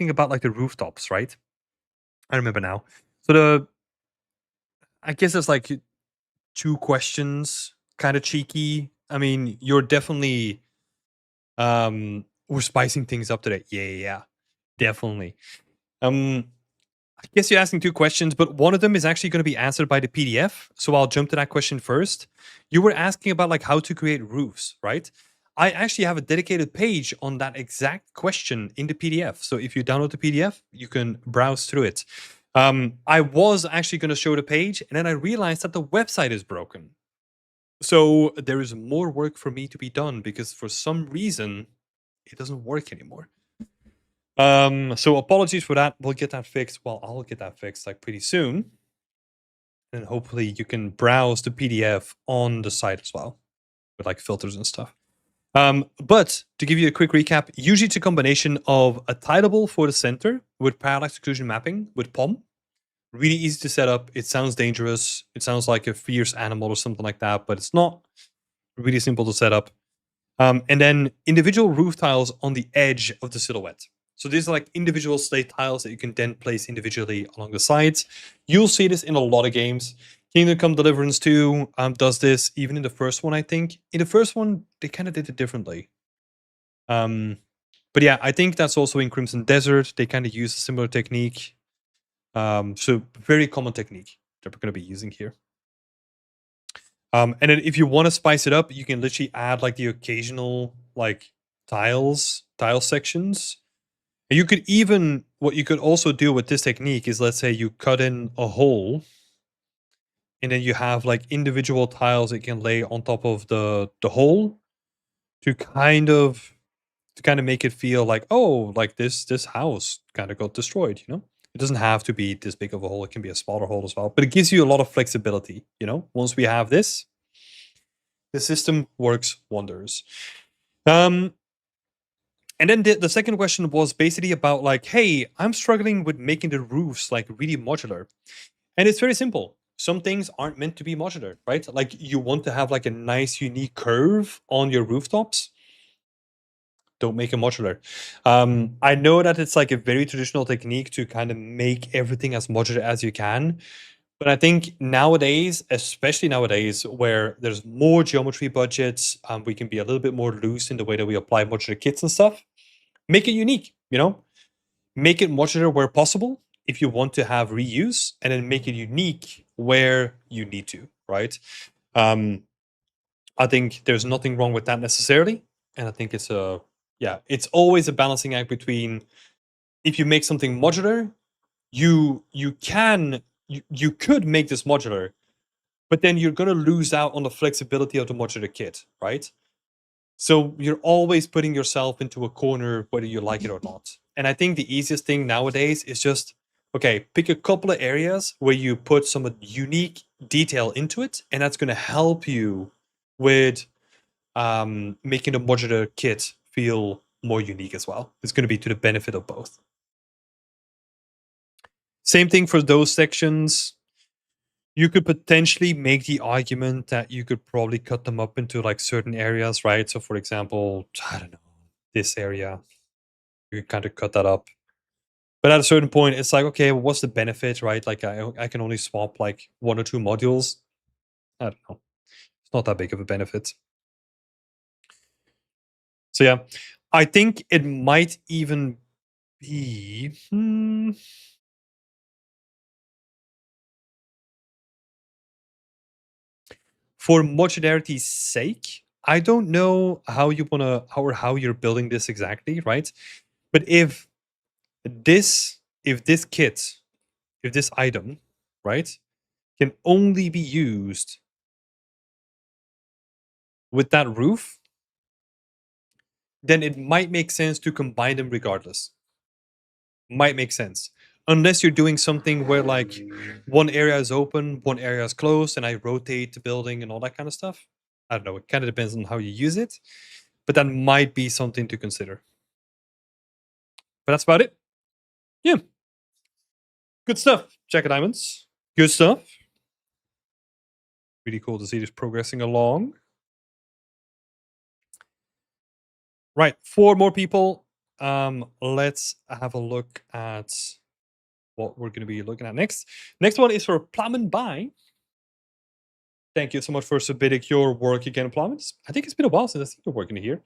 about like the rooftops, right? I remember now. So I guess there's like two questions, kind of cheeky. I mean, you're definitely we're spicing things up today. Yeah, definitely. I guess you're asking two questions, but one of them is actually going to be answered by the PDF. So I'll jump to that question first. You were asking about like how to create roofs, right? I actually have a dedicated page on that exact question in the PDF. So if you download the PDF, you can browse through it. I was actually going to show the page, and then I realized that the website is broken. So there is more work for me to be done because for some reason it doesn't work anymore. So apologies for that. We'll get that fixed. Well, I'll get that fixed like pretty soon. And hopefully you can browse the PDF on the site as well with like filters and stuff. But to give you a quick recap, usually it's a combination of a tileable for the center with parallax occlusion mapping with POM. Really easy to set up. It sounds dangerous. It sounds like a fierce animal or something like that, but it's not. Really simple to set up. And then individual roof tiles on the edge of the silhouette. So these are like individual slate tiles that you can then place individually along the sides. You'll see this in a lot of games. Kingdom Come Deliverance 2 does this, even in the first one, I think. In the first one, they kind of did it differently. But yeah, I think that's also in Crimson Desert. They kind of use a similar technique. So very common technique that we're going to be using here. And then if you want to spice it up, you can literally add like the occasional like tile sections. And you could even, what you could also do with this technique is, let's say you cut in a hole and then you have like individual tiles that you can lay on top of the hole to kind of make it feel like, oh, like this house kind of got destroyed, you know? It doesn't have to be this big of a hole. It can be a smaller hole as well, but it gives you a lot of flexibility, you know? Once we have this, the system works wonders. And then the second question was basically about like, hey, I'm struggling with making the roofs like really modular. And it's very simple. Some things aren't meant to be modular, right? Like you want to have like a nice unique curve on your rooftops. Don't make it modular. I know that it's like a very traditional technique to kind of make everything as modular as you can. But I think nowadays, especially nowadays, where there's more geometry budgets, we can be a little bit more loose in the way that we apply modular kits and stuff. Make it unique, you know? Make it modular where possible if you want to have reuse, and then make it unique where you need to, right? I think there's nothing wrong with that necessarily. And I think it's it's always a balancing act between, if you make something modular, you could make this modular, but then you're going to lose out on the flexibility of the modular kit, right? So you're always putting yourself into a corner, whether you like it or not. And I think the easiest thing nowadays is just, okay, pick a couple of areas where you put some unique detail into it, and that's going to help you with making the modular kit feel more unique as well. It's going to be to the benefit of both. Same thing for those sections. You could potentially make the argument that you could probably cut them up into like certain areas, right? So for example, I don't know, this area, you kind of cut that up. But at a certain point, it's like, okay, well, what's the benefit, right? Like I can only swap like 1 or 2 modules. I don't know. It's not that big of a benefit. So yeah, I think it might even be... For modularity's sake, I don't know how you want to, how you're building this exactly, right? But if this kit, if this item, right, can only be used with that roof, then it might make sense to combine them regardless. Might make sense. Unless you're doing something where like one area is open, one area is closed, and I rotate the building and all that kind of stuff. I don't know. It kind of depends on how you use it, but that might be something to consider. But that's about it. Yeah. Good stuff, Jacket Diamonds. Good stuff. Really cool to see this progressing along. Right, 4 more people. Let's have a look at what we're going to be looking at next. Next one is for Plamen By. Thank you so much for submitting your work again, Plamen. I think it's been a while since I've seen your work in here.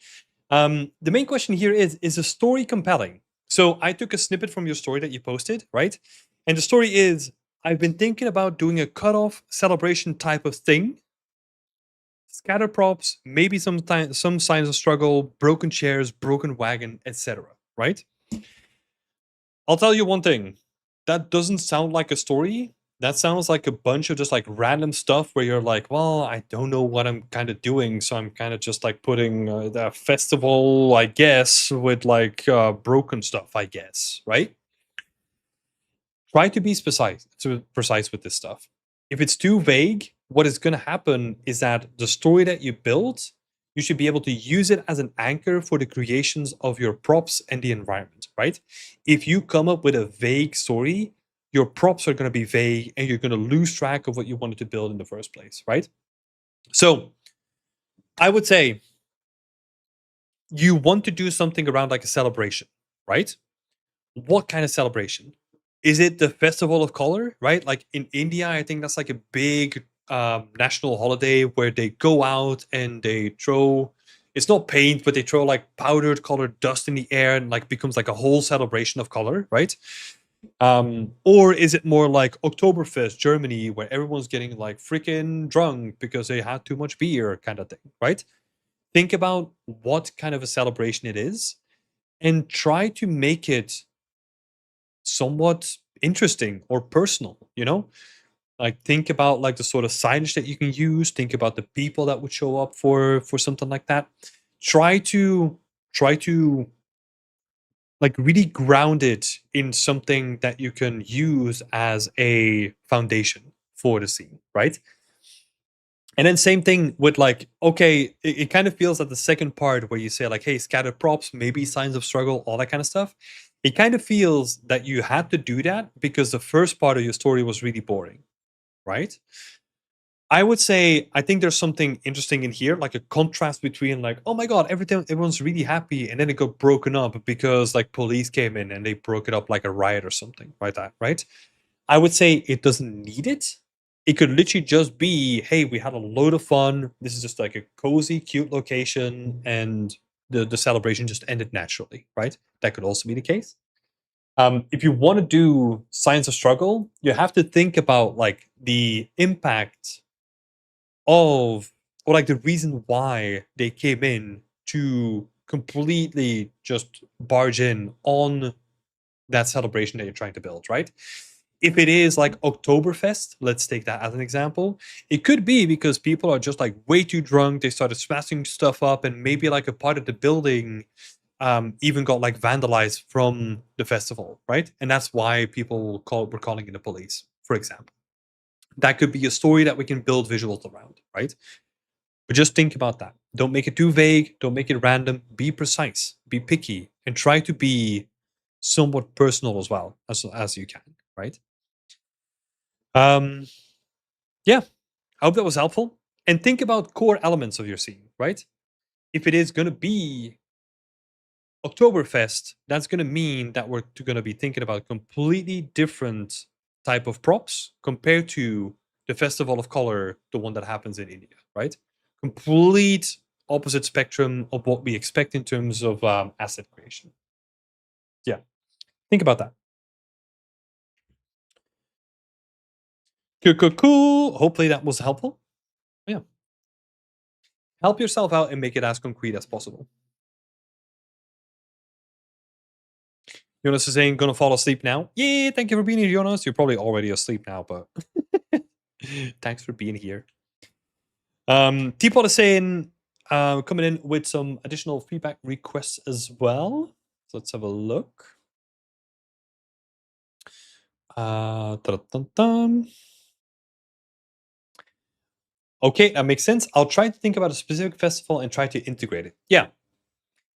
The main question here is the story compelling? So I took a snippet from your story that you posted, right? And the story is, I've been thinking about doing a cutoff celebration type of thing. Scatter props, maybe some signs of struggle, broken chairs, broken wagon, etc. Right? I'll tell you one thing. That doesn't sound like a story. That sounds like a bunch of just like random stuff where you're like, well, I don't know what I'm kind of doing, so I'm kind of just like putting the festival, I guess, with like broken stuff, I guess, right? Try to be precise with this stuff. If it's too vague, what is going to happen is that the story that you build, you should be able to use it as an anchor for the creations of your props and the environment, right? If you come up with a vague story, your props are going to be vague and you're going to lose track of what you wanted to build in the first place, right? So I would say you want to do something around like a celebration, right? What kind of celebration? Is it the Festival of Color, right? Like in India, I think that's like a big national holiday where they go out and they throw, it's not paint, but they throw like powdered colored dust in the air and like becomes like a whole celebration of color, right? Or is it more like Oktoberfest, Germany, where everyone's getting like freaking drunk because they had too much beer, kind of thing, right? Think about what kind of a celebration it is and try to make it somewhat interesting or personal, you know? Like think about like the sort of signage that you can use, think about the people that would show up for something like that. Try to like really ground it in something that you can use as a foundation for the scene, right? And then same thing with like, okay, it kind of feels like the second part where you say like, hey, scattered props, maybe signs of struggle, all that kind of stuff. It kind of feels that you had to do that because the first part of your story was really boring, right? I would say I think there's something interesting in here, like a contrast between like, oh my god, everyone's really happy, and then it got broken up because like police came in and they broke it up like a riot or something, right? That right? I would say it doesn't need it. It could literally just be, hey, we had a load of fun. This is just like a cozy, cute location, and the celebration just ended naturally, right? That could also be the case. If you want to do signs of struggle, you have to think about like the impact of, or like the reason why they came in to completely just barge in on that celebration that you're trying to build, right? If it is like Oktoberfest, let's take that as an example. It could be because people are just like way too drunk. They started smashing stuff up, and maybe like a part of the building even got like vandalized from the festival, right? And that's why were calling in the police, for example. That could be a story that we can build visuals around, right? But just think about that. Don't make it too vague. Don't make it random. Be precise. Be picky, and try to be somewhat personal as well as you can, right? Um, yeah, I hope that was helpful. And think about core elements of your scene, right? If it is going to be Oktoberfest, that's going to mean that we're going to be thinking about completely different type of props compared to the Festival of Color, the one that happens in India, right? Complete opposite spectrum of what we expect in terms of asset creation. Yeah, think about that. Cool, cool, cool. Hopefully that was helpful. Yeah. Help yourself out and make it as concrete as possible. Jonas is saying, gonna fall asleep now. Yeah, thank you for being here, Jonas. You're probably already asleep now, but thanks for being here. Teapot is saying, coming in with some additional feedback requests as well. So let's have a look. Okay, that makes sense. I'll try to think about a specific festival and try to integrate it. Yeah.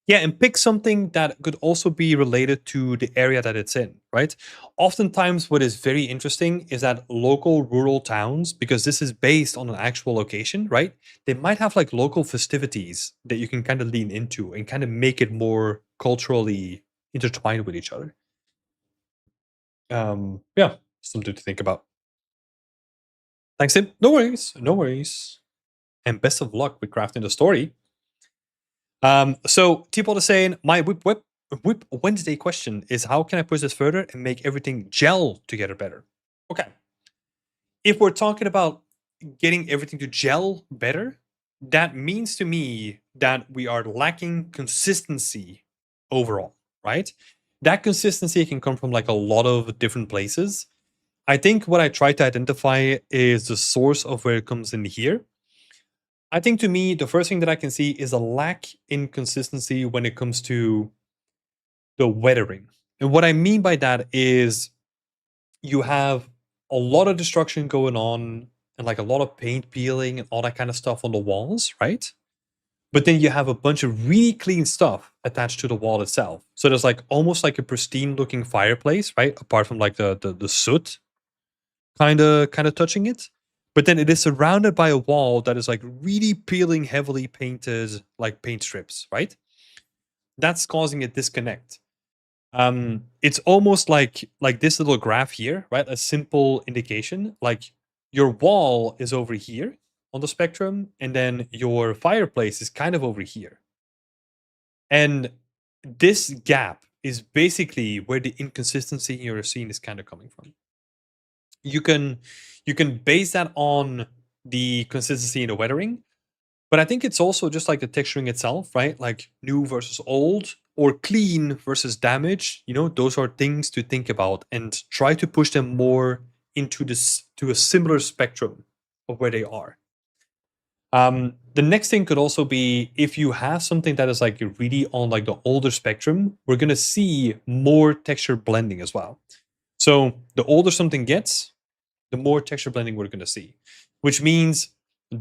Yeah, and pick something that could also be related to the area that it's in, right? Oftentimes, what is very interesting is that local rural towns, because this is based on an actual location, right? They might have like local festivities that you can kind of lean into and kind of make it more culturally intertwined with each other. Yeah, something to think about. Thanks, Tim. No worries. No worries. And best of luck with crafting the story. So Teapot is saying, my whip whip Whip Wednesday question is how can I push this further and make everything gel together better? Okay. If we're talking about getting everything to gel better, that means to me that we are lacking consistency overall, right? That consistency can come from like a lot of different places. I think what I try to identify is the source of where it comes in here. I think to me, the first thing that I can see is a lack in consistency when it comes to the weathering. And what I mean by that is you have a lot of destruction going on and like a lot of paint peeling and all that kind of stuff on the walls, right? But then you have a bunch of really clean stuff attached to the wall itself. So there's like almost like a pristine looking fireplace, right? Apart from like the soot kind of touching it. But then it is surrounded by a wall that is like really peeling heavily painted like paint strips, right? That's causing a disconnect. It's almost like this little graph here, right? A simple indication. Like your wall is over here on the spectrum, and then your fireplace is kind of over here. And this gap is basically where the inconsistency you're seeing is kind of coming from. You can base that on the consistency in the weathering, but I think it's also just like the texturing itself, right? Like new versus old or clean versus damage. Those are things to think about and try to push them more into this to a similar spectrum of where they are. The next thing could also be if you have something that is like really on like the older spectrum, we're gonna see more texture blending as well. So the older something gets, the more texture blending we're gonna see, which means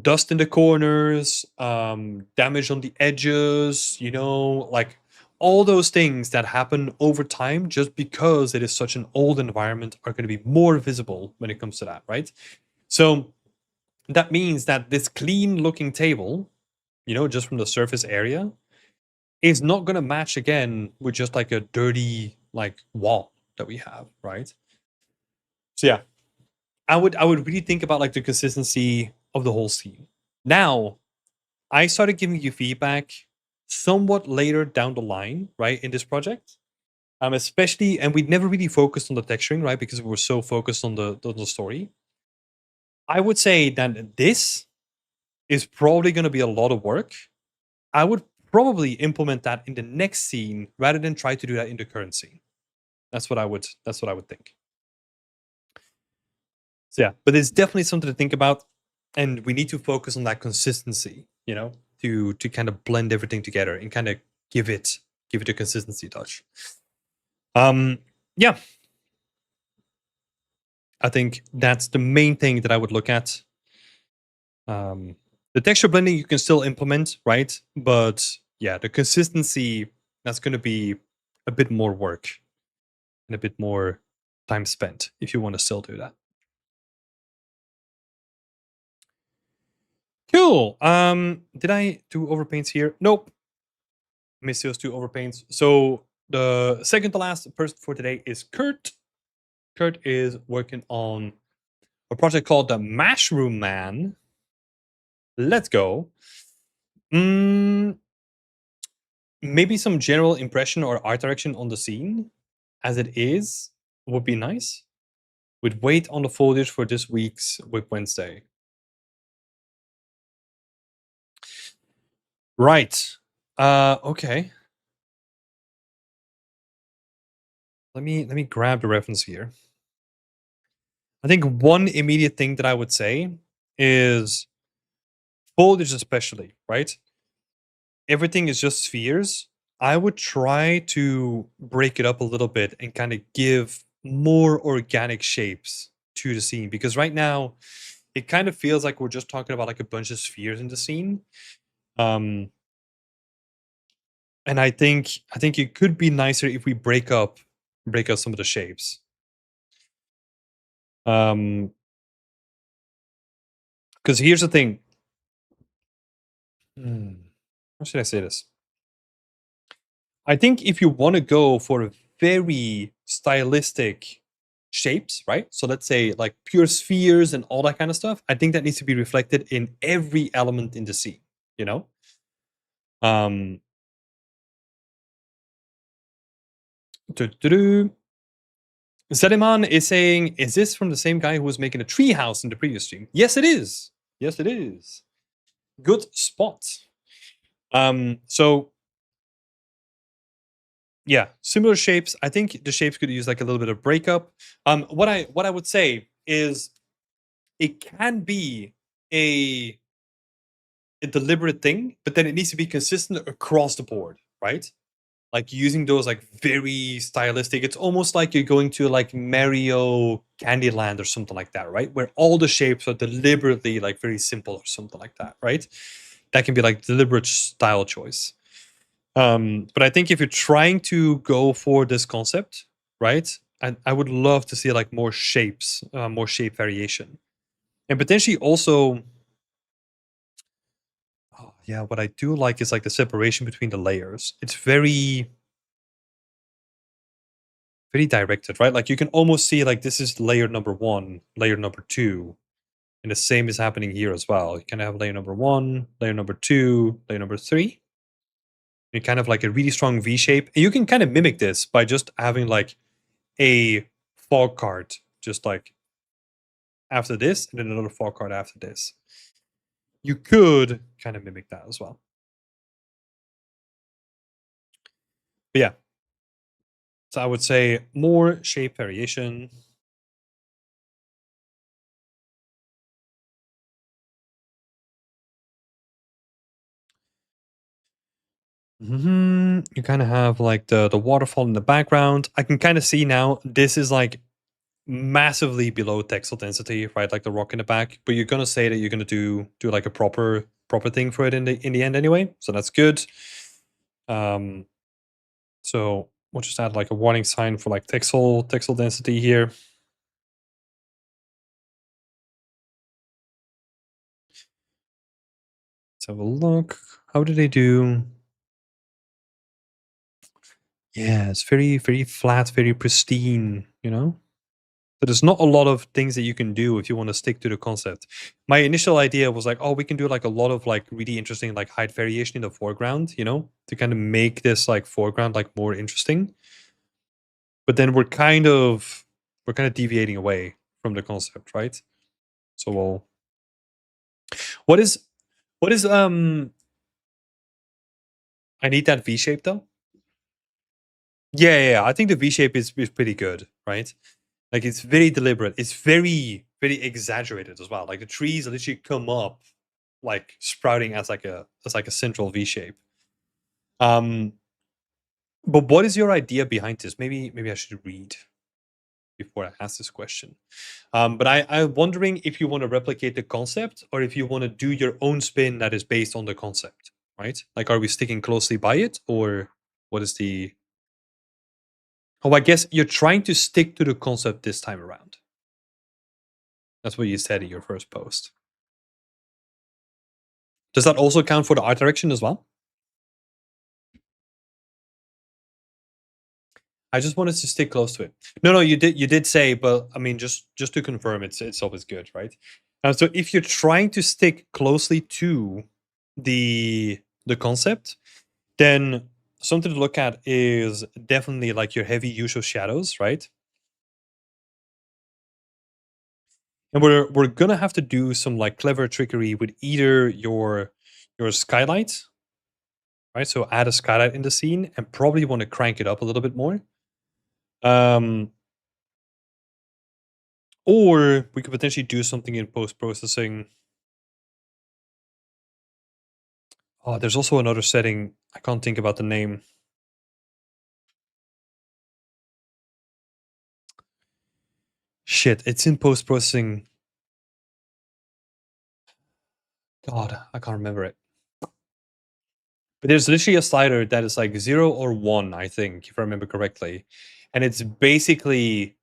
dust in the corners, damage on the edges, like all those things that happen over time just because it is such an old environment are going to be more visible when it comes to that, right? So that means that this clean looking table, just from the surface area, is not going to match again with just like a dirty like wall that we have, right? So yeah, I would really think about like the consistency of the whole scene. Now, I started giving you feedback somewhat later down the line, right, in this project. Especially, and we never really focused on the texturing, right, because we were so focused on the story. I would say that this is probably going to be a lot of work. I would probably implement that in the next scene rather than try to do that in the current scene. That's what I would. That's what I would think. So yeah, but it's definitely something to think about, and we need to focus on that consistency. To kind of blend everything together and kind of give it a consistency touch. Yeah, I think that's the main thing that I would look at. The texture blending you can still implement, right? But yeah, the consistency, that's going to be a bit more work and a bit more time spent if you want to still do that. Cool. Did I do overpaints here? Nope. Missed those two overpaints. So the second to last person for today is Kurt. Kurt is working on a project called the Mushroom Man. Let's go. Maybe some general impression or art direction on the scene as it is would be nice. We'd wait on the foliage for this week's Whip Wednesday. Right. Okay. Let me grab the reference here. I think one immediate thing that I would say is foliage especially, right? Everything is just spheres. I would try to break it up a little bit and kind of give more organic shapes to the scene because right now it kind of feels like we're just talking about like a bunch of spheres in the scene. Um and I think it could be nicer if we break up some of the shapes. Um because here's the thing. How should I say this? I think if you want to go for very stylistic shapes, right? So let's say like pure spheres and all that kind of stuff. I think that needs to be reflected in every element in the scene, you know? Um Zedeman is saying, is this from the same guy who was making a tree house in the previous stream? Yes, it is. Yes, it is. Good spot. So yeah, similar shapes. I think the shapes could use like a little bit of breakup. What I would say is it can be a deliberate thing, but then it needs to be consistent across the board, right? Like using those like very stylistic. It's almost like you're going to like Mario Candyland or something like that, right? Where all the shapes are deliberately like very simple or something like that, right? That can be like deliberate style choice. But I think if you're trying to go for this concept, right? I would love to see like more shapes, more shape variation, and potentially also. Oh, yeah, what I do like is like the separation between the layers. It's very directed, right? Like you can almost see like this is layer number 1, layer number 2, and the same is happening here as well. You kind of have layer number 1, layer number 2, layer number 3. You kind of like a really strong V shape. And you can kind of mimic this by just having like a fog card, just like after this, and then another fog card after this. You could kind of mimic that as well. But yeah. So I would say more shape variation. You kind of have like the waterfall in the background. I can kind of see now this is like massively below texel density, right? Like the rock in the back. But you're gonna say that you're gonna do like a proper thing for it in the end anyway. So that's good. So we'll just add like a warning sign for like texel density here. Let's have a look. How do they do? Yeah, it's very flat, very pristine, you know? So there's not a lot of things that you can do if you want to stick to the concept. My initial idea was like, oh, we can do like a lot of like really interesting like height variation in the foreground, you know, to kind of make this like foreground like more interesting. But then we're kind of deviating away from the concept, right? So we'll what is I need that V shape though. Yeah. I think the V shape is pretty good, right? Like it's very deliberate. It's very exaggerated as well. Like the trees literally come up like sprouting as like a central V shape. But what is your idea behind this? Maybe I should read before I ask this question. But I'm wondering if you want to replicate the concept or if you want to do your own spin that is based on the concept, right? Like, are we sticking closely by it, or what is the? Oh, I guess you're trying to stick to the concept this time around. That's what you said in your first post. Does that also count for the art direction as well? I just wanted to stick close to it. No, you did say, but I mean, just to confirm, it's always good, right? So if you're trying to stick closely to the concept, then something to look at is definitely like your heavy use of shadows, right? And we're gonna have to do some like clever trickery with either your skylight, right? So add a skylight in the scene and probably want to crank it up a little bit more. Or we could potentially do something in post processing. Oh, there's also another setting. I can't think about the name. Shit, it's in post processing. God, I can't remember it. But there's literally a slider that is like 0 or 1, I think, if I remember correctly. And it's basically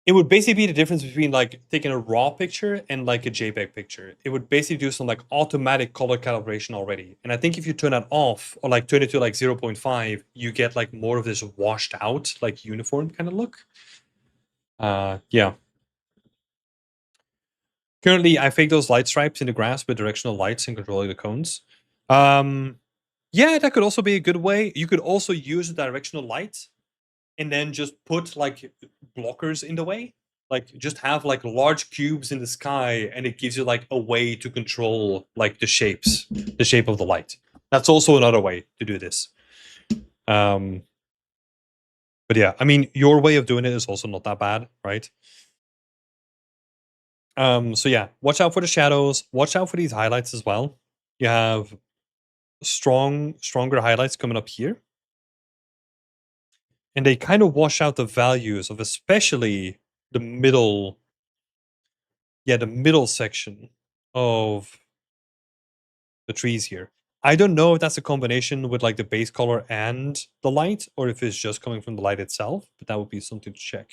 it would basically be the difference between like taking a raw picture and like a JPEG picture. It would basically do some like automatic color calibration already. And I think if you turn that off or like turn it to like 0.5, you get like more of this washed out, like uniform kind of look. Yeah. Currently, I fake those light stripes in the grass with directional lights and controlling the cones. Yeah, that could also be a good way. You could also use a directional light and then just put like blockers in the way. Like just have like large cubes in the sky and it gives you like a way to control like the shape of the light. That's also another way to do this. Um but yeah, I mean your way of doing it is also not that bad, right? So yeah, watch out for the shadows, watch out for these highlights as well. You have stronger highlights coming up here. And they kind of wash out the values of especially the middle, yeah, the middle section of the trees here. I don't know if that's a combination with like the base color and the light, or if it's just coming from the light itself, but that would be something to check.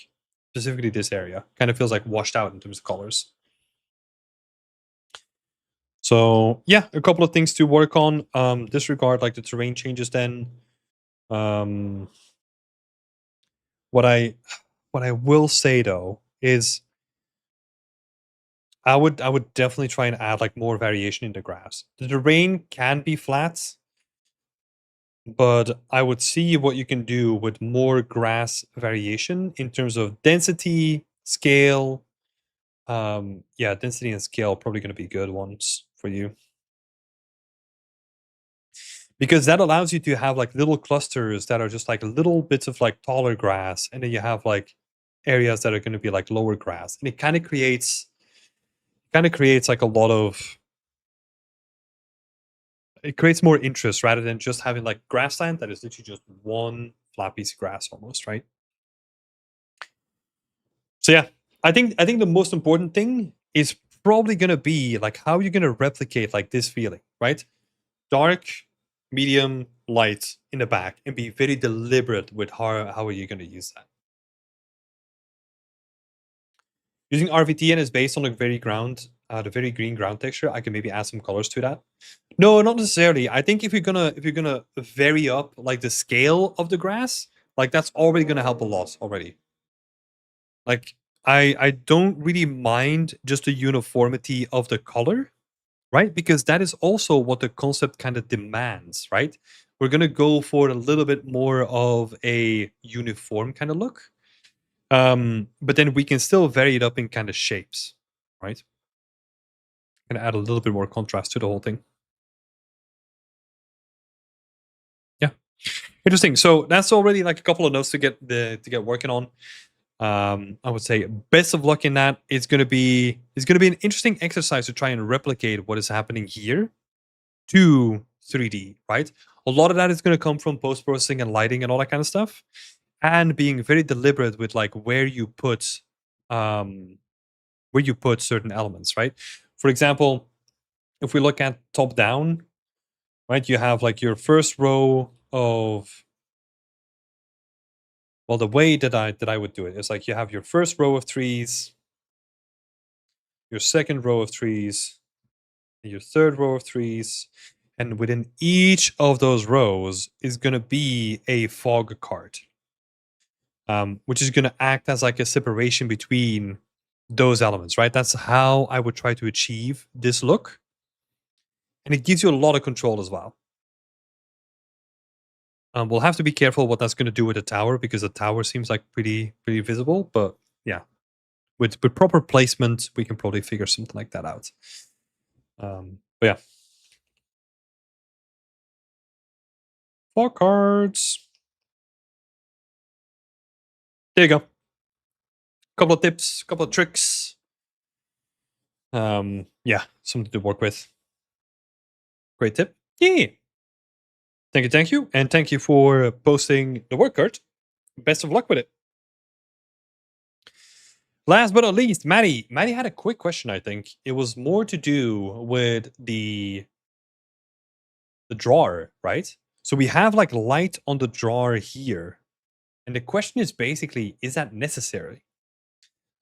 Specifically this area. Kind of feels like washed out in terms of colors. So yeah, a couple of things to work on. Disregard like the terrain changes then. Um what I what I will say though is I would definitely try and add like more variation in the grass. The terrain can be flat, but I would see what you can do with more grass variation in terms of density, scale. Yeah, density and scale probably going to be good ones for you because that allows you to have like little clusters that are just like little bits of like taller grass, and then you have like areas that are going to be like lower grass, and it kind of creates like a lot of it creates more interest rather than just having like grassland that is literally just one flat piece of grass almost, right? So yeah, I think the most important thing is probably gonna be like how you're gonna replicate like this feeling, right? Dark, medium, light in the back, and be very deliberate with how are you gonna use that. Using RVTN is based on the very green ground texture. I can maybe add some colors to that. No, not necessarily. I think if you're gonna vary up like the scale of the grass, like that's already gonna help a lot already. Like I don't really mind just the uniformity of the color, right? Because that is also what the concept kind of demands, right? We're gonna go for a little bit more of a uniform kind of look. But then we can still vary it up in kind of shapes, right? And add a little bit more contrast to the whole thing. Yeah. Interesting. So that's already like a couple of notes to get working on. I would say best of luck in that. It's gonna be an interesting exercise to try and replicate what is happening here to 3D, right? A lot of that is gonna come from post processing and lighting and all that kind of stuff, and being very deliberate with like um where you put certain elements, right? For example, if we look at top down, right, you have like your first row of well, the way that I would do it is like you have your first row of trees, your second row of trees, and your third row of trees, and within each of those rows is going to be a fog cart, which is going to act as like a separation between those elements, right? That's how I would try to achieve this look, and it gives you a lot of control as well. We'll have to be careful what that's going to do with the tower because the tower seems like pretty visible, but yeah, with proper placement, we can probably figure something like that out. But yeah, four cards. There you go. Couple of tips, couple of tricks. Yeah, something to work with. Great tip. Yeah. Thank you, and thank you for posting the work card. Best of luck with it. Last but not least, Maddie. Maddie had a quick question. I think it was more to do with the drawer, right? So we have like light on the drawer here, and the question is basically, is that necessary?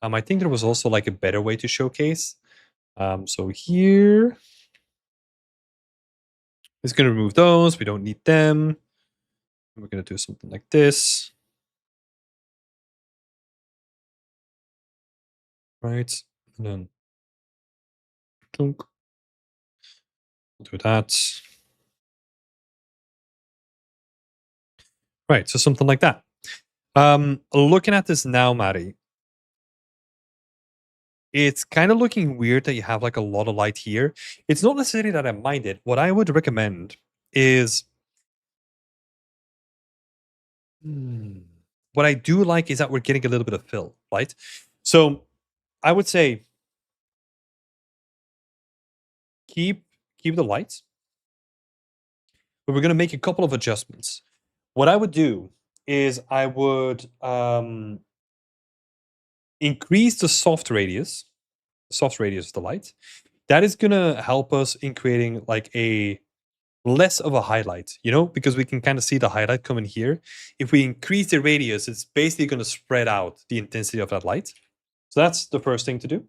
I think there was also like a better way to showcase. So here is going to remove those. We don't need them. We're going to do something like this, right? And then chunk, do that. Right, so something like that. Looking at this now, Maddie, it's kind of looking weird that you have like a lot of light here. It's not necessarily that I mind it. What I would recommend is what I do like is that we're getting a little bit of fill, right? So I would say keep the lights, but we're gonna make a couple of adjustments. What I would do is I would increase the soft radius of the light. That is gonna help us in creating like a less of a highlight, you know, because we can kind of see the highlight coming here. If we increase the radius, it's basically going to spread out the intensity of that light. So that's the first thing to do.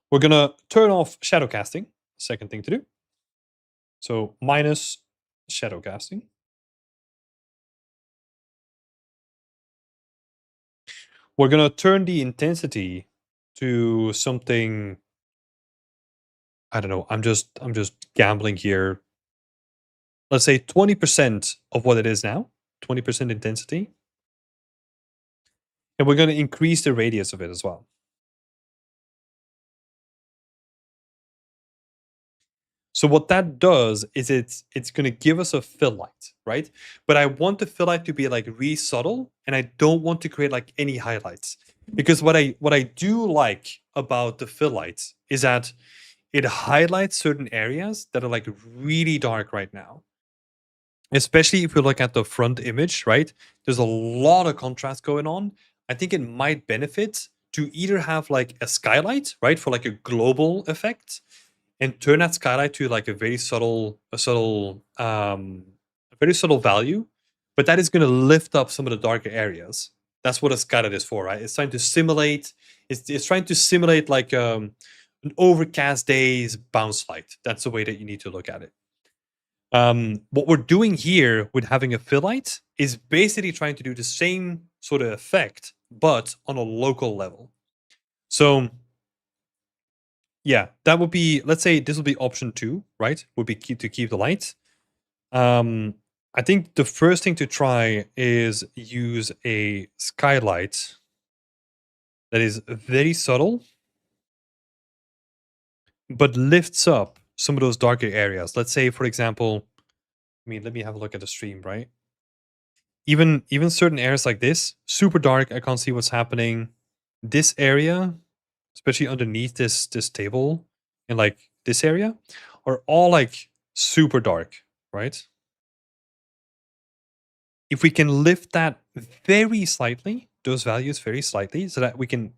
We're going to turn off shadow casting, second thing to do. So minus shadow casting. We're going to turn the intensity to something, I don't know, I'm just gambling here. Let's say 20% of what it is now, 20% intensity. And we're going to increase the radius of it as well. So what that does is it's going to give us a fill light, right? But I want the fill light to be like really subtle, and I don't want to create like any highlights, because what I do like about the fill lights is that it highlights certain areas that are like really dark right now. Especially if you look at the front image, right? There's a lot of contrast going on. I think it might benefit to either have like a skylight, right, for like a global effect, and turn that skylight to like a very subtle value, but that is going to lift up some of the darker areas. That's what a skylight is for, right? It's trying to simulate. It's trying to simulate like an overcast day's bounce light. That's the way that you need to look at it. What we're doing here with having a fill light is basically trying to do the same sort of effect, but on a local level. So yeah, that would be, let's say this will be option 2, right? Would be to keep the lights. I think the first thing to try is use a skylight that is very subtle, but lifts up some of those darker areas. Let's say, for example, let me have a look at the stream, right? Even certain areas like this, super dark, I can't see what's happening. This area, especially underneath this table, and like this area, are all like super dark, right? If we can lift that very slightly, those values very slightly, so that we can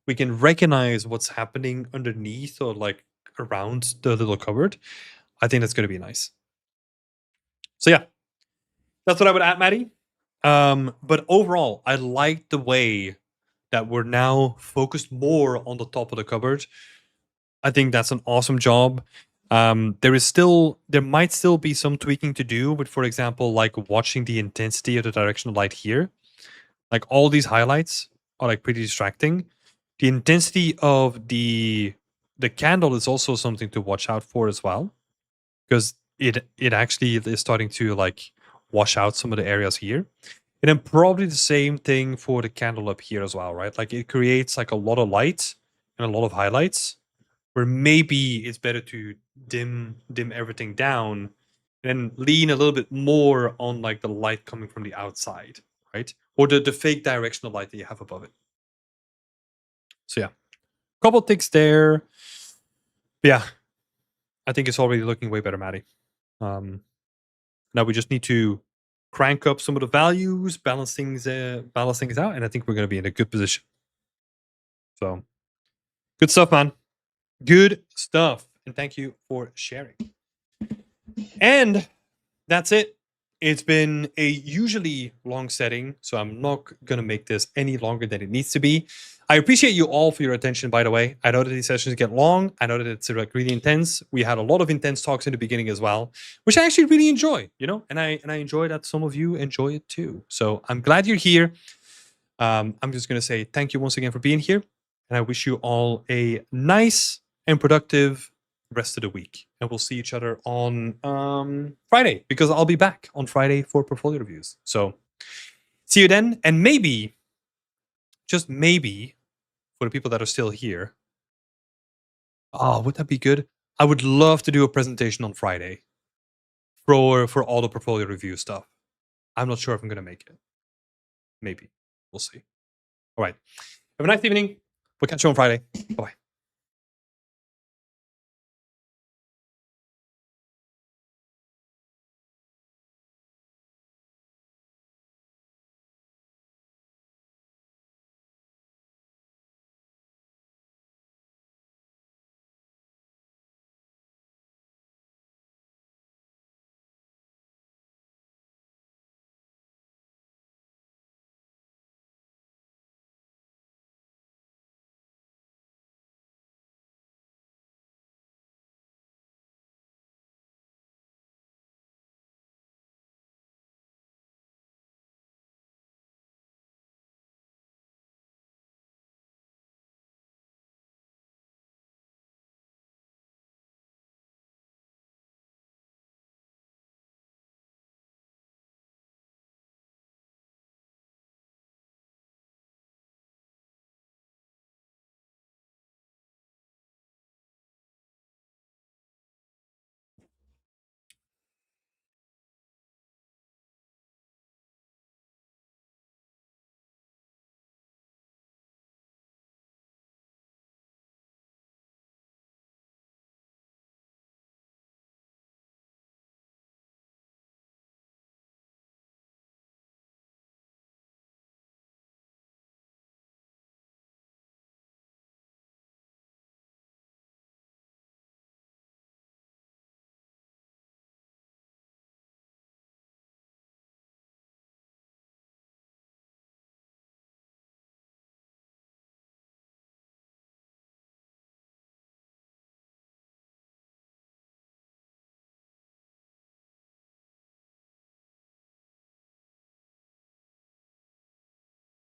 recognize what's happening underneath or like around the little cupboard, I think that's going to be nice. So yeah, that's what I would add, Maddie. But overall, I like the way that we're now focused more on the top of the cupboard. I think that's an awesome job. There might still be some tweaking to do, but for example, like watching the intensity of the directional light here, like all these highlights are like pretty distracting. The intensity of the candle is also something to watch out for as well, because it actually is starting to like wash out some of the areas here. And then probably the same thing for the candle up here as well, right? Like it creates like a lot of light and a lot of highlights, where maybe it's better to dim everything down and lean a little bit more on like the light coming from the outside, right? Or the fake directional light that you have above it. So yeah, couple ticks there. Yeah, I think it's already looking way better, Maddie. Now we just need to crank up some of the values, balance things out, and I think we're going to be in a good position. So good stuff, man. Good stuff. And thank you for sharing. And that's it. It's been a usually long setting, so I'm not going to make this any longer than it needs to be. I appreciate you all for your attention, by the way. I know that these sessions get long. I know that it's like really intense. We had a lot of intense talks in the beginning as well, which I actually really enjoy, you know, and I enjoy that some of you enjoy it too. So I'm glad you're here. I'm just going to say thank you once again for being here, and I wish you all a nice and productive rest of the week, and we'll see each other on Friday, because I'll be back on Friday for portfolio reviews. So see you then, and maybe, just maybe, for the people that are still here, would that be good? I would love to do a presentation on Friday for all the portfolio review stuff. I'm not sure if I'm going to make it. Maybe. We'll see. All right. Have a nice evening. We'll catch you on Friday. Bye.